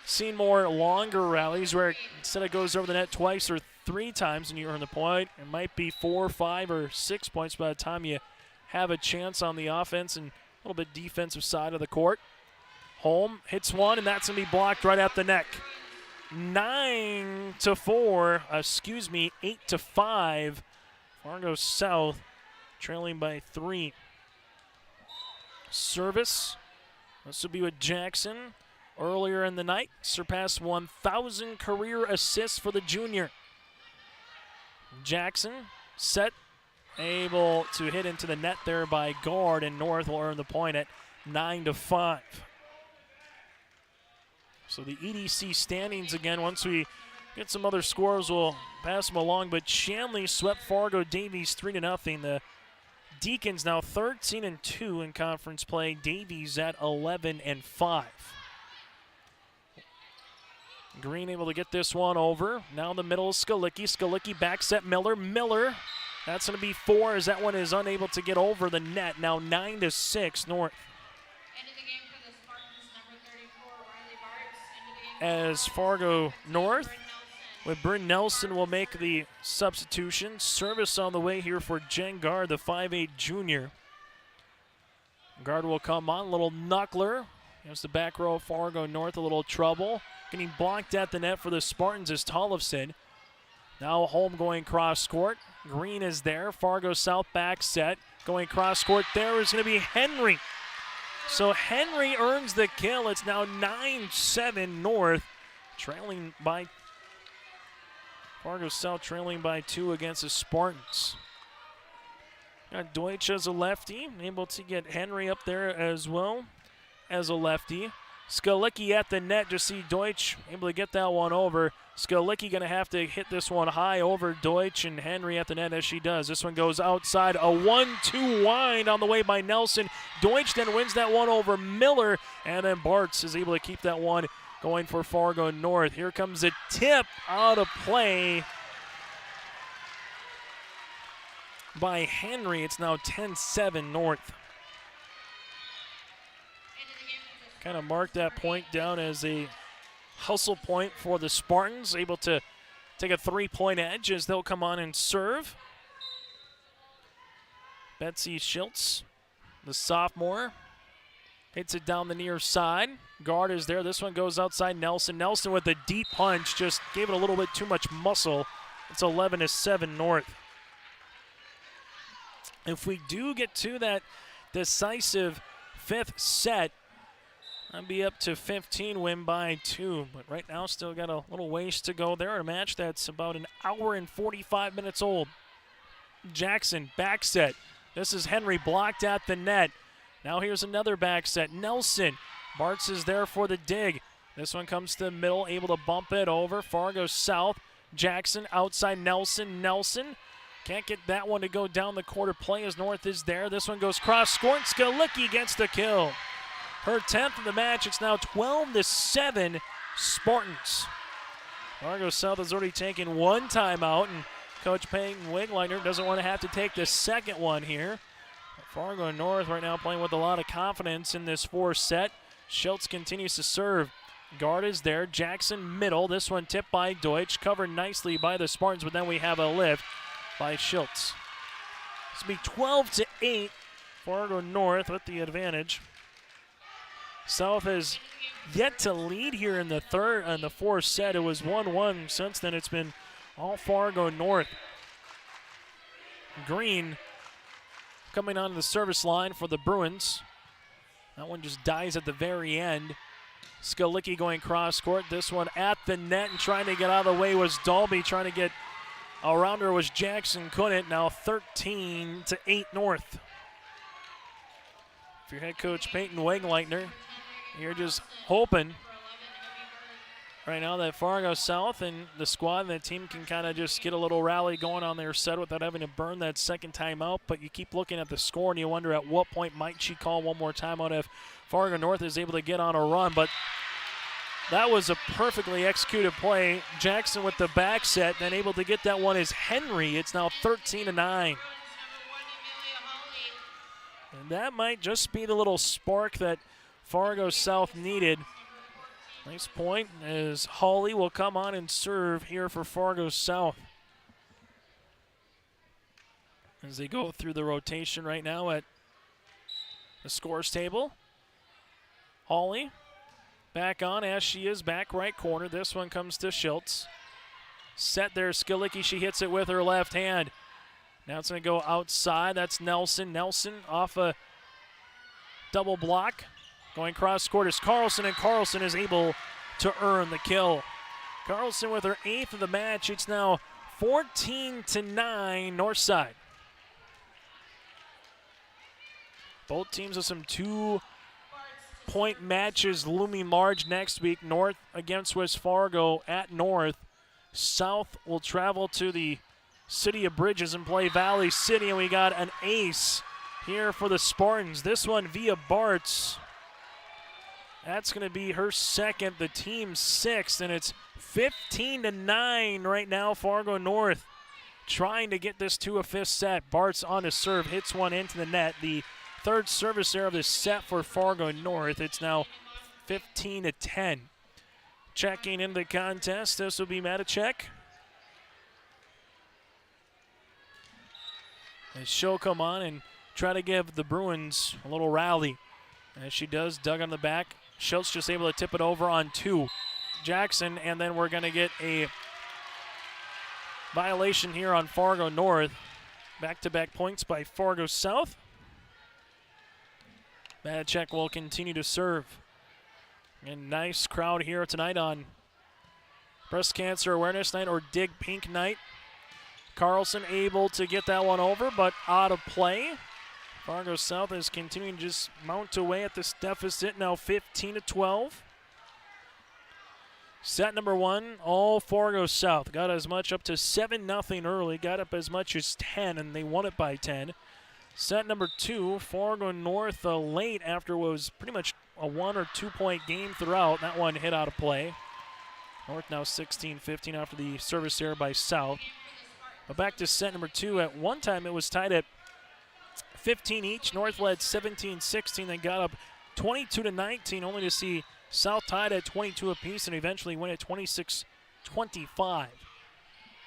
seen more longer rallies where instead it goes over the net twice or 3 times and you earn the point, it might be 4, 5, or 6 points by the time you have a chance on the offense and a little bit defensive side of the court. Holm hits one, and that's going to be blocked right at the neck. 8-5. Fargo South trailing by 3. Service. This will be with Jackson. Earlier in the night, surpassed 1,000 career assists for the junior. Jackson set, able to hit into the net there by guard, and North will earn the point at 9-5. So the EDC standings again, once we get some other scores, we'll pass them along. But Shanley swept Fargo Davies 3-0. The Deacons now 13-2 in conference play. Davies at 11-5. Green able to get this one over. Now in the middle is Skalicki. Skalicki back set Miller. Miller, that's going to be 4 as that one is unable to get over the net. Now 9-6 North. As Fargo North with Bryn Nelson will make the substitution. Service on the way here for Jen Gard, the 5'8 junior. Gard will come on. Little knuckler. Here's the back row of Fargo North. A little trouble. Getting blocked at the net for the Spartans is Tollefson. Now Holm going cross court. Green is there. Fargo South back set. Going cross court there is going to be Henry. So Henry earns the kill. It's now 9-7 North, trailing by Fargo South, trailing by 2 against the Spartans. Got Deutsch as a lefty, able to get Henry up there as well as a lefty. Skalicki at the net, just see Deutsch able to get that one over. Skalicki going to have to hit this one high over Deutsch, and Henry at the net as she does. This one goes outside. A 1-2 wind on the way by Nelson. Deutsch then wins that one over Miller, and then Bartz is able to keep that one going for Fargo North. Here comes a tip out of play by Henry. It's now 10-7 North. Kind of marked that point down as a hustle point for the Spartans, able to take a 3-point edge as they'll come on and serve. Betsy Schiltz, the sophomore, hits it down the near side. Guard is there. This one goes outside Nelson. Nelson with a deep punch, just gave it a little bit too much muscle. It's 11-7 North. If we do get to that decisive 5th set, I'll be up to 15, win by 2. But right now, still got a little ways to go there. A match that's about an hour and 45 minutes old. Jackson, back set. This is Henry blocked at the net. Now here's another back set. Nelson. Bartz is there for the dig. This one comes to the middle, able to bump it over. Fargo South. Jackson outside Nelson. Nelson can't get that one to go down the court of play as North is there. This one goes cross court. Skalicki gets the kill. Her 10th of the match. It's now 12-7 Spartans. Fargo South has already taken one timeout, and Coach Peyton Wigleiner doesn't want to have to take the second one here. Fargo North right now playing with a lot of confidence in this 4th set. Schultz continues to serve. Guard is there. Jackson middle. This one tipped by Deutsch. Covered nicely by the Spartans, but then we have a lift by Schultz. This will be 12-8. Fargo North with the advantage. South has yet to lead here in the fourth set. It was 1-1. Since then, it's been all Fargo North. Green coming onto the service line for the Bruins. That one just dies at the very end. Skalicki going cross court. This one at the net and trying to get out of the way was Dalby. Trying to get around her was Jackson. Couldn't. Now 13-8 North. If you're head coach Peyton Wegleitner, you're just hoping right now that Fargo South and the squad and the team can kind of just get a little rally going on their set without having to burn that second timeout. But you keep looking at the score and you wonder at what point might she call one more timeout if Fargo North is able to get on a run. But that was a perfectly executed play. Jackson with the back set, then able to get that one is Henry. It's now 13-9. And that might just be the little spark that Fargo South needed. Nice point as Hawley will come on and serve here for Fargo South. As they go through the rotation right now at the scores table. Hawley back on as she is, back right corner. This one comes to Schultz. Set there, Skalicki, she hits it with her left hand. Now it's going to go outside. That's Nelson. Nelson off a double block. Going cross court is Carlson, and Carlson is able to earn the kill. Carlson with her 8th of the match. It's now 14-9 Northside. Both teams with some 2-point matches looming large next week. North against West Fargo at North. South will travel to the City of Bridges and play Valley City, and we got an ace here for the Spartans. This one via Bartz. That's going to be her second, the team's 6th, and it's 15-9 right now. Fargo North trying to get this to a 5th set. Bartz on to serve, hits one into the net. The third service there of the set for Fargo North. It's now 15-10. Checking into the contest, this will be Matacek. As she'll come on and try to give the Bruins a little rally. As she does, dug on the back. Schultz just able to tip it over on 2. Jackson, and then we're going to get a violation here on Fargo North. Back-to-back points by Fargo South. Matacek will continue to serve. And nice crowd here tonight on Breast Cancer Awareness Night or Dig Pink Night. Carlson able to get that one over, but out of play. Fargo South is continuing to just mount away at this deficit, now 15-12. Set number 1, all Fargo South. Got as much up to 7-0 early, got up as much as 10, and they won it by 10. Set number 2, Fargo North late after what was pretty much a 1 or 2 point game throughout. That one hit out of play. North now 16-15 after the service error by South. But back to set number 2. At one time it was tied at 15 each. North led 17-16, then got up 22-19, only to see South tied at 22 apiece and eventually win at 26-25.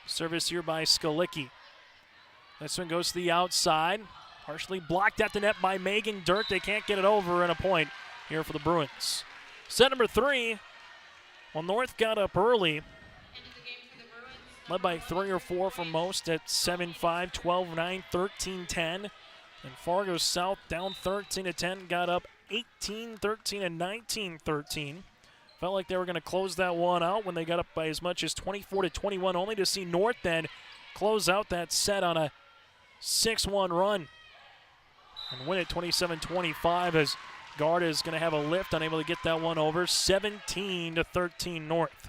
Service here by Skalicki. This one goes to the outside. Partially blocked at the net by Megan Dirk. They can't get it over, and a point here for the Bruins. Set number 3. Well, North got up early. Led by 3 or 4 for most at 7-5, 12-9, 13-10. And Fargo South down 13-10, got up 18-13 and 19-13. Felt like they were going to close that one out when they got up by as much as 24-21, only to see North then close out that set on a 6-1 run and win it 27-25 as Guard is going to have a lift, unable to get that one over. 17-13 North.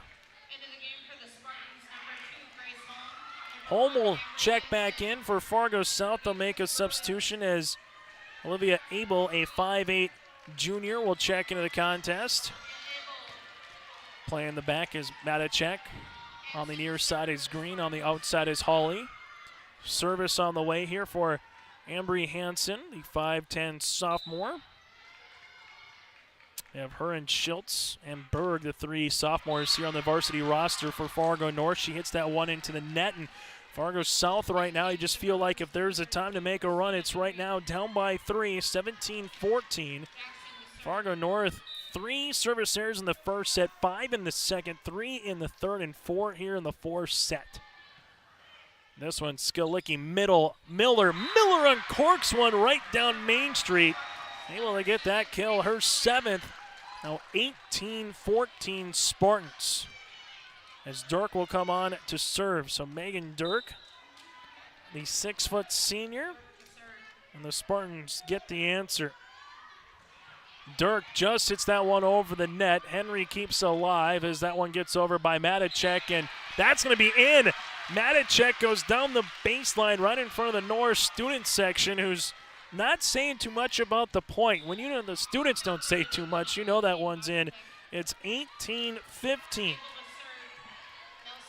Holm will check back in for Fargo South. They'll make a substitution as Olivia Abel, a 5'8 junior, will check into the contest. Playing the back is Matacek. On the near side is Green. On the outside is Hawley. Service on the way here for Ambry Hansen, the 5'10 sophomore. We have her and Schultz and Berg, the 3 sophomores here on the varsity roster for Fargo North. She hits that one into the net, and Fargo South right now, you just feel like if there's a time to make a run, it's right now, down by 3, 17-14. Fargo North 3 service errors in the first set, 5 in the second, 3 in the third, and 4 here in the fourth set. This one, Skalicki, Miller uncorks one right down Main Street. Able to get that kill, her 7th. Now 18-14 Spartans. As Dirk will come on to serve. So Megan Dirk, the 6-foot senior, and the Spartans get the answer. Dirk just hits that one over the net. Henry keeps alive as that one gets over by Matacek, and that's going to be in. Matacek goes down the baseline right in front of the North student section, who's not saying too much about the point. When you know the students don't say too much, you know that one's in. It's 18-15.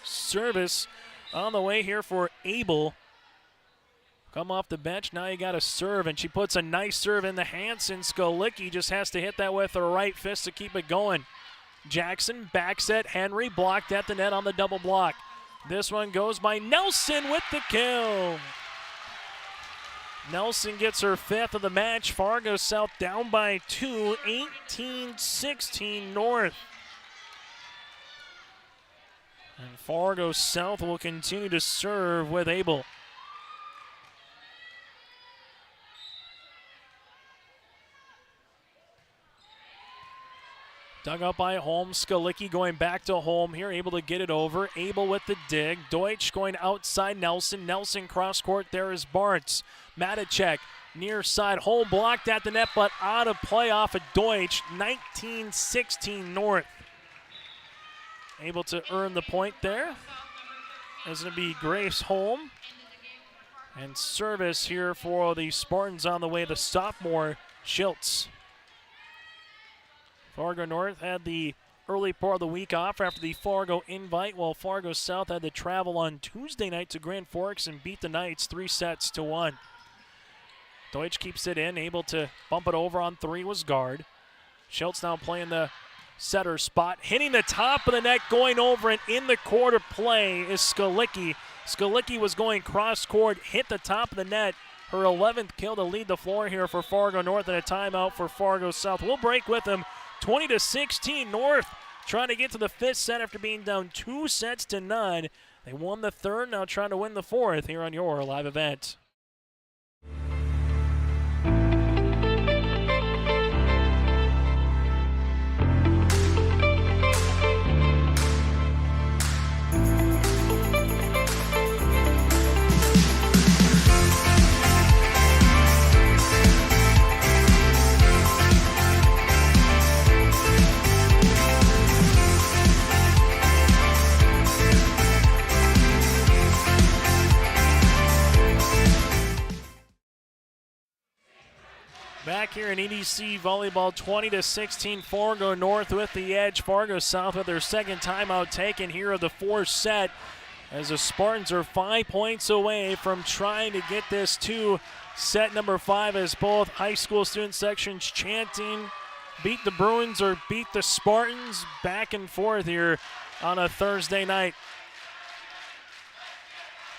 Service on the way here for Abel. Come off the bench, now you got to serve, and she puts a nice serve in the hands, and Skalicki just has to hit that with her right fist to keep it going. Jackson backs at Henry, blocked at the net on the double block. This one goes by Nelson with the kill. Nelson gets her 5th of the match. Fargo South down by 2, 18-16 North. And Fargo South will continue to serve with Abel. Dug up by Holmes. Skalicki going back to Holm here, able to get it over. Abel with the dig. Deutsch going outside Nelson. Nelson cross court. There is Bartz. Matacek near side. Holm blocked at the net, but out of play off of Deutsch. 19-16 North. Able to earn the point there. It's going to be Grace Holm. And service here for the Spartans on the way, the sophomore Schiltz. Fargo North had the early part of the week off after the Fargo invite, while Fargo South had to travel on Tuesday night to Grand Forks and beat the Knights 3-1. Deutsch keeps it in, able to bump it over on 3 was guard. Schultz now playing the setter spot, hitting the top of the net, going over, and in the quarter play is Skalicki. Skalicki was going cross court, hit the top of the net. Her 11th kill to lead the floor here for Fargo North, and a timeout for Fargo South. We'll break with them. 20-16 North, trying to get to the 5th set after being down 2-0. They won the 3rd, now trying to win the 4th here on your live event. Back here in EDC Volleyball, 20-16, Fargo North with the edge. Fargo South with their 2nd timeout taken here of the 4th set, as the Spartans are 5 points away from trying to get this to set number 5, as both high school student sections chanting, beat the Bruins or beat the Spartans, back and forth here on a Thursday night.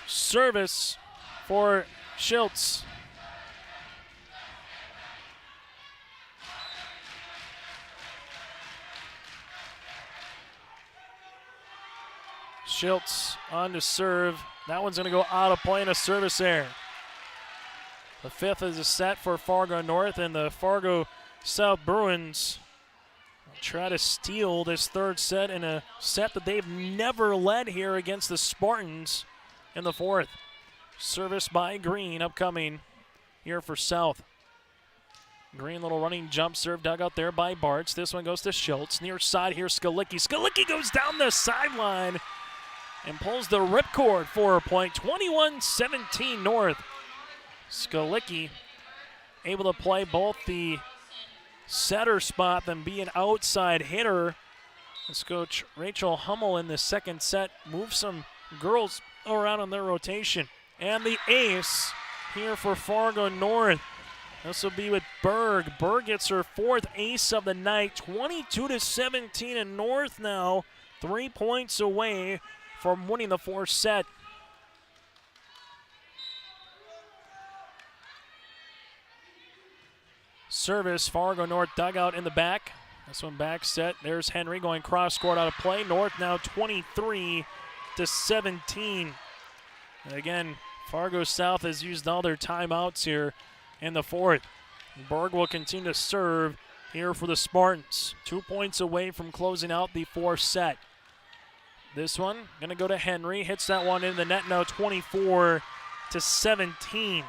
Service for Schiltz. Schiltz on to serve. That one's going to go out of play in a service error. The 5th is a set for Fargo North, and the Fargo South Bruins will try to steal this 3rd set in a set that they've never led here against the Spartans in the 4th. Service by Green upcoming here for South. Green, little running jump serve dug out there by Bartz. This one goes to Schultz. Near side here, Skalicki. Skalicki goes down the sideline and pulls the ripcord for a point. 21-17 North. Skalicki able to play both the setter spot and be an outside hitter. Let's coach Rachel Hummel in the 2nd set move some girls around on their rotation. And the ace here for Fargo North. This will be with Berg. Berg gets her 4th ace of the night. 22-17 in North now. 3 points away from winning the 4th set. Service, Fargo North dugout in the back. This one back set. There's Henry going cross court out of play. North now 23-17. And again, Fargo South has used all their timeouts here in the fourth. Berg will continue to serve here for the Spartans. 2 points away from closing out the fourth set. This one going to go to Henry. Hits that one in the net now 24-17.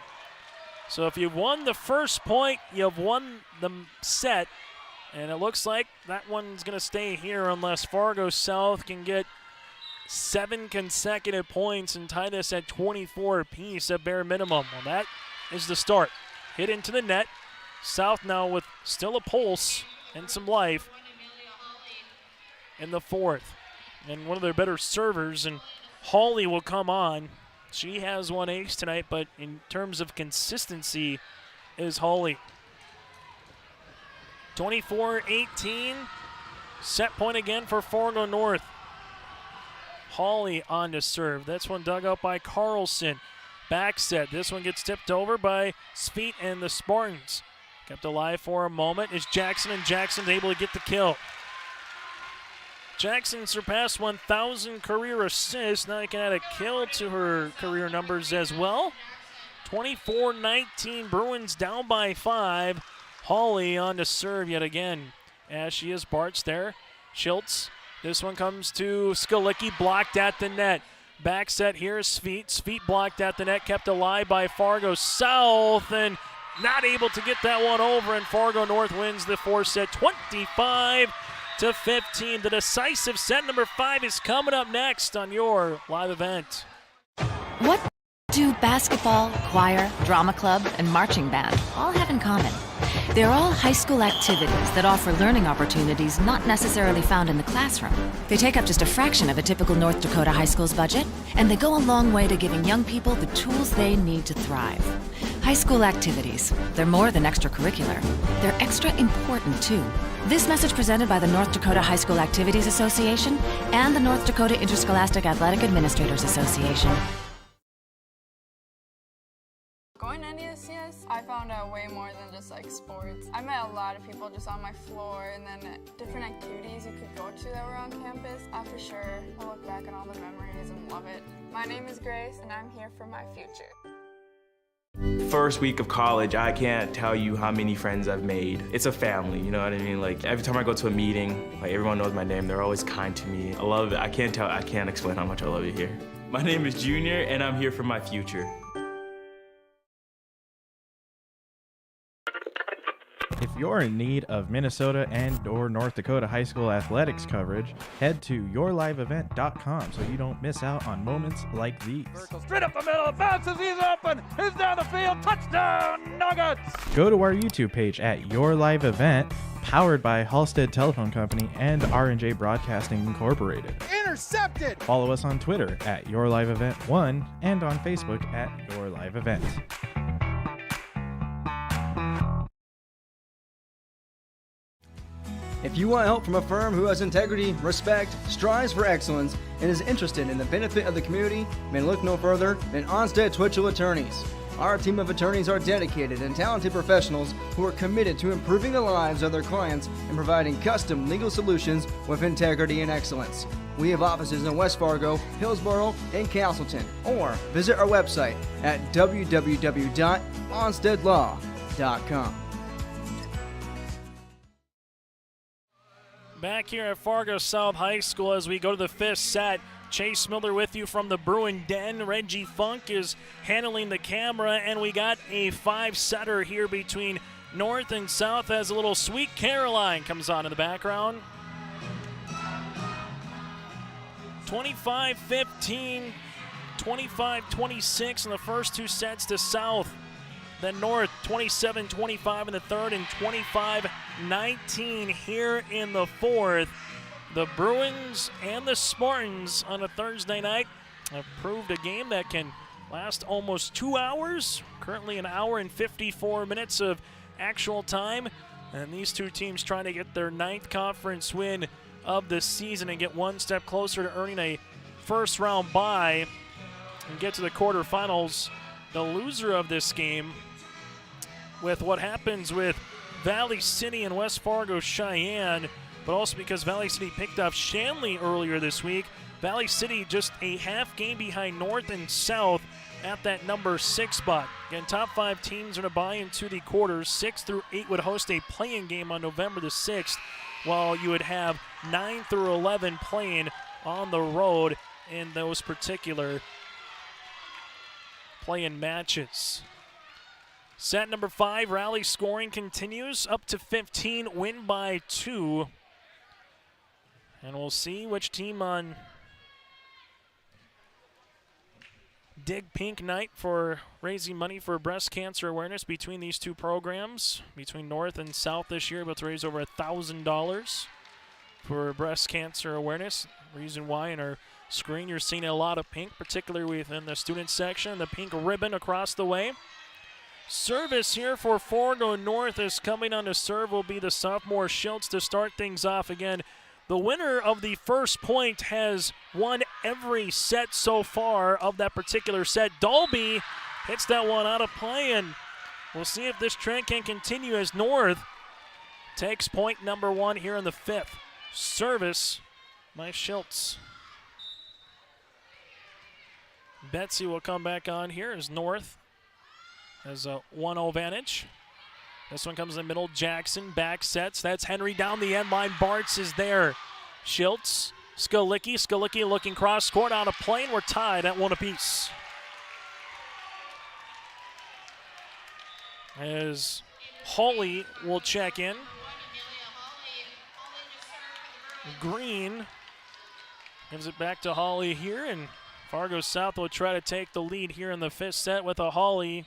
So if you've won the first point, you've won the set. And it looks like that one's going to stay here unless Fargo South can get 7 consecutive points and tie this at 24 apiece at bare minimum. Well, that is the start. Hit into the net. South now with still a pulse and some life in the fourth. And one of their better servers, and Hawley will come on. She has one ace tonight, but in terms of consistency is Hawley. 24-18. Set point again for Fargo North. Hawley on to serve. That's one dug out by Carlson. Back set. This one gets tipped over by Speet and the Spartans. Kept alive for a moment is Jackson, and Jackson's able to get the kill. Jackson surpassed 1,000 career assists. Now he can add a kill to her career numbers as well. 24-19. Bruins down by 5. Hawley on to serve yet again. As she is Bart's there. Schultz. This one comes to Skalicki, blocked at the net. Back set here is Sveet. Sveet blocked at the net, kept alive by Fargo South, and not able to get that one over, and Fargo North wins the fourth set 25-15. The decisive set number 5 is coming up next on your live event. What do basketball, choir, drama club, and marching band all have in common? They're all high school activities that offer learning opportunities not necessarily found in the classroom. They take up just a fraction of a typical North Dakota high school's budget, and they go a long way to giving young people the tools they need to thrive. High school activities, they're more than extracurricular. They're extra important, too. This message presented by the North Dakota High School Activities Association and the North Dakota Interscholastic Athletic Administrators Association. Going to NESCS, I found out way more than just like sports. I met a lot of people just on my floor, and then different activities you could go to that were on campus. For sure, I'll look back on all the memories and love it. My name is Grace, and I'm here for my future. First week of college, I can't tell you how many friends I've made. It's a family, you know what I mean? Like every time I go to a meeting, like everyone knows my name. They're always kind to me. I love it. I can't explain how much I love it here. My name is Junior, and I'm here for my future. If you're in need of Minnesota and or North Dakota high school athletics coverage, head to yourliveevent.com so you don't miss out on moments like these. Straight up the middle, bounces, he's open, he's down the field, touchdown, Nuggets! Go to our YouTube page at Your Live Event, powered by Halstead Telephone Company and R&J Broadcasting Incorporated. Intercepted! Follow us on Twitter at Your Live Event 1 and on Facebook at Your Live Event. If you want help from a firm who has integrity, respect, strives for excellence, and is interested in the benefit of the community, then look no further than Onstead Twitchell Attorneys. Our team of attorneys are dedicated and talented professionals who are committed to improving the lives of their clients and providing custom legal solutions with integrity and excellence. We have offices in West Fargo, Hillsboro, and Castleton, or visit our website at www.onsteadlaw.com. Back here at Fargo South High School as we go to the fifth set. Chase Miller with you from the Bruin Den. Reggie Funk is handling the camera, and we got a 5-setter here between North and South as a little Sweet Caroline comes on in the background. 25-15, 25-26 in the first 2 sets to South. Then North 27-25 in the third and 25-19 here in the fourth. The Bruins and the Spartans on a Thursday night have proved a game that can last almost 2 hours. Currently an hour and 54 minutes of actual time. And these two teams trying to get their 9th conference win of the season and get one step closer to earning a first-round bye and get to the quarterfinals. The loser of this game, with what happens with Valley City and West Fargo Cheyenne, but also because Valley City picked up Shanley earlier this week. Valley City just a half game behind North and South at that number 6 spot. Again, top 5 teams are to buy into the quarters. 6 through 8 would host a play-in game on November the 6th, while you would have 9 through 11 playing on the road in those particular play-in matches. Set number 5, rally scoring continues up to 15, win by 2. And we'll see which team on Dig Pink Night for raising money for breast cancer awareness between these two programs, between North and South this year, about to raise over $1,000 for breast cancer awareness. Reason why in our screen you're seeing a lot of pink, particularly within the student section, the pink ribbon across the way. Service here for Fargo North is coming on to serve will be the sophomore Schultz to start things off again. The winner of the first point has won every set so far of that particular set. Dolby hits that one out of play, and we'll see if this trend can continue as North takes point number 1 here in the 5th. Service by Schultz. Betsy will come back on here as North has a 1-0 advantage. This one comes in the middle. Jackson back sets. That's Henry down the end line. Bartz is there. Schultz, Skalicki. Skalicki looking cross court out of play, and we're tied at 1 apiece. As Hawley will check in. Green gives it back to Hawley here, and Fargo South will try to take the lead here in the 5th set with a Hawley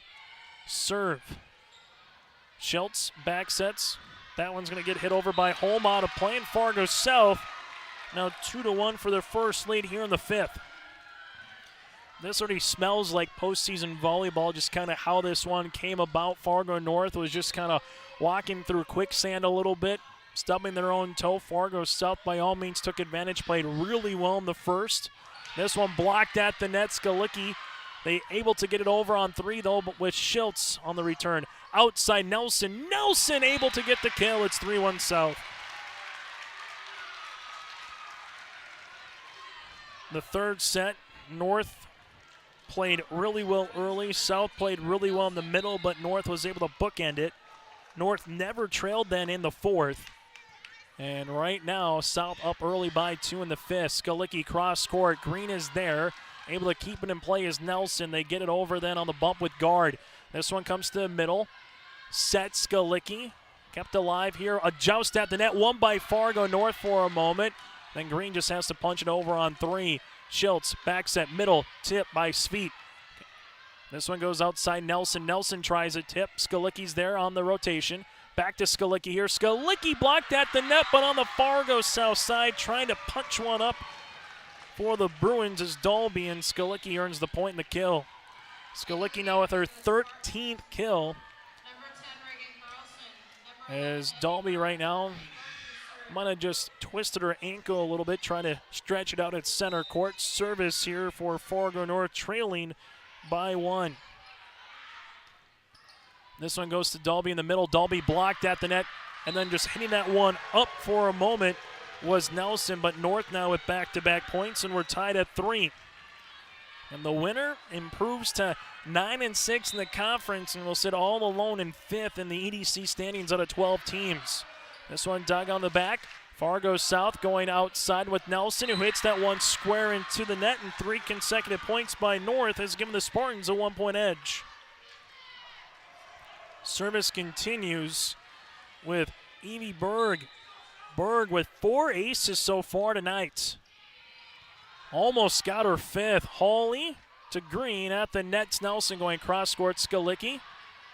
serve. Schultz back sets. That one's going to get hit over by Holm out of play, and Fargo South now 2-1 for their first lead here in the 5th. This already smells like postseason volleyball, just kind of how this one came about. Fargo North was just kind of walking through quicksand a little bit, stubbing their own toe. Fargo South by all means took advantage, played really well in the first. This one blocked at the net. Skalicki, they able to get it over on 3 though, but with Schultz on the return. Outside Nelson. Nelson able to get the kill. It's 3-1 South. The third set, North played really well early. South played really well in the middle, but North was able to bookend it. North never trailed then in the 4th. And right now, South up early by 2 in the 5th. Skalicki cross court. Green is there. Able to keep it in play is Nelson. They get it over then on the bump with guard. This one comes to the middle. Set Skalicki. Kept alive here. A joust at the net. Won by Fargo North for a moment. Then Green just has to punch it over on 3. Schultz back set middle. Tip by Sveet. This one goes outside Nelson. Nelson tries a tip. Skalicki's there on the rotation. Back to Skalicki here. Skalicki blocked at the net, but on the Fargo South side, trying to punch one up for the Bruins as Dolby, and Skalicki earns the point and the kill. Skalicki now with her 13th kill. As Dolby right now might have just twisted her ankle a little bit, trying to stretch it out at center court. Service here for Fargo North, trailing by 1. This one goes to Dolby in the middle. Dolby blocked at the net, and then just hitting that one up for a moment was Nelson, but North now with back-to-back points, and we're tied at 3. And the winner improves to 9-6 in the conference and will sit all alone in 5th in the EDC standings out of 12 teams. This one dug on the back. Fargo South going outside with Nelson, who hits that one square into the net, and 3 consecutive points by North has given the Spartans a 1-point edge. Service continues with Evie Berg. Berg with 4 aces so far tonight. Almost got her 5th. Hawley to Green at the net. Nelson going cross court. Skalicki.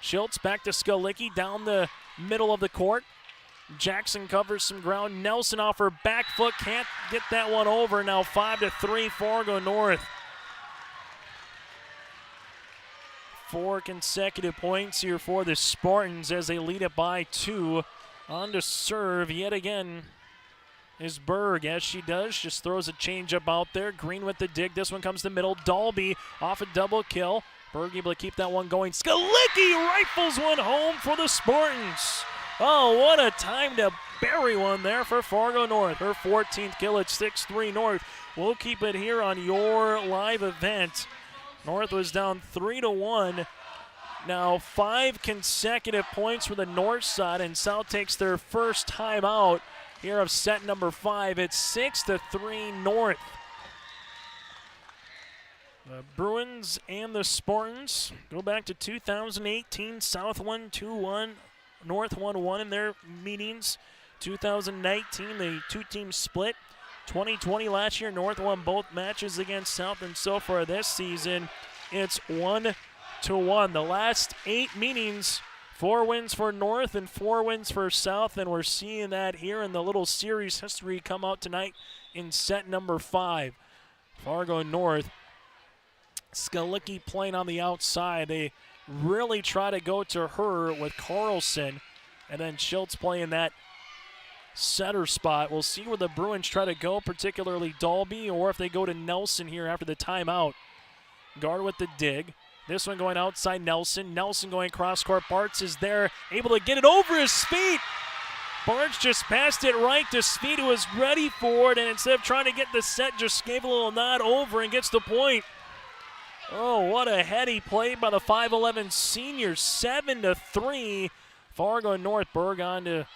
Schultz back to Skalicki down the middle of the court. Jackson covers some ground. Nelson off her back foot. Can't get that one over. Now 5-3 Fargo North. 4 consecutive points here for the Spartans as they lead it by 2. On to serve yet again is Berg. As she does, just throws a changeup out there. Green with the dig. This one comes to middle. Dolby off a double kill. Berg able to keep that one going. Skalicki rifles one home for the Spartans. Oh, what a time to bury one there for Fargo North. Her 14th kill at 6-3 North. We'll keep it here on your live event. North was down 3-1. Now 5 consecutive points for the north side, and South takes their first time out here of set number 5. It's 6-3 North. The Bruins and the Spartans go back to 2018. South won 2-1, North 1-1 in their meetings. 2019, the two teams split. 2020 last year, North won both matches against South, and so far this season, it's 1-1. The last 8 meetings, 4 wins for North and 4 wins for South, and we're seeing that here in the little series history come out tonight in set number 5. Fargo North, Skalicki playing on the outside. They really try to go to her with Carlson, and then Schultz playing that center spot. We'll see where the Bruins try to go, particularly Dalby, or if they go to Nelson here after the timeout. Guard with the dig. This one going outside Nelson. Nelson going cross-court. Bartz is there, able to get it over his feet. Bartz just passed it right to Speed, who was ready for it, and instead of trying to get the set, just gave a little nod over and gets the point. Oh, what a heady play by the 5'11 senior. 7-3. Fargo North. Berg on to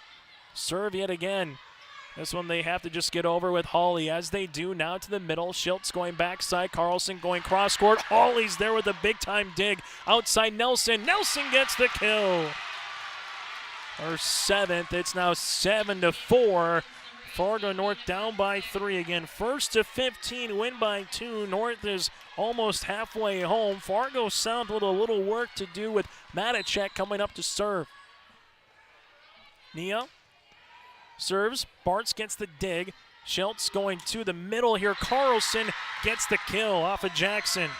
serve yet again. This one they have to just get over with Hawley, as they do now to the middle. Schultz going backside. Carlson going cross court. Hawley's there with a big time dig. Outside Nelson. Nelson gets the kill. Her 7th. It's now 7-4. Fargo North down by 3 again. 1st to 15, win by 2. North is almost halfway home. Fargo South with a little work to do with Matacek coming up to serve. Nia serves. Bartz gets the dig. Schultz going to the middle here. Carlson gets the kill off of Jackson.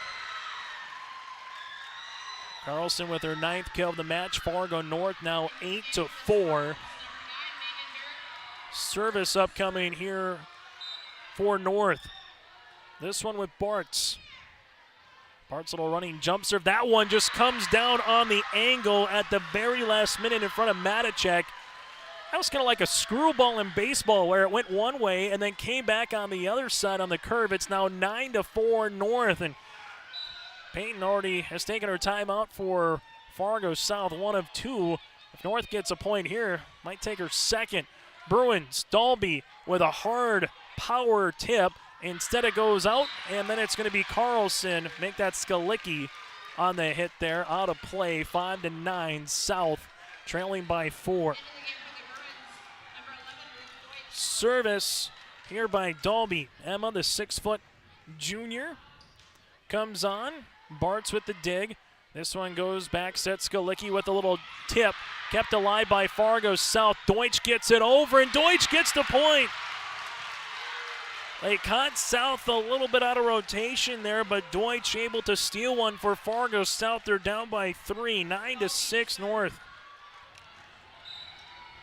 Carlson with her 9th kill of the match. Fargo North now 8-4. Service upcoming here for North. This one with Bartz. Bartz little running jump serve. That one just comes down on the angle at the very last minute in front of Matacek. That was kind of like a screwball in baseball where it went one way and then came back on the other side on the curve. It's now 9-4 North, and Payton already has taken her timeout for Fargo South, 1 of 2. If North gets a point here, might take her second. Bruins, Dalby with a hard power tip. Instead it goes out, and then it's going to be Carlson. Make that Skalicki on the hit there. Out of play, 5-9 South, trailing by 4. Service here by Dalby. Emma, the 6-foot junior, comes on. Bartz with the dig. This one goes back, set Skalicki with a little tip. Kept alive by Fargo South. Deutsch gets it over, and Deutsch gets the point. They caught South a little bit out of rotation there, but Deutsch able to steal one for Fargo South. They're down by 3, 9-6 North.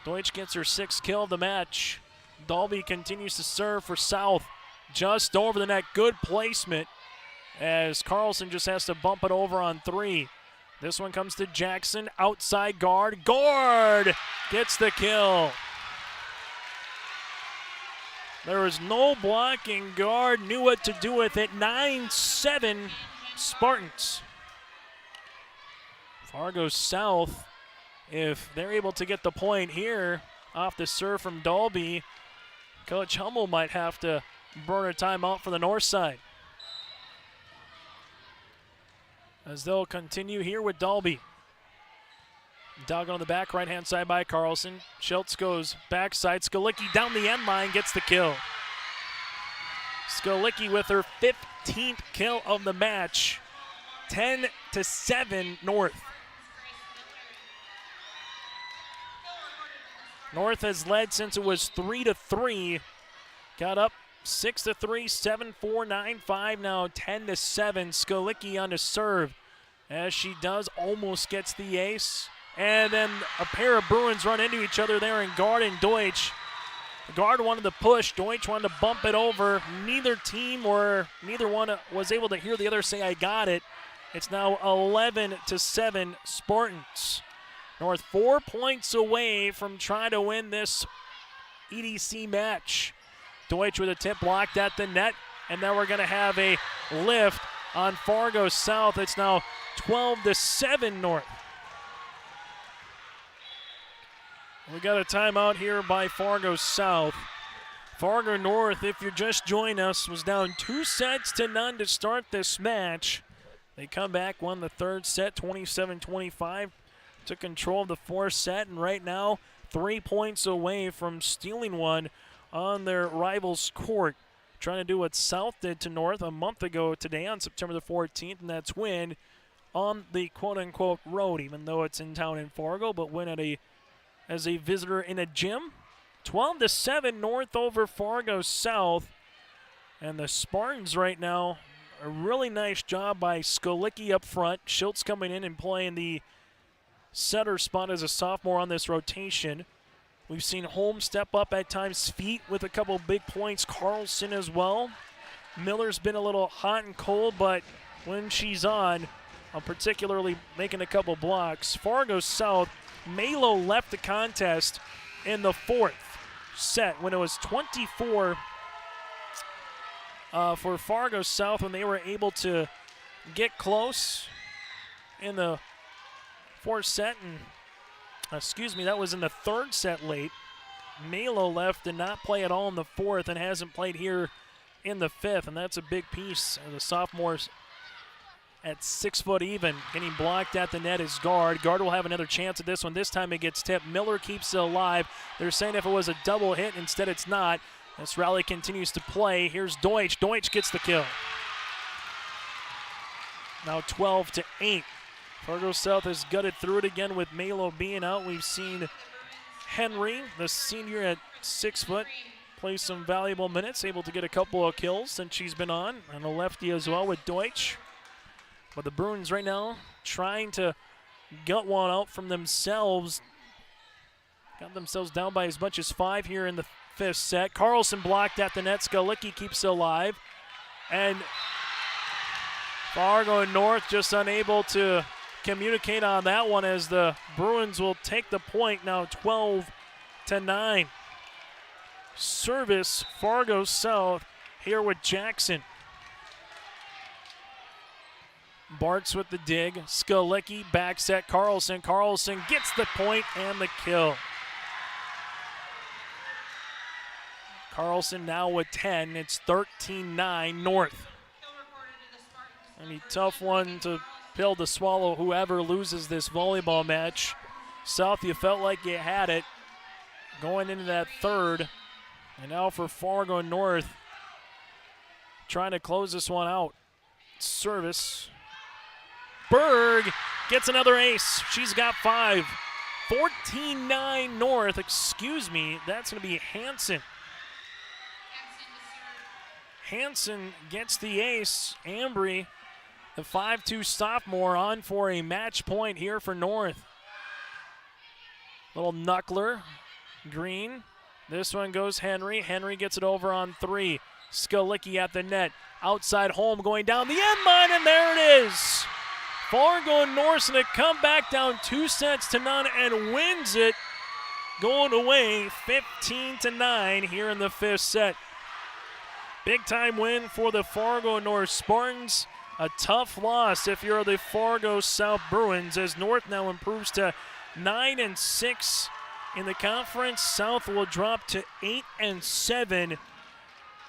Deutsch gets her 6th kill of the match. Dalby continues to serve for South. Just over the net. Good placement as Carlson just has to bump it over on 3. This one comes to Jackson. Outside guard. Guard gets the kill. There was no blocking. Guard knew what to do with it. 9-7 Spartans. Fargo South, if they're able to get the point here off the serve from Dalby, Coach Hummel might have to burn a timeout for the north side. As they'll continue here with Dalby. Dug on the back, right-hand side by Carlson. Schultz goes backside. Skalicki down the end line, gets the kill. Skalicki with her 15th kill of the match. 10-7 North. North has led since it was 3-3. Got up 6-3, 7-4, 9-5, now 10-7. Skalicki on to serve. As she does, almost gets the ace. And then a pair of Bruins run into each other there in Guard and Deutsch. Guard wanted to push. Deutsch wanted to bump it over. Neither team or neither one was able to hear the other say, I got it. It's now 11-7 Spartans. North 4 points away from trying to win this EDC match. Deutsch with a tip blocked at the net, and now we're going to have a lift on Fargo South. It's now 12-7 North. We got a timeout here by Fargo South. Fargo North, if you're just joining us, was down 2-0 to start this match. They come back, won the third set, 27-25. Took control of the fourth set, and right now 3 points away from stealing one on their rival's court. Trying to do what South did to North a month ago today on September the 14th, and that's win on the quote-unquote road, even though it's in town in Fargo, but win at as a visitor in a gym. 12-7 North over Fargo South. And the Spartans right now, a really nice job by Skolicki up front. Schultz coming in and playing the setter spot as a sophomore on this rotation. We've seen Holmes step up at times, feet with a couple big points. Carlson as well. Miller's been a little hot and cold, but when she's on, particularly making a couple blocks. Fargo South, Malo left the contest in the fourth set when it was 24 for Fargo South when they were able to get close in the fourth set. And that was in the third set late. Malo left, did not play at all in the fourth, and hasn't played here in the fifth, and that's a big piece. The sophomores at 6 foot even, getting blocked at the net is Guard. Guard will have another chance at this one. This time it gets tipped. Miller keeps it alive. They're saying if it was a double hit, instead it's not. This rally continues to play. Here's Deutsch. Deutsch gets the kill. Now 12-8. Fargo South has gutted through it again with Malo being out. We've seen Henry, the senior at 6 foot, play some valuable minutes, able to get a couple of kills since she's been on. And a lefty as well with Deutsch. But the Bruins right now trying to gut one out from themselves. Got themselves down by as much as 5 here in the fifth set. Carlson blocked at the net. Skolicki keeps it alive. And Fargo North just unable to communicate on that one as the Bruins will take the point now 12-9. Service Fargo South here with Jackson. Bartz with the dig. Skolicki backs at Carlson. Carlson gets the point and the kill. Carlson now with 10. It's 13-9 North. I mean, tough one to pill to swallow whoever loses this volleyball match. South, you felt like you had it going into that third. And now for Fargo North, trying to close this one out. Service. Berg gets another ace. She's got 5. 14-9 North. Excuse me, that's going to be Hansen. Hansen gets the ace. Ambry, the 5'2 sophomore, on for a match point here for North. Little knuckler. Green. This one goes Henry. Henry gets it over on 3. Skolicki at the net. Outside Holm going down the end line, and there it is. Fargo North's going to come back down 2-0 and wins it, going away 15-9 here in the fifth set. Big time win for the Fargo North Spartans. A tough loss if you're the Fargo South Bruins, as North now improves to 9-6 in the conference. South will drop to 8-7.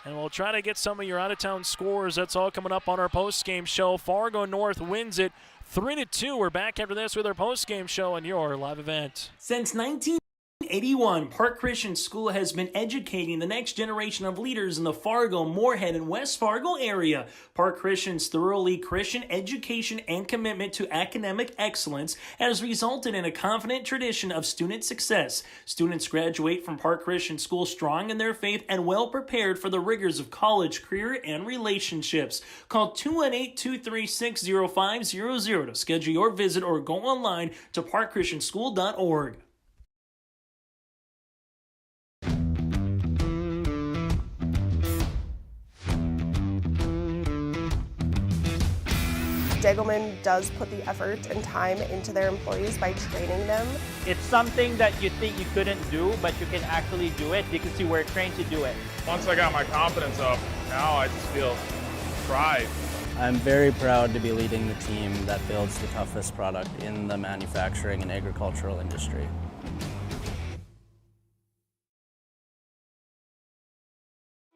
And we'll try to get some of your out-of-town scores. That's all coming up on our post-game show. Fargo North wins it 3-2. We're back after this with our post-game show and your live event. Since 1981, Park Christian School has been educating the next generation of leaders in the Fargo, Moorhead, and West Fargo area. Park Christian's thoroughly Christian education and commitment to academic excellence has resulted in a confident tradition of student success. Students graduate from Park Christian School strong in their faith and well prepared for the rigors of college, career, and relationships. Call 218-236-0500 to schedule your visit or go online to parkchristianschool.org. Degelman does put the effort and time into their employees by training them. It's something that you think you couldn't do, but you can actually do it because you were trained to do it. Once I got my confidence up, now I just feel pride. I'm very proud to be leading the team that builds the toughest product in the manufacturing and agricultural industry.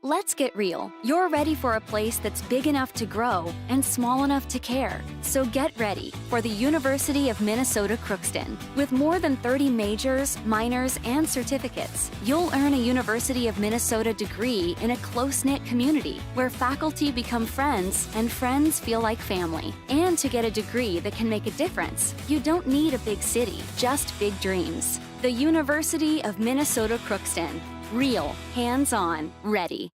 Let's get real. You're ready for a place that's big enough to grow and small enough to care. So get ready for the University of Minnesota Crookston. With more than 30 majors, minors, and certificates, you'll earn a University of Minnesota degree in a close-knit community where faculty become friends and friends feel like family. And to get a degree that can make a difference, you don't need a big city, just big dreams. The University of Minnesota Crookston. Real, hands-on, ready.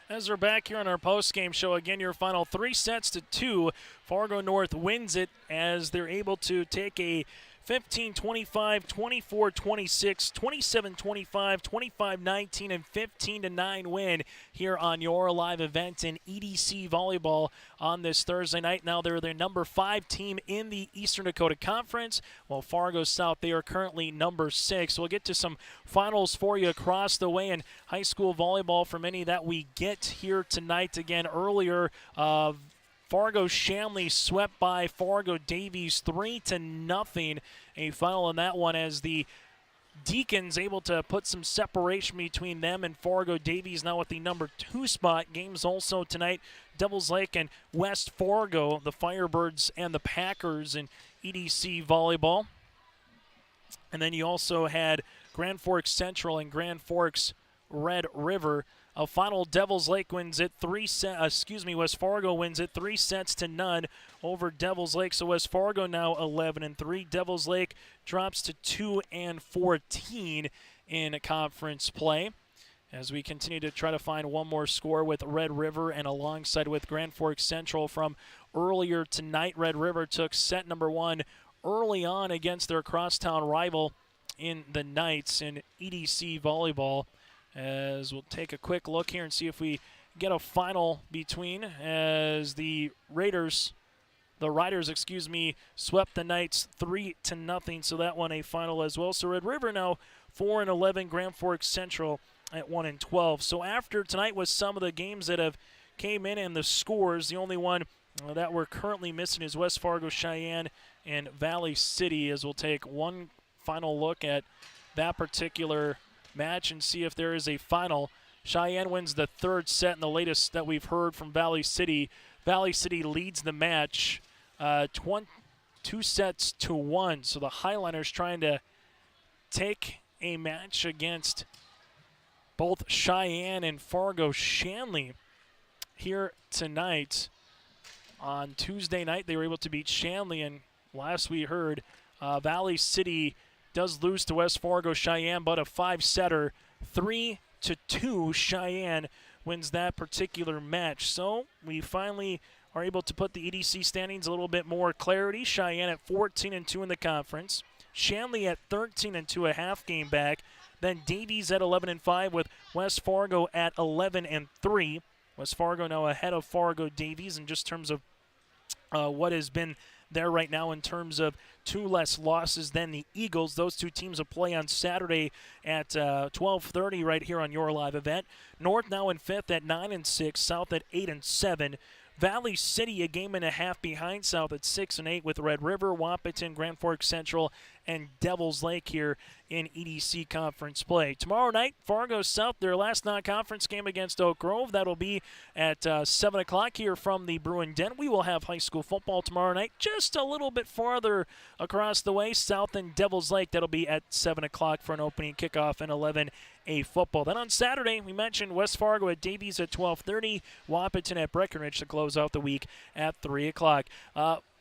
As we're back here on our post-game show, again, your final 3-2. Fargo North wins it as they're able to take a 15-25, 24-26, 27-25, 25-19, and 15-9 win here on your live event in EDC Volleyball on this Thursday night. Now they're the number 5 team in the Eastern Dakota Conference, while Fargo South, they are currently number 6. We'll get to some finals for you across the way in high school volleyball for many that we get here tonight. Again, earlier, Fargo Shanley swept by Fargo Davies 3-0. A final in that one as the Deacons able to put some separation between them and Fargo Davies now at the number 2 spot. Games also tonight, Devils Lake and West Fargo, the Firebirds and the Packers in EDC Volleyball. And then you also had Grand Forks Central and Grand Forks Red River. A final, Devils Lake wins it West Fargo wins it 3-0 over Devils Lake. So West Fargo now 11-3. Devils Lake drops to 2-14 in conference play. As we continue to try to find one more score with Red River and alongside with Grand Forks Central from earlier tonight. Red River took set number 1 early on against their crosstown rival in the Knights in EDC Volleyball. As we'll take a quick look here and see if we get a final between as the Riders, swept the Knights 3-0. So that one a final as well. So Red River now 4-11, Grand Forks Central at 1-12. So after tonight was some of the games that have came in and the scores, the only one that we're currently missing is West Fargo Cheyenne and Valley City, as we'll take one final look at that particular match and see if there is a final. Cheyenne wins the 3rd set, and the latest that we've heard from Valley City. Valley City leads the match 2-1. So the Highliners trying to take a match against both Cheyenne and Fargo Shanley here tonight. On Tuesday night, they were able to beat Shanley, and last we heard, Valley City does lose to West Fargo Cheyenne, but a 5-setter, 3-2. Cheyenne wins that particular match. So we finally are able to put the EDC standings a little bit more clarity. Cheyenne at 14-2 in the conference. Shanley at 13-2, a half game back. Then Davies at 11-5 with West Fargo at 11-3. West Fargo now ahead of Fargo Davies in just terms of what has been there right now in terms of 2 less losses than the Eagles. Those 2 teams will play on Saturday at 12:30 right here on your live event. North now in 5th at 9-6, South at 8-7. Valley City a game and a half behind South at 6-8 with Red River, Wahpeton, Grand Forks Central, and Devils Lake here in EDC Conference play. Tomorrow night, Fargo South, their last non-conference game against Oak Grove. That'll be at 7 o'clock here from the Bruin Den. We will have high school football tomorrow night, just a little bit farther across the way, South and Devils Lake. That'll be at 7 o'clock for an opening kickoff and 11A football. Then on Saturday, we mentioned West Fargo at Davies at 12:30, Wahpeton at Breckenridge to close out the week at 3 o'clock.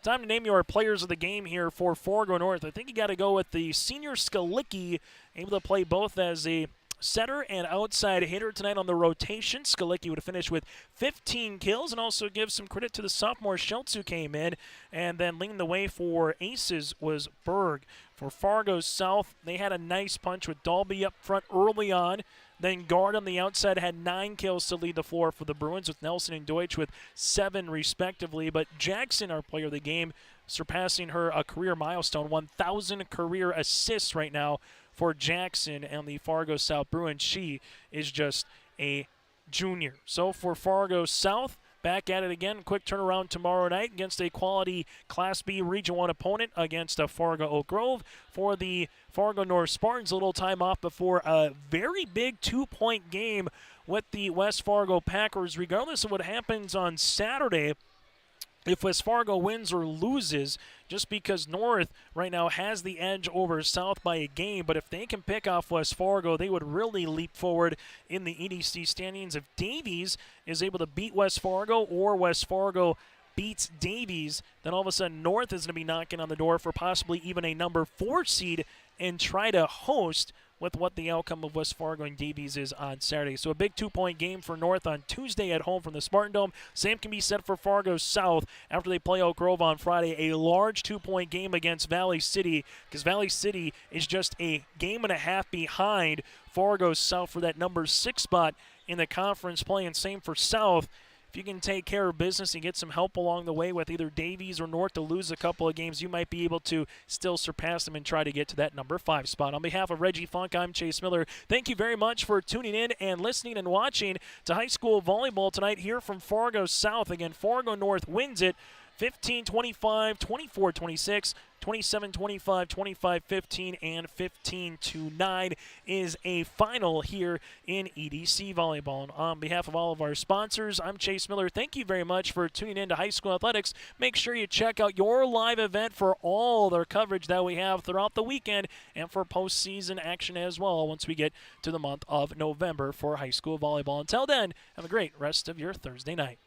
Time to name your players of the game here for Fargo North. I think you got to go with the senior Skalicki, able to play both as a setter and outside hitter tonight on the rotation. Skalicki would have finished with 15 kills, and also give some credit to the sophomore Schultz who came in, and then leading the way for aces was Berg. For Fargo South, they had a nice punch with Dalby up front early on. Then Guard on the outside had 9 kills to lead the floor for the Bruins, with Nelson and Deutsch with 7 respectively. But Jackson, our player of the game, surpassing her a career milestone, 1,000 career assists right now for Jackson and the Fargo South Bruins. She is just a junior. So for Fargo South, back at it again. Quick turnaround tomorrow night against a quality Class B Region 1 opponent against Fargo Oak Grove. For the Fargo North Spartans, a little time off before a very big 2-point game with the West Fargo Packers. Regardless of what happens on Saturday, if West Fargo wins or loses, just because North right now has the edge over South by a game, but if they can pick off West Fargo, they would really leap forward in the EDC standings. If Davies is able to beat West Fargo, or West Fargo beats Davies, then all of a sudden North is going to be knocking on the door for possibly even a number 4 seed and try to host with what the outcome of West Fargo and Davies is on Saturday. So a big 2-point game for North on Tuesday at home from the Spartan Dome. Same can be said for Fargo South after they play Oak Grove on Friday. A large 2-point game against Valley City, because Valley City is just a game and a half behind Fargo South for that number 6 spot in the conference play, and same for South. If you can take care of business and get some help along the way with either Davies or North to lose a couple of games, you might be able to still surpass them and try to get to that number 5 spot. On behalf of Reggie Funk, I'm Chase Miller. Thank you very much for tuning in and listening and watching to high school volleyball tonight here from Fargo South. Again, Fargo North wins it 15-25, 24-26, 27-25, 25-15, and 15-9 is a final here in EDC Volleyball. And on behalf of all of our sponsors, I'm Chase Miller. Thank you very much for tuning in to High School Athletics. Make sure you check out your live event for all their coverage that we have throughout the weekend and for postseason action as well once we get to the month of November for high school volleyball. Until then, have a great rest of your Thursday night.